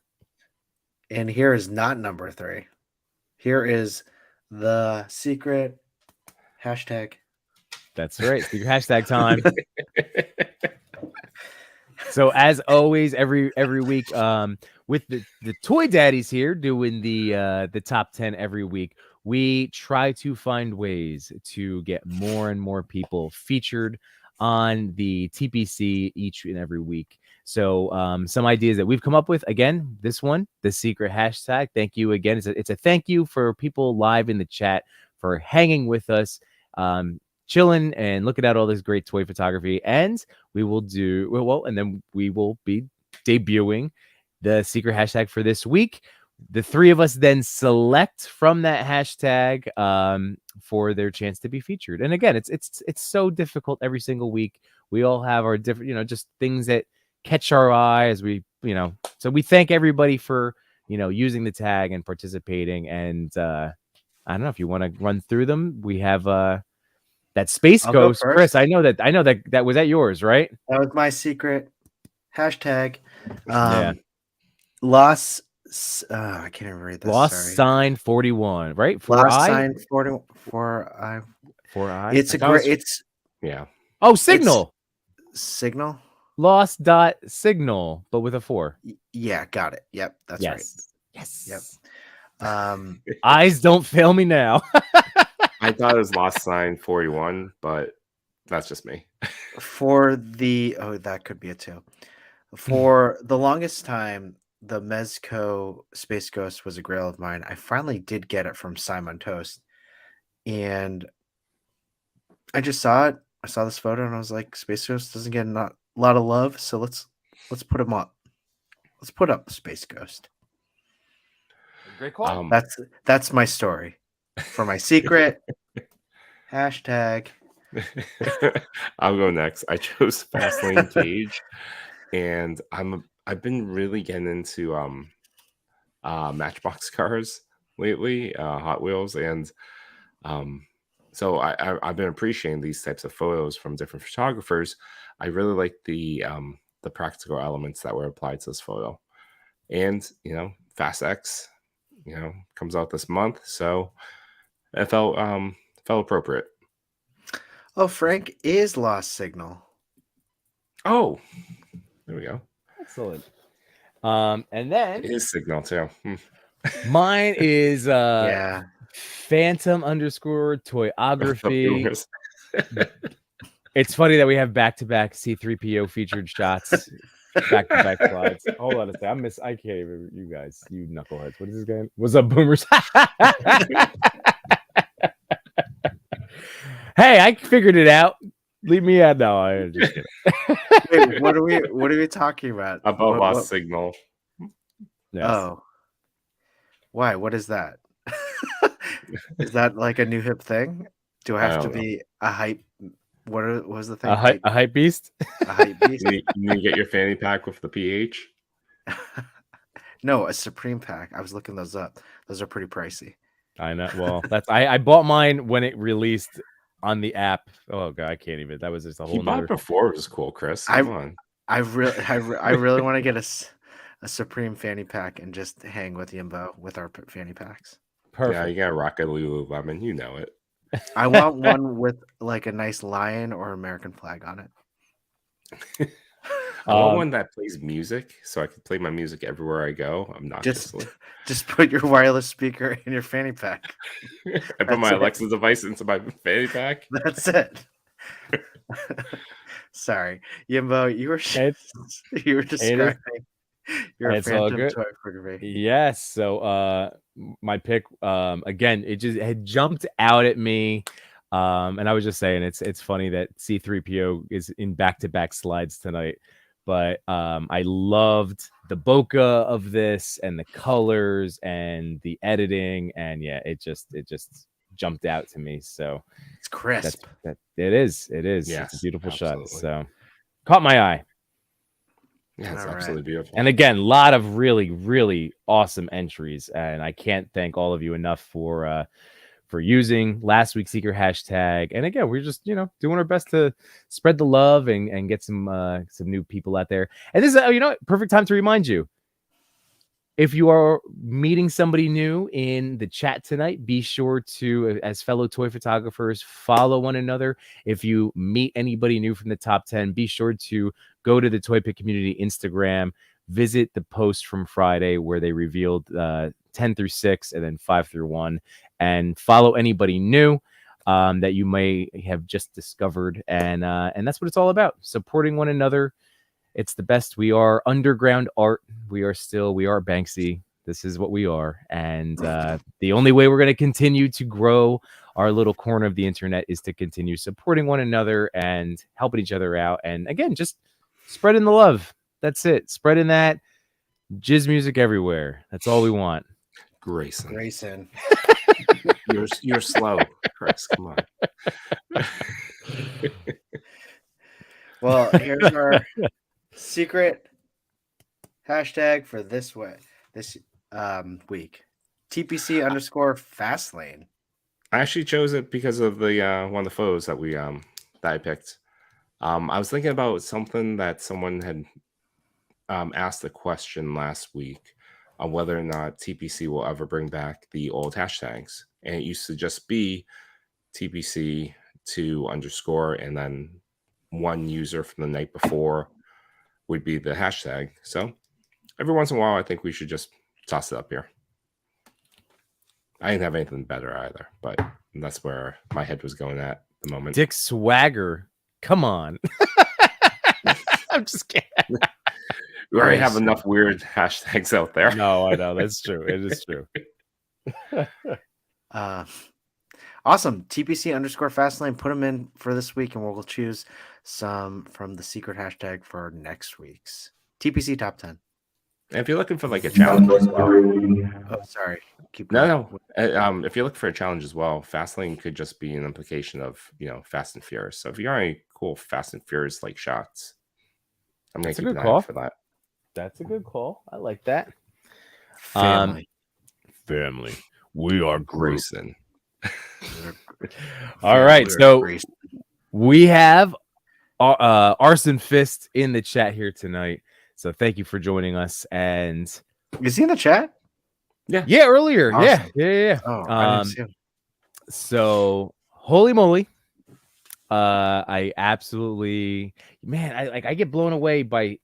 And here is not number 3. Here is the secret hashtag. That's right. Secret hashtag time. So as always, every week, with the Toy Daddies here doing the top 10 every week, we try to find ways to get more and more people featured on the TPC each and every week. So some ideas that we've come up with, again, this one, the secret hashtag. Thank you again. It's a thank you for people live in the chat for hanging with us, chilling and looking at all this great toy photography. And we will and then we will be debuting the secret hashtag for this week. The 3 of us then select from that hashtag for their chance to be featured. And again, it's so difficult every single week. We all have our different, just things that catch our eye as we, so we thank everybody for, using the tag and participating. And I don't know if you want to run through them. We have that Space Ghost. Chris, I know that was that yours, right? That was my secret hashtag. Yeah. Lost. I can't even read this. Lost sign 41, right? Lost sign 44. It's a great. It's yeah. Oh, signal. Signal. Lost dot signal, but with a 4. Yeah, got it. Yep, that's right. Yes. Yep. Eyes don't fail me now. I thought it was Lost sign 41, but that's just me. That could be a 2. For the longest time, the Mezco Space Ghost was a grail of mine. I finally did get it from Simon Toast, and I just saw it. I saw this photo, and I was like, Space Ghost doesn't get a lot of love, so let's put him up. Let's put up Space Ghost. Great call. That's my story for my secret hashtag. I'll go next. I chose Fastlane Cage, and I've been really getting into Matchbox cars lately, Hot Wheels, and so I've been appreciating these types of photos from different photographers. I really like the practical elements that were applied to this photo, and Fast X, comes out this month, so it felt appropriate. Oh, Frank is Lost Signal. Oh, there we go. Excellent. And then it is Signal too. Mine is Phantom _ Toyography. It's funny that we have back-to-back C3PO featured shots, back-to-back slides. Hold on a second. I can't even. You guys, you knuckleheads. What is this guy? What's up, boomers? Hey, I figured it out. Leave me out now. I'm just kidding. Wait, what are we talking about? About Lost Signal. Yes. Oh. Why? What is that? Is that like a new hip thing? Do I have to be a hype? What was the thing? A hype beast? A hype beast? You need to get your fanny pack with the PH? No, a Supreme pack. I was looking those up. Those are pretty pricey. I know. Well, I bought mine when it released on the app. Oh god, I can't even. That was just a whole. You bought it before it was cool, Chris. Come on. I really want to get a Supreme fanny pack and just hang with Yembo with our fanny packs. Perfect. Yeah, you got to rock a Lululemon. You know it. I want one with like a nice lion or American flag on it. I want one that plays music, so I can play my music everywhere I go. Obnoxiously. Just put your wireless speaker in your fanny pack. I put my Alexa device into my fanny pack. That's it. Sorry, Yembo, you were describing your Phantom toy photography. Yes. So my pick again, it just had jumped out at me. And I was just saying, it's funny that C3PO is in back-to-back slides tonight, but I loved the bokeh of this and the colors and the editing, and yeah, it just jumped out to me. So It's crisp. it is. Yes, It's a beautiful absolutely. shot. So caught my eye. Yeah, it's All right. absolutely beautiful. And again, a lot of really, really awesome entries. And I can't thank all of you enough for using last week's secret hashtag. And again, we're just, doing our best to spread the love and get some new people out there. And this is, perfect time to remind you. If you are meeting somebody new in the chat tonight, be sure to, as fellow toy photographers, follow one another. If you meet anybody new from the top 10, be sure to go to the Toy Pit Community Instagram, visit the post from Friday where they revealed 10 through 6 and then 5 through 1, and follow anybody new that you may have just discovered. And that's what it's all about, supporting one another. It's the best. We are underground art. We are Banksy. This is what we are. And the only way we're going to continue to grow our little corner of the internet is to continue supporting one another and helping each other out. And again, just spreading the love. That's it. Spreading that jizz music everywhere. That's all we want. Grayson. You're slow, Chris. Come on. Well, here's our secret hashtag for this week. TPC _fastlane. I actually chose it because of the one of the photos that I picked. I was thinking about something that someone had asked a question last week on whether or not TPC will ever bring back the old hashtags. And it used to just be TPC _, and then one user from the night before would be the hashtag. So every once in a while, I think we should just toss it up here. I didn't have anything better either, but that's where my head was going at the moment. Dick Swagger. Come on. I'm just kidding. We already have enough weird hashtags out there. No, I know. That's true. It is true. Awesome. TPC _fastlane. Put them in for this week, and we'll choose some from the secret hashtag for next week's TPC top 10. And if you're looking for like a challenge as well, oh, sorry. Keep going. No. If you're looking for a challenge as well, Fastlane could just be an implication of Fast and Furious. So if you got any cool Fast and Furious like shots, I'm gonna keep an eye out for that. That's a good call. I like that. Family. We are Grayson. All right, so we have Arson Fist in the chat here tonight. So thank you for joining us. And is he in the chat? Yeah, earlier. Awesome. Yeah. Oh, I didn't see him. So holy moly. I absolutely, man, I get blown away by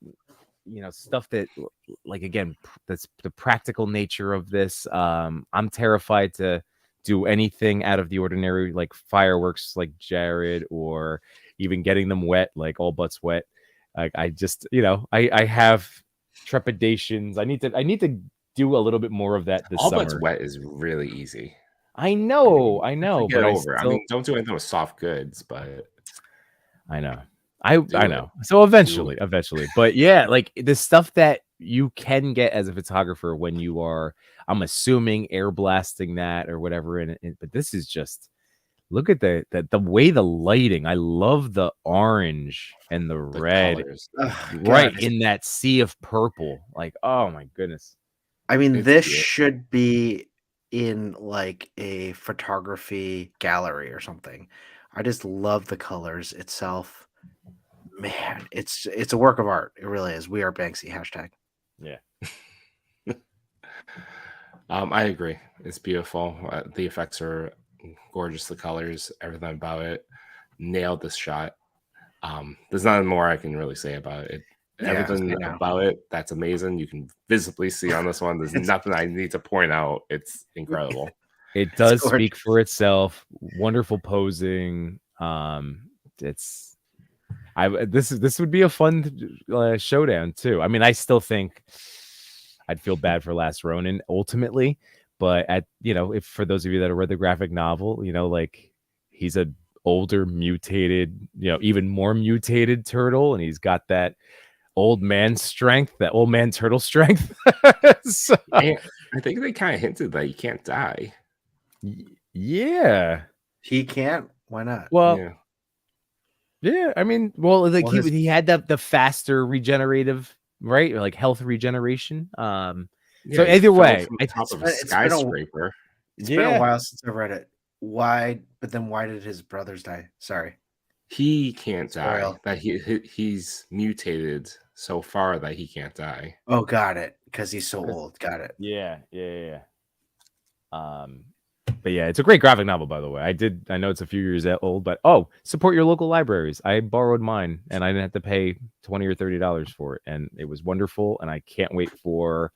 stuff that, like, again, that's the practical nature of this. I'm terrified to do anything out of the ordinary, like fireworks like Jared, or even getting them wet, like all butts wet. Like, I just, I have trepidations. I need to do a little bit more of that this all summer. butts wet is really easy. I know, Get over. I mean, don't do anything with soft goods, but I know. I know. So eventually, but yeah, like the stuff that you can get as a photographer when you are, I'm assuming, air blasting that or whatever in it. But this is just, look at the way the lighting. I love the orange and the red, right in that sea of purple. Like, oh my goodness. I mean, this should be in like a photography gallery or something. I just love the colors itself. Man, it's a work of art. It really is. We are Banksy hashtag. Yeah. I agree. It's beautiful. The effects are gorgeous. The colors, everything about it, nailed this shot. There's nothing more I can really say about it. Everything about it, that's amazing. You can visibly see on this one. There's nothing I need to point out. It's incredible. It does speak for itself. Wonderful posing. This would be a fun showdown too. I mean, I still think I'd feel bad for Last Ronin ultimately, but if for those of you that have read the graphic novel, like he's a older, mutated, even more mutated turtle, and he's got that old man strength, that old man turtle strength. So, I think they kind of hinted that he can't die. Yeah. He can't. Why not? Well, yeah. I mean, well, like he had the faster regenerative, right? Or like health regeneration. So either way, from the top of a skyscraper. It's been a while since I read it. Why? But then why did his brothers die? Sorry. He can't die. That he's mutated so far that he can't die. Oh, got it. Because he's so old. Got it. Yeah. But yeah, it's a great graphic novel, by the way. I know it's a few years old, but support your local libraries. I borrowed mine and I didn't have to pay $20 or $30 for it, and it was wonderful. And I can't wait for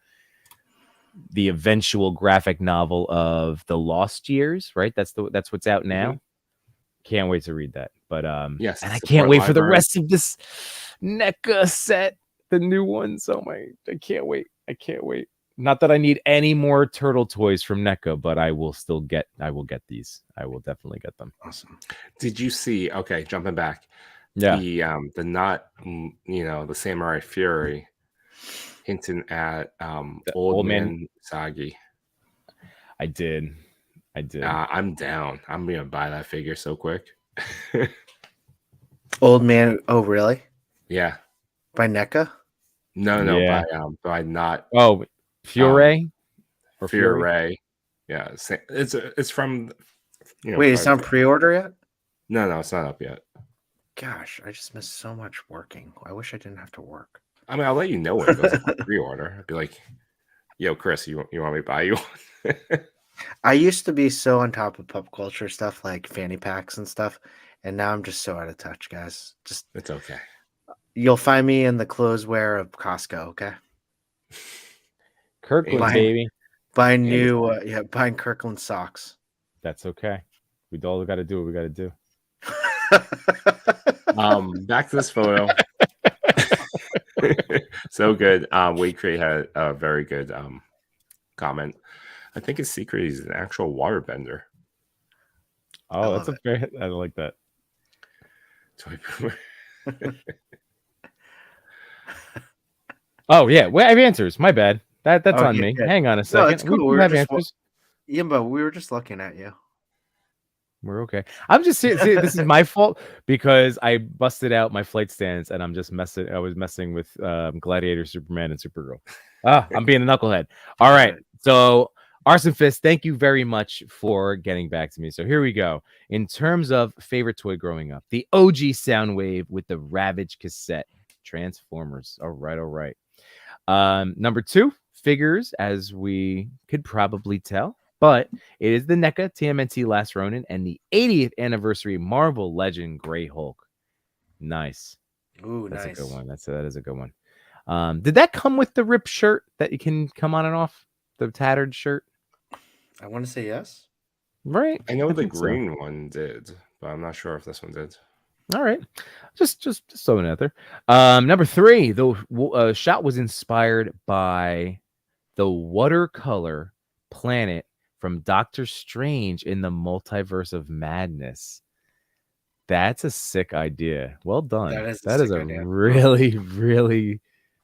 the eventual graphic novel of The Lost Years, right? That's what's out now. Can't wait to read that. But yes, and I can't wait for the rest of this NECA set, the new ones. I can't wait. Not that I need any more turtle toys from NECA, but I will get these. I will definitely get them. Awesome. Did you see, okay, jumping back. Yeah. The the Samurai Fury hinting at old man Sagi. I did. I'm down. I'm gonna buy that figure so quick. Old man. Oh, really? Yeah. By NECA? No, Yeah. by not. Oh, Fury or Fury. Yeah, it's from. Wait, it's not pre-order yet? No, it's not up yet. Gosh, I just missed so much working. I wish I didn't have to work. I mean, I'll let you know when it goes up on pre-order. I'd be like, "Yo, Chris, you want me to buy you one?" I used to be so on top of pop culture stuff like fanny packs and stuff, and now I'm just so out of touch, guys. It's okay. You'll find me in the clothes-wear of Costco, okay? Kirkland, baby. Buying buying Kirkland socks. That's okay. We all got to do what we got to do. Back to this photo. So good. Wade Crate had a very good comment. I think his secret is an actual waterbender. Oh, that's I like that. Oh yeah, I have answers. My bad. That's on me. Yeah. Hang on a second. No, it's cool. We have answers. Yembo, we were just looking at you. We're okay. I'm just see, this is my fault because I busted out my flight stands and I'm just messing. I was messing with Gladiator Superman and Supergirl. I'm being a knucklehead. All right. So Arson Fist, thank you very much for getting back to me. So here we go. In terms of favorite toy growing up, the OG Soundwave with the Ravage cassette, Transformers. All right. Number 2, figures, as we could probably tell, but it is the NECA TMNT Last Ronin and the 80th anniversary Marvel Legend Grey Hulk. Nice. Ooh, that's nice. a good one. That is a good one. Did that come with the ripped shirt that you can come on and off? The tattered shirt? I want to say yes. Right. I know the green one did, but I'm not sure if this one did. All right. Just throwing it out there. Number 3, the shot was inspired by the watercolor planet from Doctor Strange in the Multiverse of Madness. That's a sick idea. Well done. That is a really, really,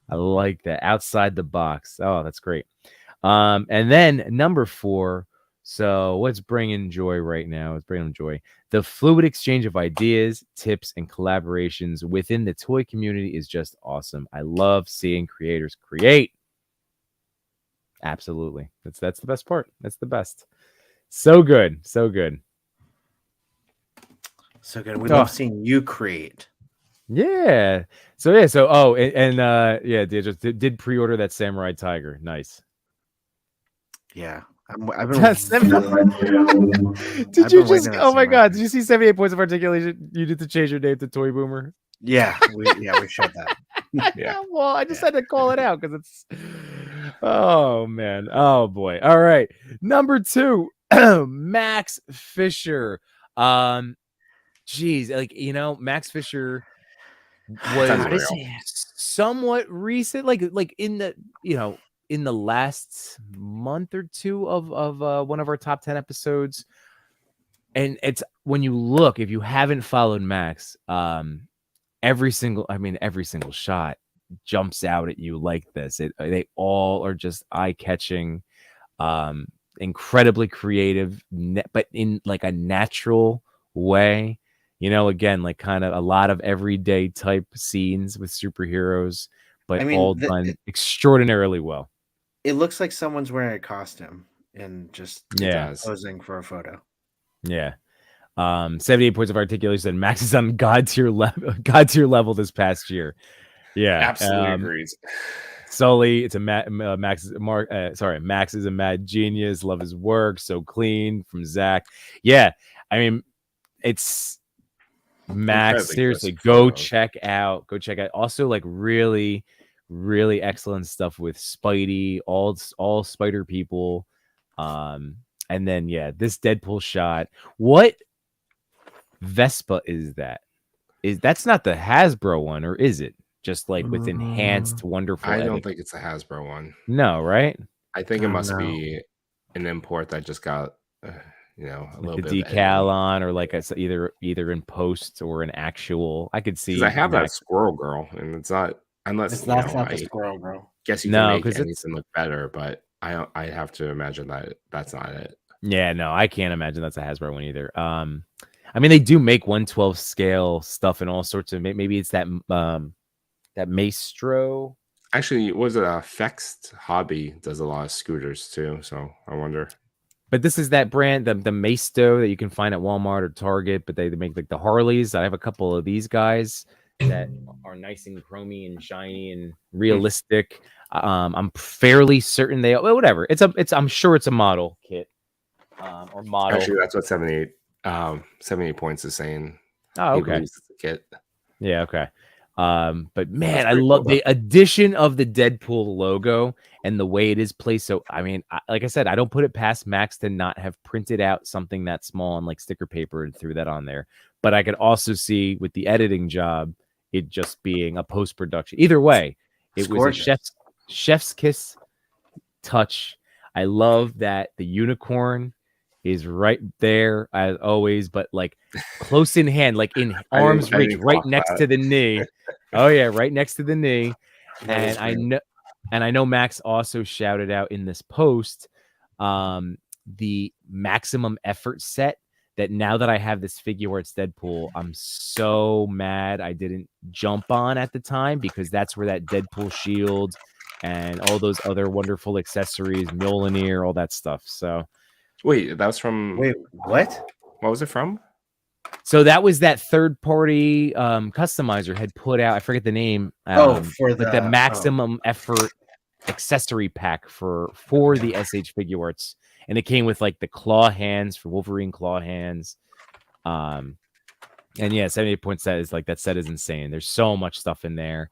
I like that. Outside the box. Oh, that's great. And then number 4. So what's bringing joy right now? It's bringing joy. The fluid exchange of ideas, tips, and collaborations within the toy community is just awesome. I love seeing creators create. Absolutely. That's the best part. That's the best. So good. We love seeing you create. Yeah. So did pre-order that Samurai Tiger. Nice. Yeah. I've been Did you just oh my god, did you see 78 points of articulation you did to change your name to Toy Boomer? Yeah, we showed that. Yeah. Well, I just had to call it out because it's oh man. Oh boy. All right. Number 2, Max Fisher. Max Fisher was somewhat recent, like in the in the last month or two of one of our top 10 episodes. and it's when you look, if you haven't followed Max, every single shot jumps out at you like this. They all are just eye-catching, incredibly creative, but in like a natural way. Again, like kind of a lot of everyday type scenes with superheroes, but all done extraordinarily well. It looks like someone's wearing a costume and just posing for a photo. Yeah. 78 points of articulation, and Max is on god tier level this past year. Yeah, absolutely agrees. Sully, it's a Max is a mad genius. Love his work, so clean from Zach. Yeah, I mean, it's Max. Seriously, go check out. Also, like really, really excellent stuff with Spidey, all Spider people. And then this Deadpool shot. What Vespa is that? That's not the Hasbro one, or is it? Just like with enhanced, wonderful. I don't think it's a Hasbro one. No, right? I think it must be an import that just got, a little bit the decal on, or like either in post or an actual. I could see. I have that Squirrel Girl, and it's not unless it's not the Squirrel Girl. Guess you can make anything look better, but I have to imagine that that's not it. Yeah, no, I can't imagine that's a Hasbro one either. I mean, they do make 1/12 scale stuff and all sorts of. Maybe it's that that Maestro. Actually, was it Fext Hobby does a lot of scooters too? So I wonder. But this is that brand, the Maestro that you can find at Walmart or Target. But they make like the Harleys. I have a couple of these guys that are nice and chromy and shiny and realistic. I'm fairly certain whatever. I'm sure it's a model kit or model. Actually, that's what 78 points is saying. Oh, okay. It's a kit. Yeah, okay. But man, I love the addition of the Deadpool logo and the way it is placed. So, I mean, like I said, I don't put it past Max to not have printed out something that small on like sticker paper and threw that on there. But I could also see with the editing job, it just being a post-production. Either way, it was a chef's kiss touch. I love that the unicorn is right there as always, but like close in hand, like in arm's reach, right next to the knee. Oh yeah, right next to the knee. And I know Max also shouted out in this post the maximum effort set that now that I have this figure where it's Deadpool, I'm so mad I didn't jump on at the time, because that's where that Deadpool shield and all those other wonderful accessories, Mjolnir, all that stuff. So wait, that was from what? What was it from? So that was that third-party customizer had put out. I forget the name. For the maximum effort accessory pack for the SH figure arts, and it came with like the claw hands for Wolverine claw hands. And yeah, 78 points set is like that set is insane. There's so much stuff in there,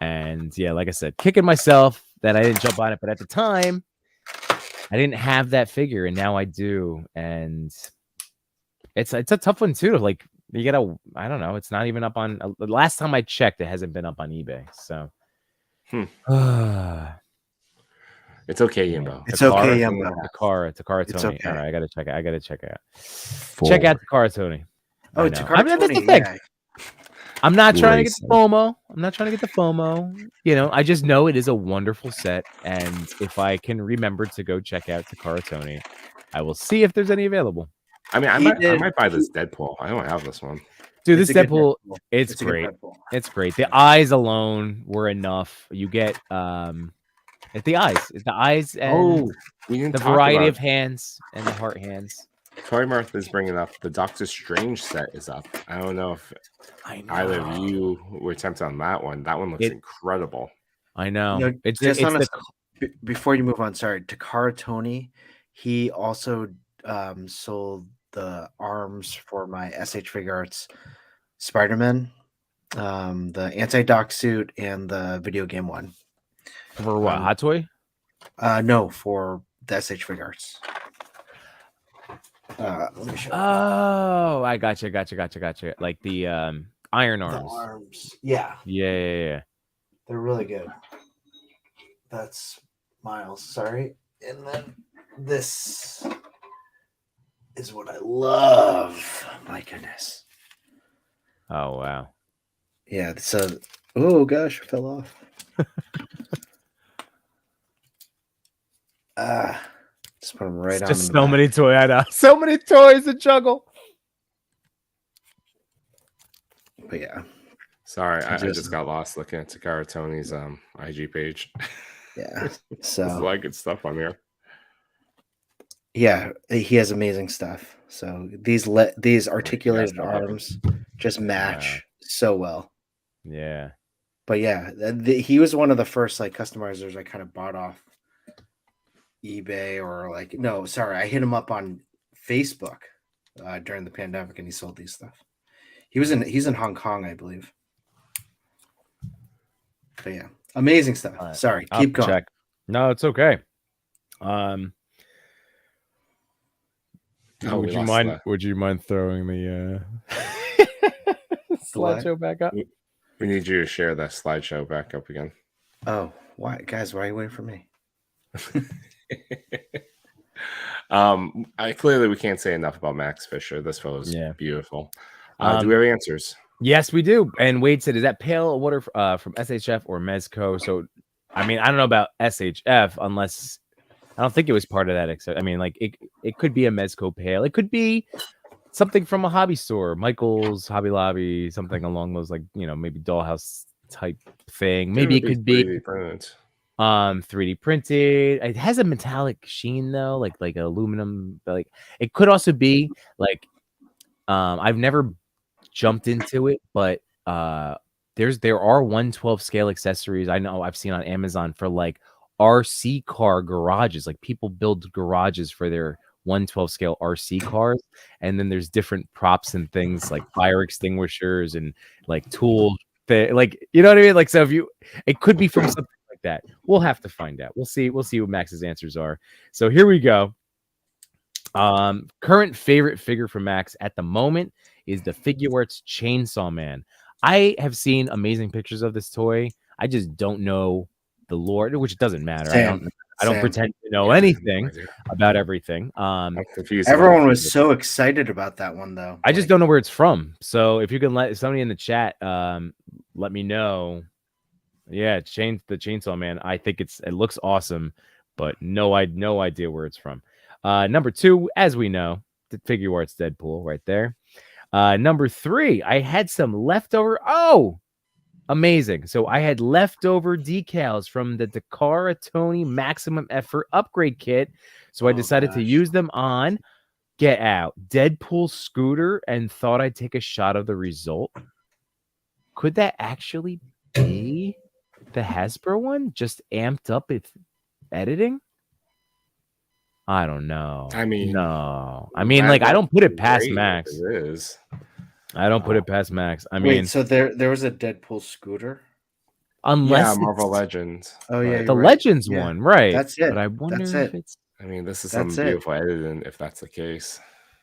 and yeah, like I said, kicking myself that I didn't jump on it, but at the time I didn't have that figure, and now I do, and it's a tough one too. Like you gotta, I don't know. It's not even up on. The last time I checked, it hasn't been up on eBay. So it's okay, Yembo. It's okay, Yembo. Takara Tony. Okay. All right, I gotta check it out. Check out Takara Tony. Oh, Takara Tony. That's the thing. Yeah. I'm not trying to get the FOMO. I just know it is a wonderful set, and if I can remember to go check out Takara Tony, I will see if there's any available. I mean, I might buy this Deadpool. I don't have this one. Dude, this Deadpool, it's great. It's great. The eyes alone were enough. You get it's the eyes and the variety of hands and the heart hands. Toy Mirth is bringing up the Doctor Strange set is up. I don't know if either of you were tempted on that one. That one looks incredible. I know. Before you move on, sorry, Takara Tony, he also sold the arms for my SH Figure Arts Spider-Man, the anti-doc suit, and the video game one. For what? Hot Toy? No, for the SH Figure Arts. Let me show you. Oh, I gotcha. Like the iron arms. The arms. Yeah. Yeah. They're really good. That's Miles. Sorry. And then this is what I love. My goodness. Oh wow. Yeah. So, oh gosh, I fell off. Just put them right It's on. just the so back. many toys. I know. So many toys to juggle. But yeah. Sorry, I just got lost looking at Takara Tony's IG page. Yeah. There's a So lot of good stuff on here. yeah, he has amazing stuff. So these articulated stuff. arms just match so well. Yeah. But yeah, he was one of the first like customizers I kind of bought off eBay or like no, sorry, I hit him up on Facebook during the pandemic and he sold these stuff. He's in Hong Kong, I believe. But yeah, amazing stuff. Right. Sorry, I'll keep going. check. No, it's okay. Would you mind? Would you mind throwing the slideshow back up? We need you to share that slideshow back up again. Oh, why, guys? Why are you waiting for me? Clearly we can't say enough about Max Fisher. This photo is beautiful. Do we have answers? Yes, we do. And Wade said, "Is that pale water from SHF or Mezco?" So, I mean, I don't know about SHF unless I don't think it was part of that. Except, I mean, like it could be a Mezco pale. It could be something from a hobby store, Michael's, Hobby Lobby, something along those, like, you know, maybe dollhouse type thing. Maybe it could be 3D printed. It has a metallic sheen though, like aluminum. Like it could also be like I've never jumped into it, but there are 1/12 scale accessories I know I've seen on Amazon for like RC car garages. Like people build garages for their 1/12 scale RC cars, and then there's different props and things like fire extinguishers and like tools. Like, you know what I mean? Like, so if it could be from something like that. We'll have to find out. We'll see what Max's answers are. So here we go. Current favorite figure from Max at the moment is the Figuarts Chainsaw Man. I have seen amazing pictures of this toy. I just don't know the lore, which doesn't matter. I don't pretend to know anything about everything. I'm confused. Everyone was so excited about that one, though. I just don't know where it's from. So if you can let somebody in the chat, let me know. Yeah, the Chainsaw Man. I think it looks awesome, but no idea where it's from. Number 2, as we know, the Figuarts Deadpool right there. Number 3, I had some leftover. Oh, amazing. So I had leftover decals from the Takara Tony Maximum Effort upgrade kit. So I decided to use them on Get Out, Deadpool scooter, and thought I'd take a shot of the result. Could that actually be the Hasbro one, just amped up with editing? I don't know. I mean, like, I don't put it past Max. It is. I don't put it past Max. I mean, so there was a Deadpool scooter, unless Marvel Legends. Oh yeah, the Legends one, right? That's it. But I wonder if it's. I mean, this is some beautiful editing. If that's the case,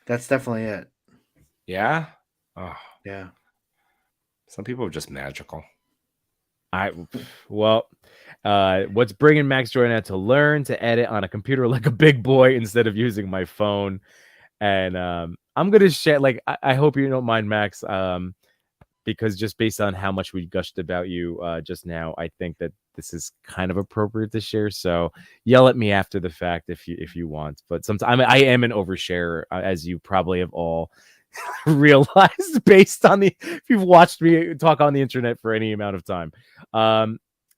that's definitely it. Yeah. Oh yeah. Some people are just magical. What's bringing Max Jordan out to learn to edit on a computer like a big boy instead of using my phone. And I'm gonna share, like, I hope you don't mind, Max, because just based on how much we gushed about you just now, I think that this is kind of appropriate to share. So yell at me after the fact if you want. But sometimes I am an oversharer, as you probably have all realized based on if you've watched me talk on the internet for any amount of time.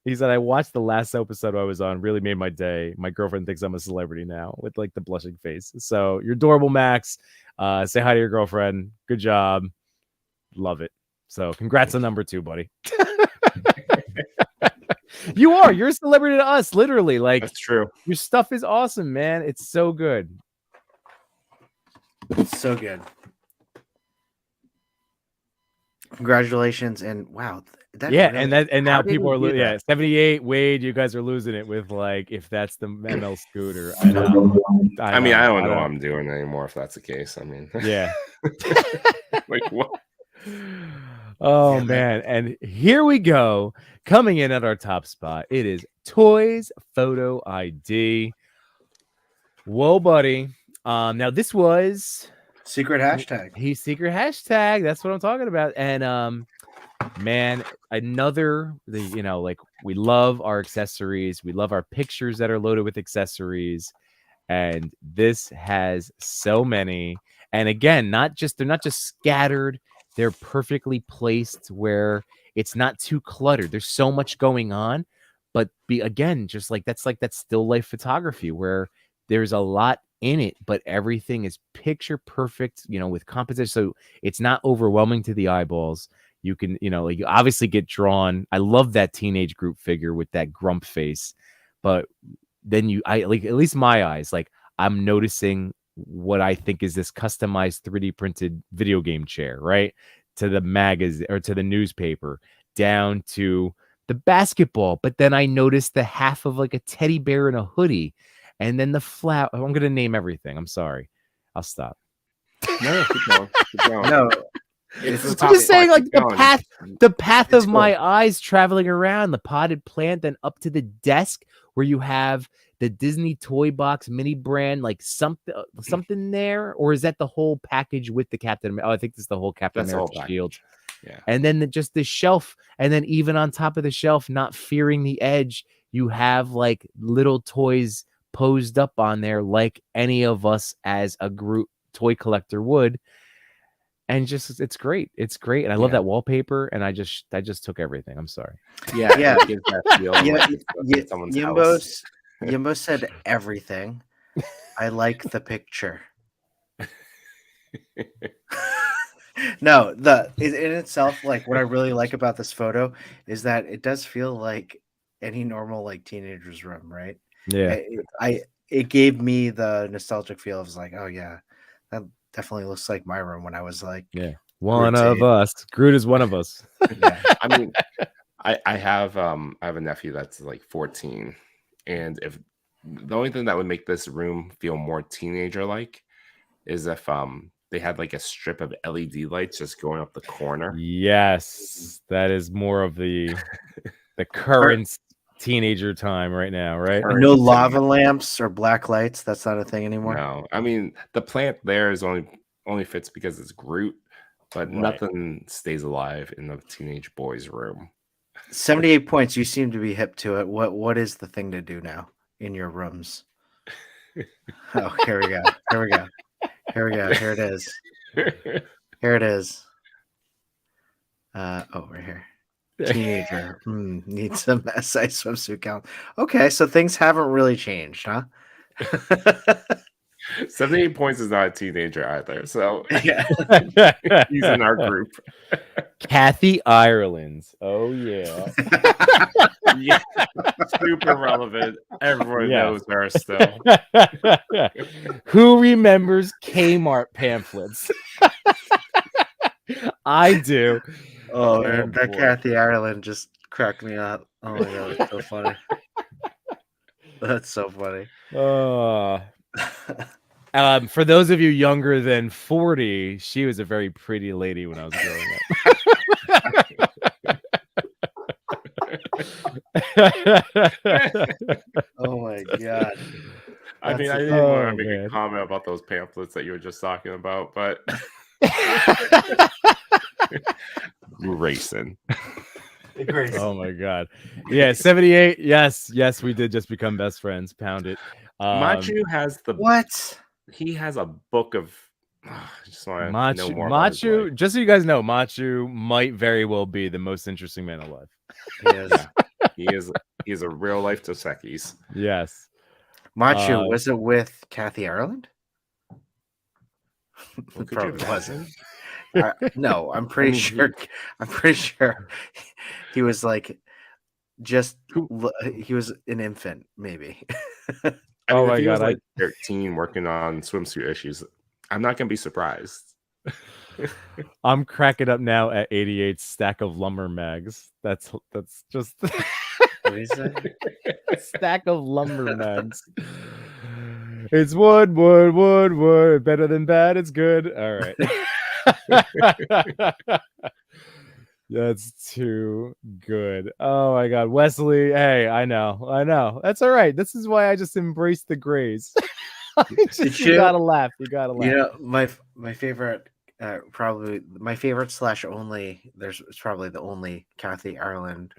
He said, I watched the last episode I was on, really made my day. My girlfriend thinks I'm a celebrity now, with like the blushing face. So you're adorable, Max. Say hi to your girlfriend. Good job. Love it. So congrats on number 2, buddy. You're a celebrity to us, literally. Like, that's true. Your stuff is awesome, man. It's so good. It's so good. Congratulations, and wow, and now people are losing. 78 Wade, you guys are losing it with, like, if that's the ML scooter. I know. I mean, I don't know what I'm doing anymore if that's the case. I mean, yeah. Like what? Oh man, and here we go. Coming in at our top spot, it is Toys Photo ID. Whoa, buddy. Now this was Secret hashtag. He's secret hashtag. That's what I'm talking about. And man, like we love our accessories. We love our pictures that are loaded with accessories. And this has so many. And again, they're not just scattered, they're perfectly placed where it's not too cluttered. There's so much going on. But again, just like that still life photography where there's a lot in it, but everything is picture perfect, with composition. So it's not overwhelming to the eyeballs. You can, you obviously get drawn. I love that teenage group figure with that grump face, but then at least my eyes, like I'm noticing what I think is this customized 3D printed video game chair, right? To the magazine or to the newspaper, down to the basketball. But then I noticed the half of like a teddy bear in a hoodie, and then the flower. I'm going to name everything. I'm sorry. I'll stop. No, keep going. Keep going. No, I'm just saying, like the path It's of my eyes traveling around the potted plant, then up to the desk where you have the Disney toy box mini brand, like something there, or is that the whole package with the Captain? Oh, I think this is the whole Captain America shield. Yeah, and then just the shelf, and then even on top of the shelf, not fearing the edge, you have like little toys posed up on there, like any of us as a group toy collector would. And just it's great. It's great. And I love that wallpaper. And I just took everything. I'm sorry. Yeah. it gives that feel like someone's house. Yembo said everything. I like the picture. No, in itself, like what I really like about this photo is that it does feel like any normal like teenager's room, right? Yeah. It gave me the nostalgic feel of like, oh yeah, that definitely looks like my room when I was like, one of us. Groot is one of us. Yeah. I mean, I have a nephew that's like 14, and if the only thing that would make this room feel more teenager like is if they had like a strip of LED lights just going up the corner. Yes, that is more of the current teenager time right now, right? No lava lamps or black lights. That's not a thing anymore. No, I mean the plant there is only fits because it's Groot, but nothing stays alive in the teenage boy's room. 78 points. You seem to be hip to it. What is the thing to do now in your rooms? Oh, here we go. Here it is. Here it is. Over here. Teenager. Needs a size swimsuit count. Okay, so things haven't really changed, huh? 78 points is not a teenager either, so Yeah. he's in our group. Kathy Ireland's. Oh yeah. Yeah, super relevant. Everyone knows her still. Who remembers Kmart pamphlets? I do. Oh man, that Kathy Ireland just cracked me up. Oh my god, it's so funny. That's so funny. For those of you younger than 40, she was a very pretty lady when I was growing up. Oh my god. I mean, I didn't want to make a comment about those pamphlets that you were just talking about, but racing. Oh my god. Yeah, 78. Yes, we did just become best friends. Pound it. Machu has what? He has a book of. I just want to know more. Machu, just so you guys know, Machu might very well be the most interesting man alive. He is a real life Dos Equis. Yes. Machu, was it with Kathy Ireland? Well, Probably wasn't. No, I'm pretty sure. I'm pretty sure he was like he was an infant, maybe. I mean, if he was like 13 working on swimsuit issues, I'm not gonna be surprised. I'm cracking up now at 88 stack of lumber mags. That's just What is that? a stack of lumber mags. It's wood. Better than bad. It's good. All right. That's too good. Oh my god, Wesley. Hey, I know. That's all right. This is why I just embrace the grays. You gotta laugh. You gotta laugh. You know, my favorite, probably my favorite / only. It's probably the only Kathy Ireland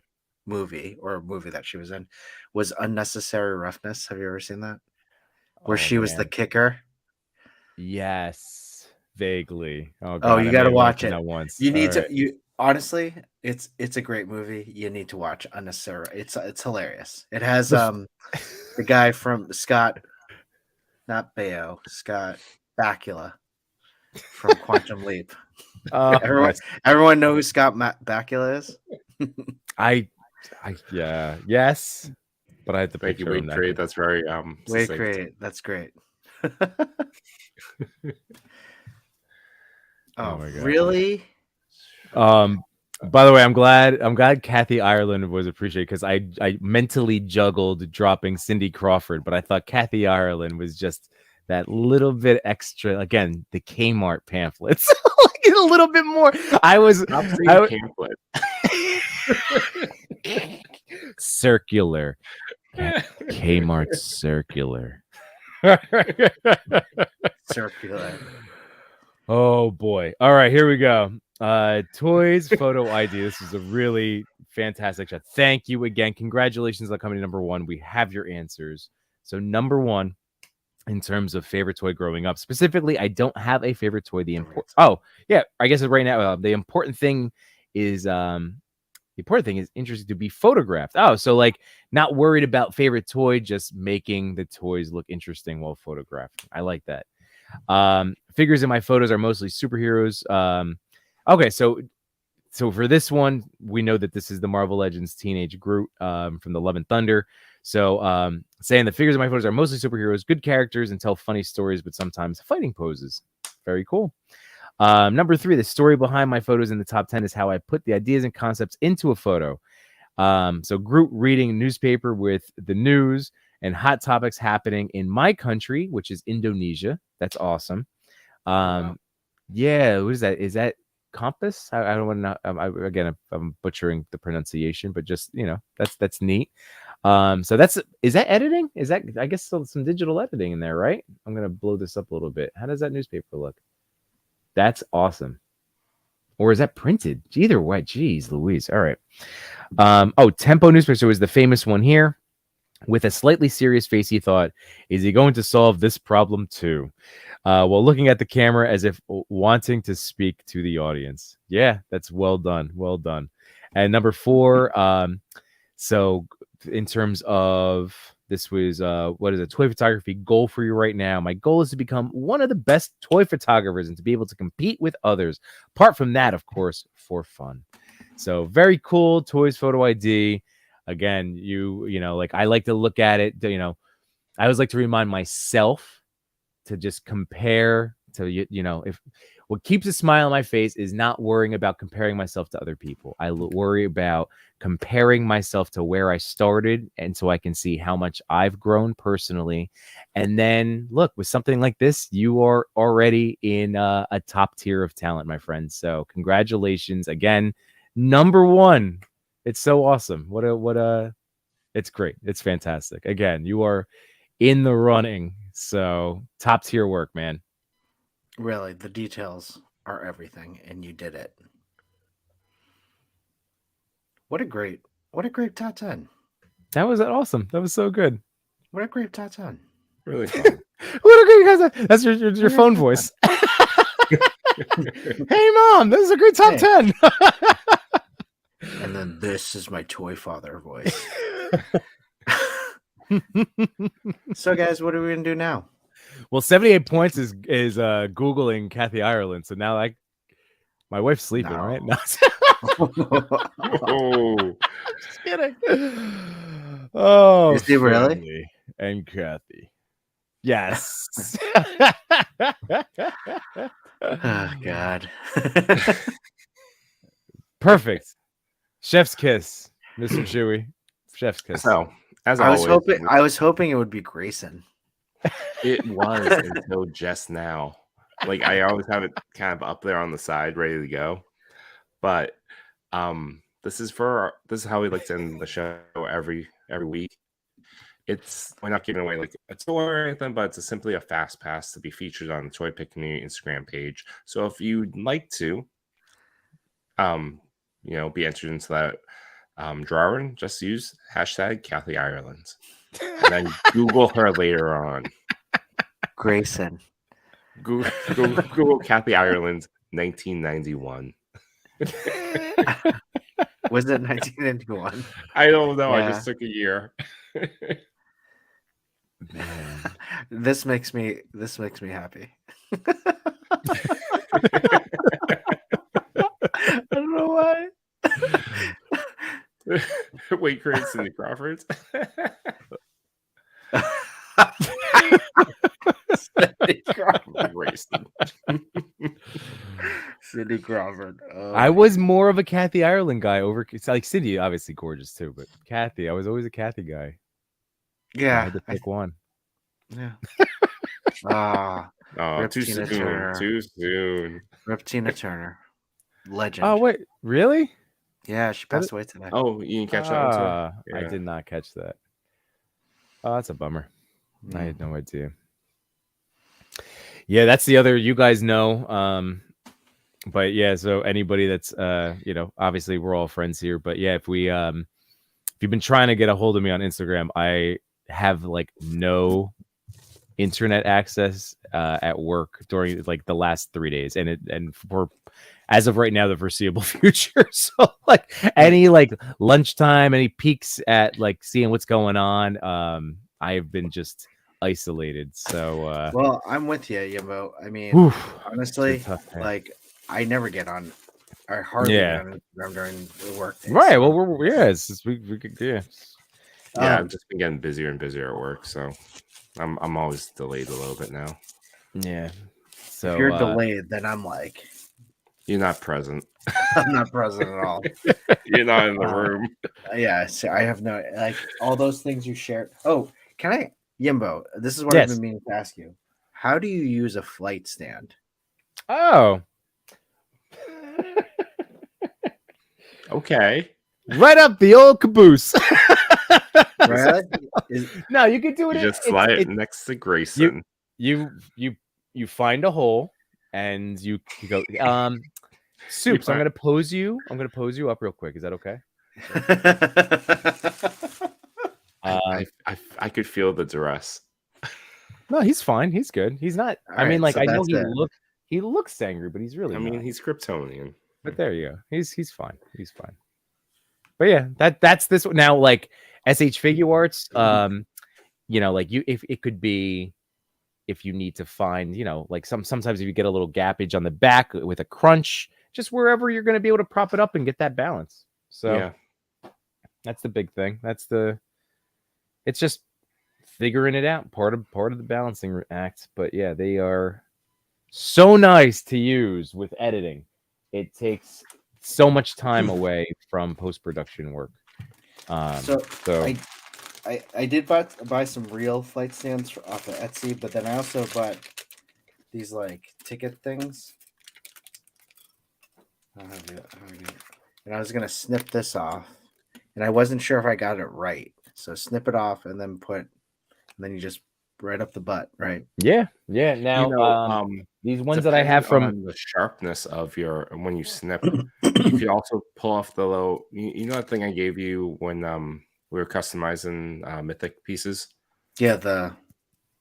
movie that she was in was Unnecessary Roughness. Have you ever seen that? Where she was the man. kicker. Yes, vaguely. Oh Oh, god, you I got to may have watch seen it. that once. You All need right. to. You honestly, it's a great movie. You need to watch Unnecessary. It's hilarious. It has the guy from Scott, not Baio, Scott Bakula from Quantum Leap. Oh, Everyone know who Scott Bakula is? yes, but I had to Thank you, picture him. Wade Trade. That's very Wait, succinct. great. That's great. Oh my God. really? By the way, I'm glad Kathy Ireland was appreciated because I mentally juggled dropping Cindy Crawford, but I thought Kathy Ireland was just that little bit extra. Again, the Kmart pamphlets, like a little bit more. Stop saying pamphlet. Circular. Kmart circular. Circular. Oh boy. All right, here we go. Toys photo ID. This is a really fantastic shot. Thank you again. Congratulations on coming to number 1. We have your answers. So number 1 in terms of favorite toy growing up. Specifically, I don't have a favorite toy. Oh, yeah, I guess right now the important thing is interesting to be photographed. Oh, so like not worried about favorite toy, just making the toys look interesting while photographing. I like that. Figures in my photos are mostly superheroes. Okay, so for this one, we know that this is the Marvel Legends Teenage Groot from the Love and Thunder. So saying the figures in my photos are mostly superheroes, good characters, and tell funny stories, but sometimes fighting poses. Very cool. Number 3, the story behind my photos in the top 10 is how I put the ideas and concepts into a photo. So Groot reading a newspaper with the news and hot topics happening in my country, which is Indonesia. That's awesome. Wow. Yeah, what is that? Is that Compass? I don't want to again, I'm butchering the pronunciation, but just, that's neat. So is that editing? Is that, I guess, some digital editing in there, right? I'm going to blow this up a little bit. How does that newspaper look? That's awesome. Or is that printed? Either way, geez, Louise. All right. Tempo newspaper was the famous one here. With a slightly serious face, he thought, is he going to solve this problem too? While looking at the camera as if wanting to speak to the audience. Yeah, that's well done. Well done. And number 4, so in terms of, this was, what is a toy photography goal for you right now? My goal is to become one of the best toy photographers and to be able to compete with others. Apart from that, of course, for fun. So very cool. Toys photo ID. Again, like I like to look at it, I always like to remind myself to just compare to, if what keeps a smile on my face is not worrying about comparing myself to other people. I worry about comparing myself to where I started, and so I can see how much I've grown personally. And then look, with something like this, you are already in a top tier of talent, my friends. So congratulations again. Number 1. It's so awesome. It's great. It's fantastic. Again, you are in the running. So top tier work, man. Really, the details are everything, and you did it. What a great top 10. That was awesome. That was so good. What a great top 10. Really fun. What a great guys. That's your phone voice. Hey mom, this is a great top 10. And then this is my toy father voice. So guys, what are we gonna do now? Well, 78 points is Googling Kathy Ireland. So now my wife's sleeping, No. right? No. Oh, Just kidding. Oh, Is he really? family and Kathy. Yes. Oh God. Perfect. Chef's kiss, Mr. Chewy. Chef's kiss. so as I always, was hoping it would be Grayson. it was until just now. Like I always have it kind of up there on the side, ready to go. But this is how we like to end the show every week. we're not giving away like a toy or anything, but it's simply a fast pass to be featured on the Toy Pick Community Instagram page. So if you'd like to, be entered into that drawing, just use hashtag Kathy Ireland, and then Google her later on. Grayson. Google Kathy Ireland 1991. Was it 1991? I don't know. Yeah. I just took a year. Man. This makes me happy. I don't know why. Wait, create Cindy Crawford. Cindy Crawford. Racing. Cindy Crawford. Oh. I was more of a Kathy Ireland guy over. It's like Cindy, obviously gorgeous too, but Kathy, I was always a Kathy guy. I Yeah. had to pick one. Yeah. Ah, Oh, Rip too Tina soon. Turner. Too soon. Rip Tina Turner. Legend. Oh wait, really? Yeah, she passed away today. Oh, you didn't catch that one too? I Yeah. did not catch that. Oh, that's a bummer. I had no idea. Yeah, that's the other. You guys know. But yeah, so anybody that's obviously we're all friends here. But yeah, if you've been trying to get a hold of me on Instagram, I have like no internet access at work during like the last 3 days, and for as of right now the foreseeable future. So like any like lunchtime, any peeks at like seeing what's going on, I've been just isolated. So Well, I'm with you, Yembo. I mean, oof, honestly, it's a tough day. like I never get on, or hardly Yeah. get on Instagram during the work days. Right. Well, we could, yeah. Yeah, I've just been getting busier and busier at work, so I'm always delayed a little bit now. Yeah. So if you're delayed, then I'm like, You're not present. I'm not present at all. You're not in the room. Yeah, so I have no like all those things you shared. Oh, can I, Yembo? This is what Yes. I've been meaning to ask you. How do you use a flight stand? Oh, Okay. right up the old caboose. Right? No, you can do it. You just slide it next to Grayson. You find a hole and you go. Soups. I'm gonna pose you. I'm gonna pose you up real quick. Is that okay? I could feel the duress. No, he's fine. He's good. He's not. All I mean, right, like so I know that's he looks angry, but he's really. I mean, not. he's Kryptonian. But there you go. He's fine. He's fine. But yeah, that's this one. Now, like SH Figure Arts, like if it could be if you need to find, like sometimes if you get a little gappage on the back with a crunch, just wherever you're going to be able to prop it up and get that balance. So Yeah. that's the big thing. It's just figuring it out, part of the balancing act. But yeah, they are so nice to use with editing. It takes so much time away from post-production work. So I did buy some real flight stands off of Etsy, but then I also bought these like ticket things. And I was gonna snip this off, and I wasn't sure if I got it right. So snip it off and then then you just right up the butt, right? Yeah. Now, these ones that I have from the sharpness of your when you snip, you could also pull off the low. You know that thing I gave you when we were customizing mythic pieces. Yeah,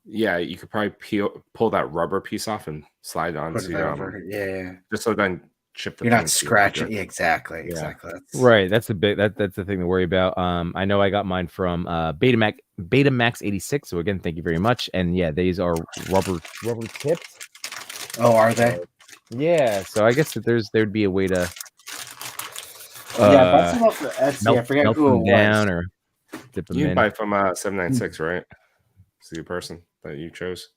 you could probably pull that rubber piece off and slide it onto yeah. just so then chip the. You're not scratching. Yeah, exactly. That's right. That's the big. That's the thing to worry about. I know I got mine from Betamax 86. So again, thank you very much. And yeah, these are rubber tipped. Oh, are they? Yeah. So I guess that there'd be a way to. Yeah, I bought some off of Etsy. I forget who it was. Down or dip them You in. buy from 796, right? It's the person that you chose.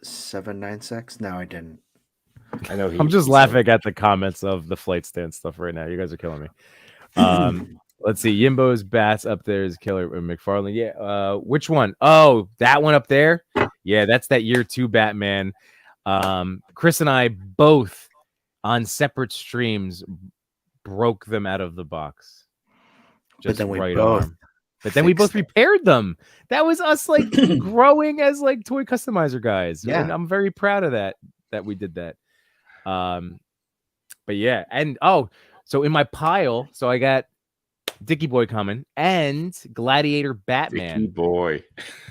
796? No, I didn't. I know. I'm just laughing at the comments of the flight stand stuff right now. You guys are killing me. Let's see. Yimbo's bats up there is killer. McFarlane. Yeah. Which one? Oh, that one up there. Yeah, that's that year 2 Batman. Chris and I both on separate streams broke them out of the box. But then we right both arm. But then we both Fixed it. repaired them. That was us like growing as like toy customizer guys. Yeah. And I'm very proud of that we did that. But yeah, and so in my pile, so I got Dickie Boy coming and Gladiator Batman.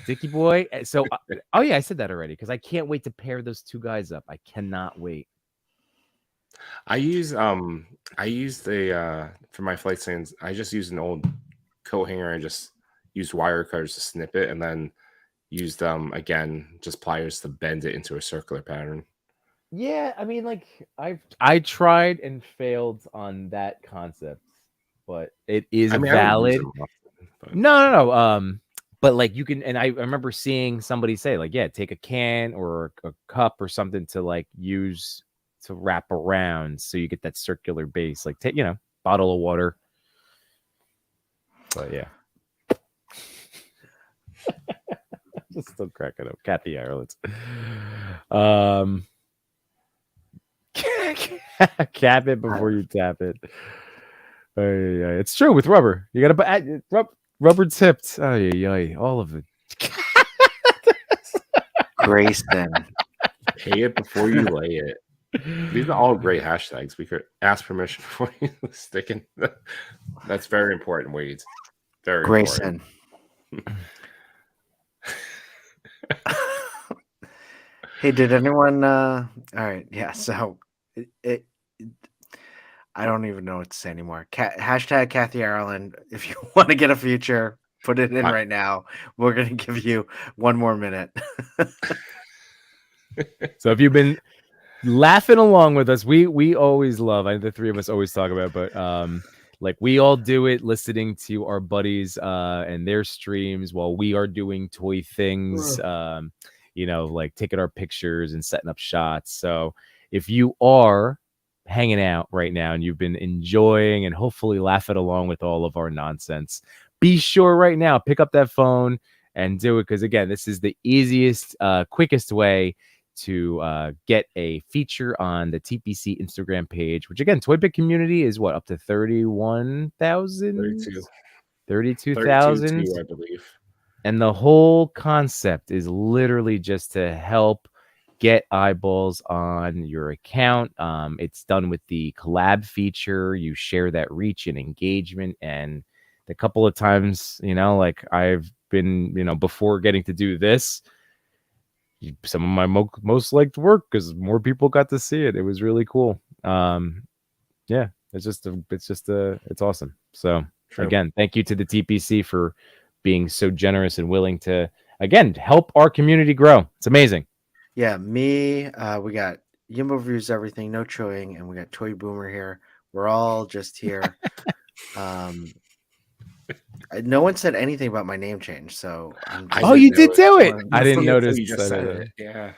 Dickie Boy. So oh yeah, I said that already because I can't wait to pair those two guys up. I cannot wait. I used a for my flight stands, I just used an old coat hanger and just used wire cutters to snip it, and then used again just pliers to bend it into a circular pattern. Yeah, I mean, like I tried and failed on that concept, but it is valid. I don't use them often, but... No. But like you can, and I remember seeing somebody say, like, yeah, take a can or a cup or something to like use to wrap around so you get that circular base, like take, bottle of water. But yeah. Just still cracking up. Kathy Ireland. Cap it before you tap it. It's true with rubber. You gotta rubber tipped. All of it. Grayson. Pay it before you lay it. These are all great hashtags. We could ask permission before you stick in. That's very important, Wade. Very Grayson. important. Hey, did anyone all right, yeah, so it I don't even know what to say anymore. Hashtag Kathy Ireland. If you want to get a future, put it in right now. We're gonna give you one more minute. So if you've been laughing along with us, we always love, the three of us always talk about, but like we all do it listening to our buddies and their streams while we are doing toy things, like taking our pictures and setting up shots. So if you are hanging out right now and you've been enjoying and hopefully laughing along with all of our nonsense, be sure right now, pick up that phone and do it. Because again, this is the easiest, quickest way to get a feature on the TPC Instagram page, which again, Toy Pick community is what, up to 31,000? 32,000, I believe. And the whole concept is literally just to help get eyeballs on your account. It's done with the collab feature. You share that reach and engagement. And the couple of times, like I've been, before getting to do this, some of my most liked work because more people got to see it. It was really cool. Yeah, it's awesome. So again, thank you to the TPC for being so generous and willing to, again, help our community grow. It's amazing. Yeah, we got Yembo Reviews Everything, No Chewing, and we got Toy Boomer here. We're all just here. No one said anything about my name change, so you did do it. I didn't notice. You just said it. Yeah.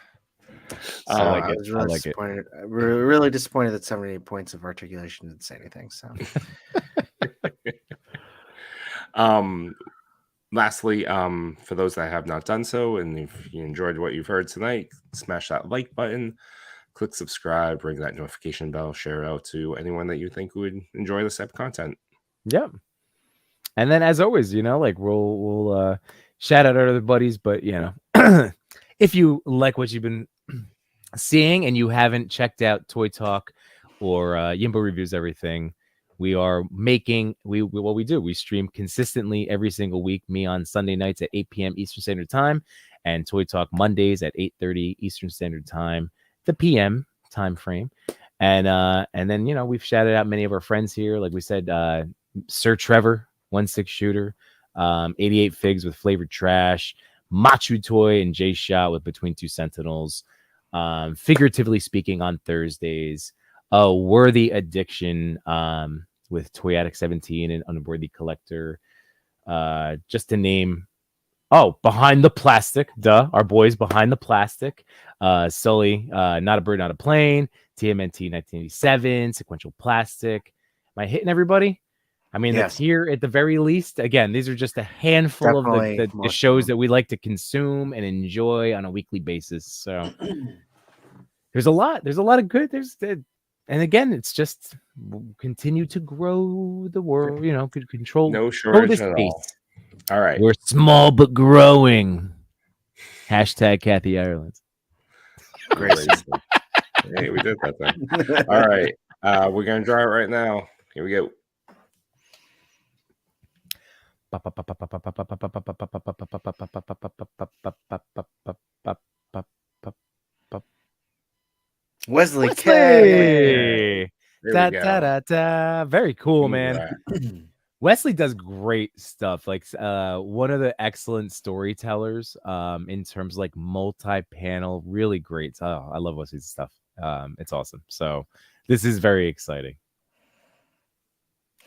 I like it. was really disappointed. We're really disappointed that 78 points of articulation didn't say anything. So, lastly, for those that have not done so, and if you enjoyed what you've heard tonight, smash that like button, click subscribe, ring that notification bell, share it out to anyone that you think would enjoy this type of content. Yeah. And then, as always, like we'll shout out our other buddies, but if you like what you've been seeing and you haven't checked out Toy Talk or Yembo Reviews Everything, we are making what we do. We stream consistently every single week. Me on Sunday nights at 8 p.m. Eastern Standard Time, and Toy Talk Mondays at 8:30 Eastern Standard Time, the PM time frame. And then we've shouted out many of our friends here, like we said, Sir Trevor. 1/6 shooter, 88 figs with flavored trash, Machu Toy and J Shot with Between Two Sentinels, figuratively speaking on Thursdays, a Worthy Addiction with Toy Addict 17 and Unworthy Collector, just to name. Behind the Plastic, our boys Behind the Plastic, Sully, Not a Bird, Not a Plane, TMNT 1987, Sequential Plastic. Am I hitting everybody? I mean, yes. That's here at the very least. Again, these are just a handful of the shows that we like to consume and enjoy on a weekly basis. So there's a lot of good. And again, it's just continue to grow the world. Control. No shortage at all. All right. We're small but growing. Hashtag Kathy Ireland. Great. Hey, we did that thing. All right. We're gonna draw it right now. Here we go. Wesley K. There we Da, go. da, da, da. Very cool, man. Congrats. Wesley does great stuff. Like one of the excellent storytellers in terms of like multi-panel, really great. Oh, I love Wesley's stuff. It's awesome. So this is very exciting.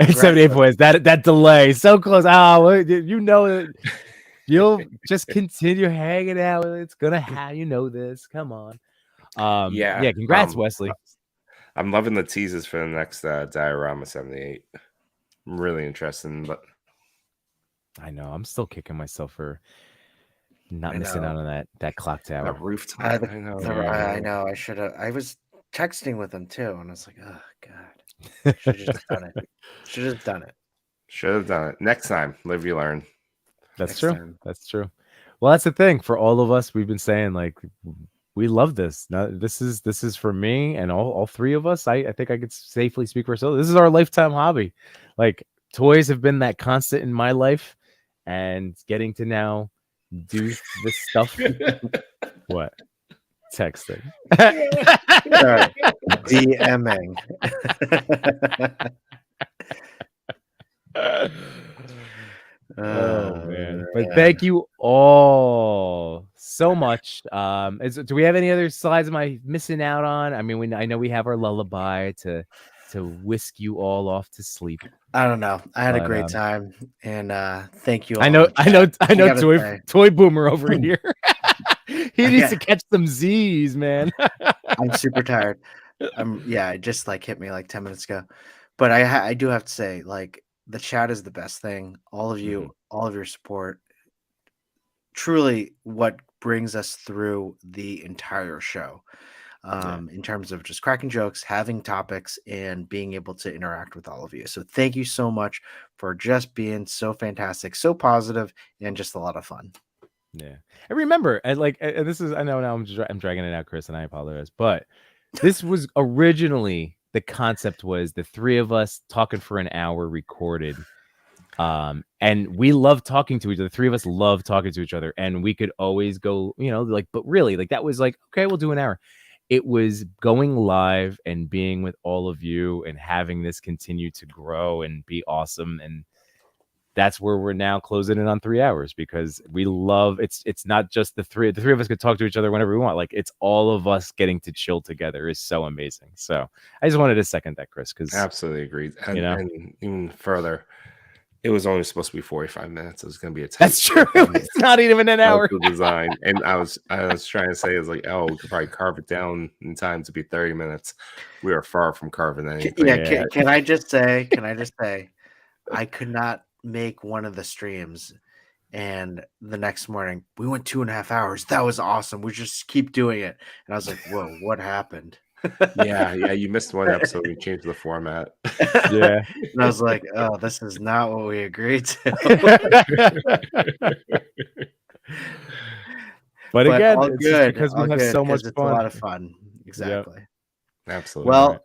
78 points. That delay so close. Oh, you know it. You'll just continue hanging out. It's gonna have this. Come on. Yeah. Congrats, Wesley. I'm loving the teasers for the next diorama 78. I'm really interested, but I know I'm still kicking myself for not missing out on that clock tower. that rooftop. I know. I know. I should have. I was texting with him too, and I was like, oh god, should have just done it. Should have done it. Should have done it. Next time, live you learn. That's Next true. time. That's true. Well, that's the thing for all of us. We've been saying like we love this. Now, this is for me and all three of us. I think I could safely speak for ourselves. This is our lifetime hobby. Like toys have been that constant in my life, and getting to now do this stuff. What? Texting. Sorry. DMing. Oh man! But thank you all so much. Do we have any other slides? Am I missing out on? I mean, I know we have our lullaby to whisk you all off to sleep. I don't know. I had a great time, and thank you all. I know. Toy Boomer over here. He needs to catch some Z's, man. I'm super tired. It just like hit me like 10 minutes ago. But I do have to say, like, the chat is the best thing. All of you, all of your support, truly what brings us through the entire show. In terms of just cracking jokes, having topics, and being able to interact with all of you. So thank you so much for just being so fantastic, so positive, and just a lot of fun. Yeah. And remember, this is, I know now I'm dragging it out, Chris, and I apologize, but this was originally, the concept was the three of us talking for an hour recorded. And we love talking to each other. The three of us love talking to each other, and we could always go, but really, like, that was like, okay, we'll do an hour. It was going live and being with all of you and having this continue to grow and be awesome. And that's where we're now closing in on 3 hours, because we love it's not just the three of us could talk to each other whenever we want. Like, it's all of us getting to chill together is so amazing. So I just wanted to second that, Chris, because absolutely agreed. And even further, it was only supposed to be 45 minutes. It was going to be a that's true. It's not even an hour. Design. And I was trying to say, is like, oh, we could probably carve it down in time to be 30 minutes. We are far from carving anything. Yeah. Can I just say, I could not make one of the streams, and the next morning we went 2.5 hours. That was awesome. We just keep doing it. And I was like, whoa, what happened? Yeah, you missed one episode. We changed the format. Yeah. And I was like, oh, this is not what we agreed to. but again, all good, because we have so much fun. It's a lot of fun. Exactly. Yep. Absolutely. Well,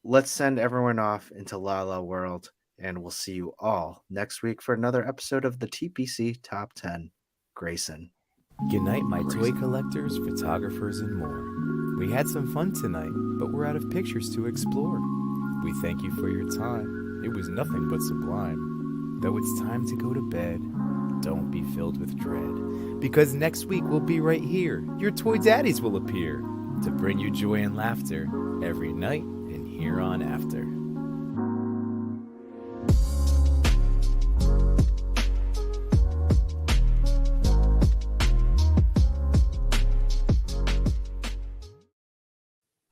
let's send everyone off into La La World, and we'll see you all next week for another episode of the TPC Top 10. Grayson. Good night, my toy collectors, photographers, and more. We had some fun tonight, but we're out of pictures to explore. We thank you for your time. It was nothing but sublime. Though it's time to go to bed, don't be filled with dread, because next week we'll be right here. Your toy daddies will appear to bring you joy and laughter every night and here on after.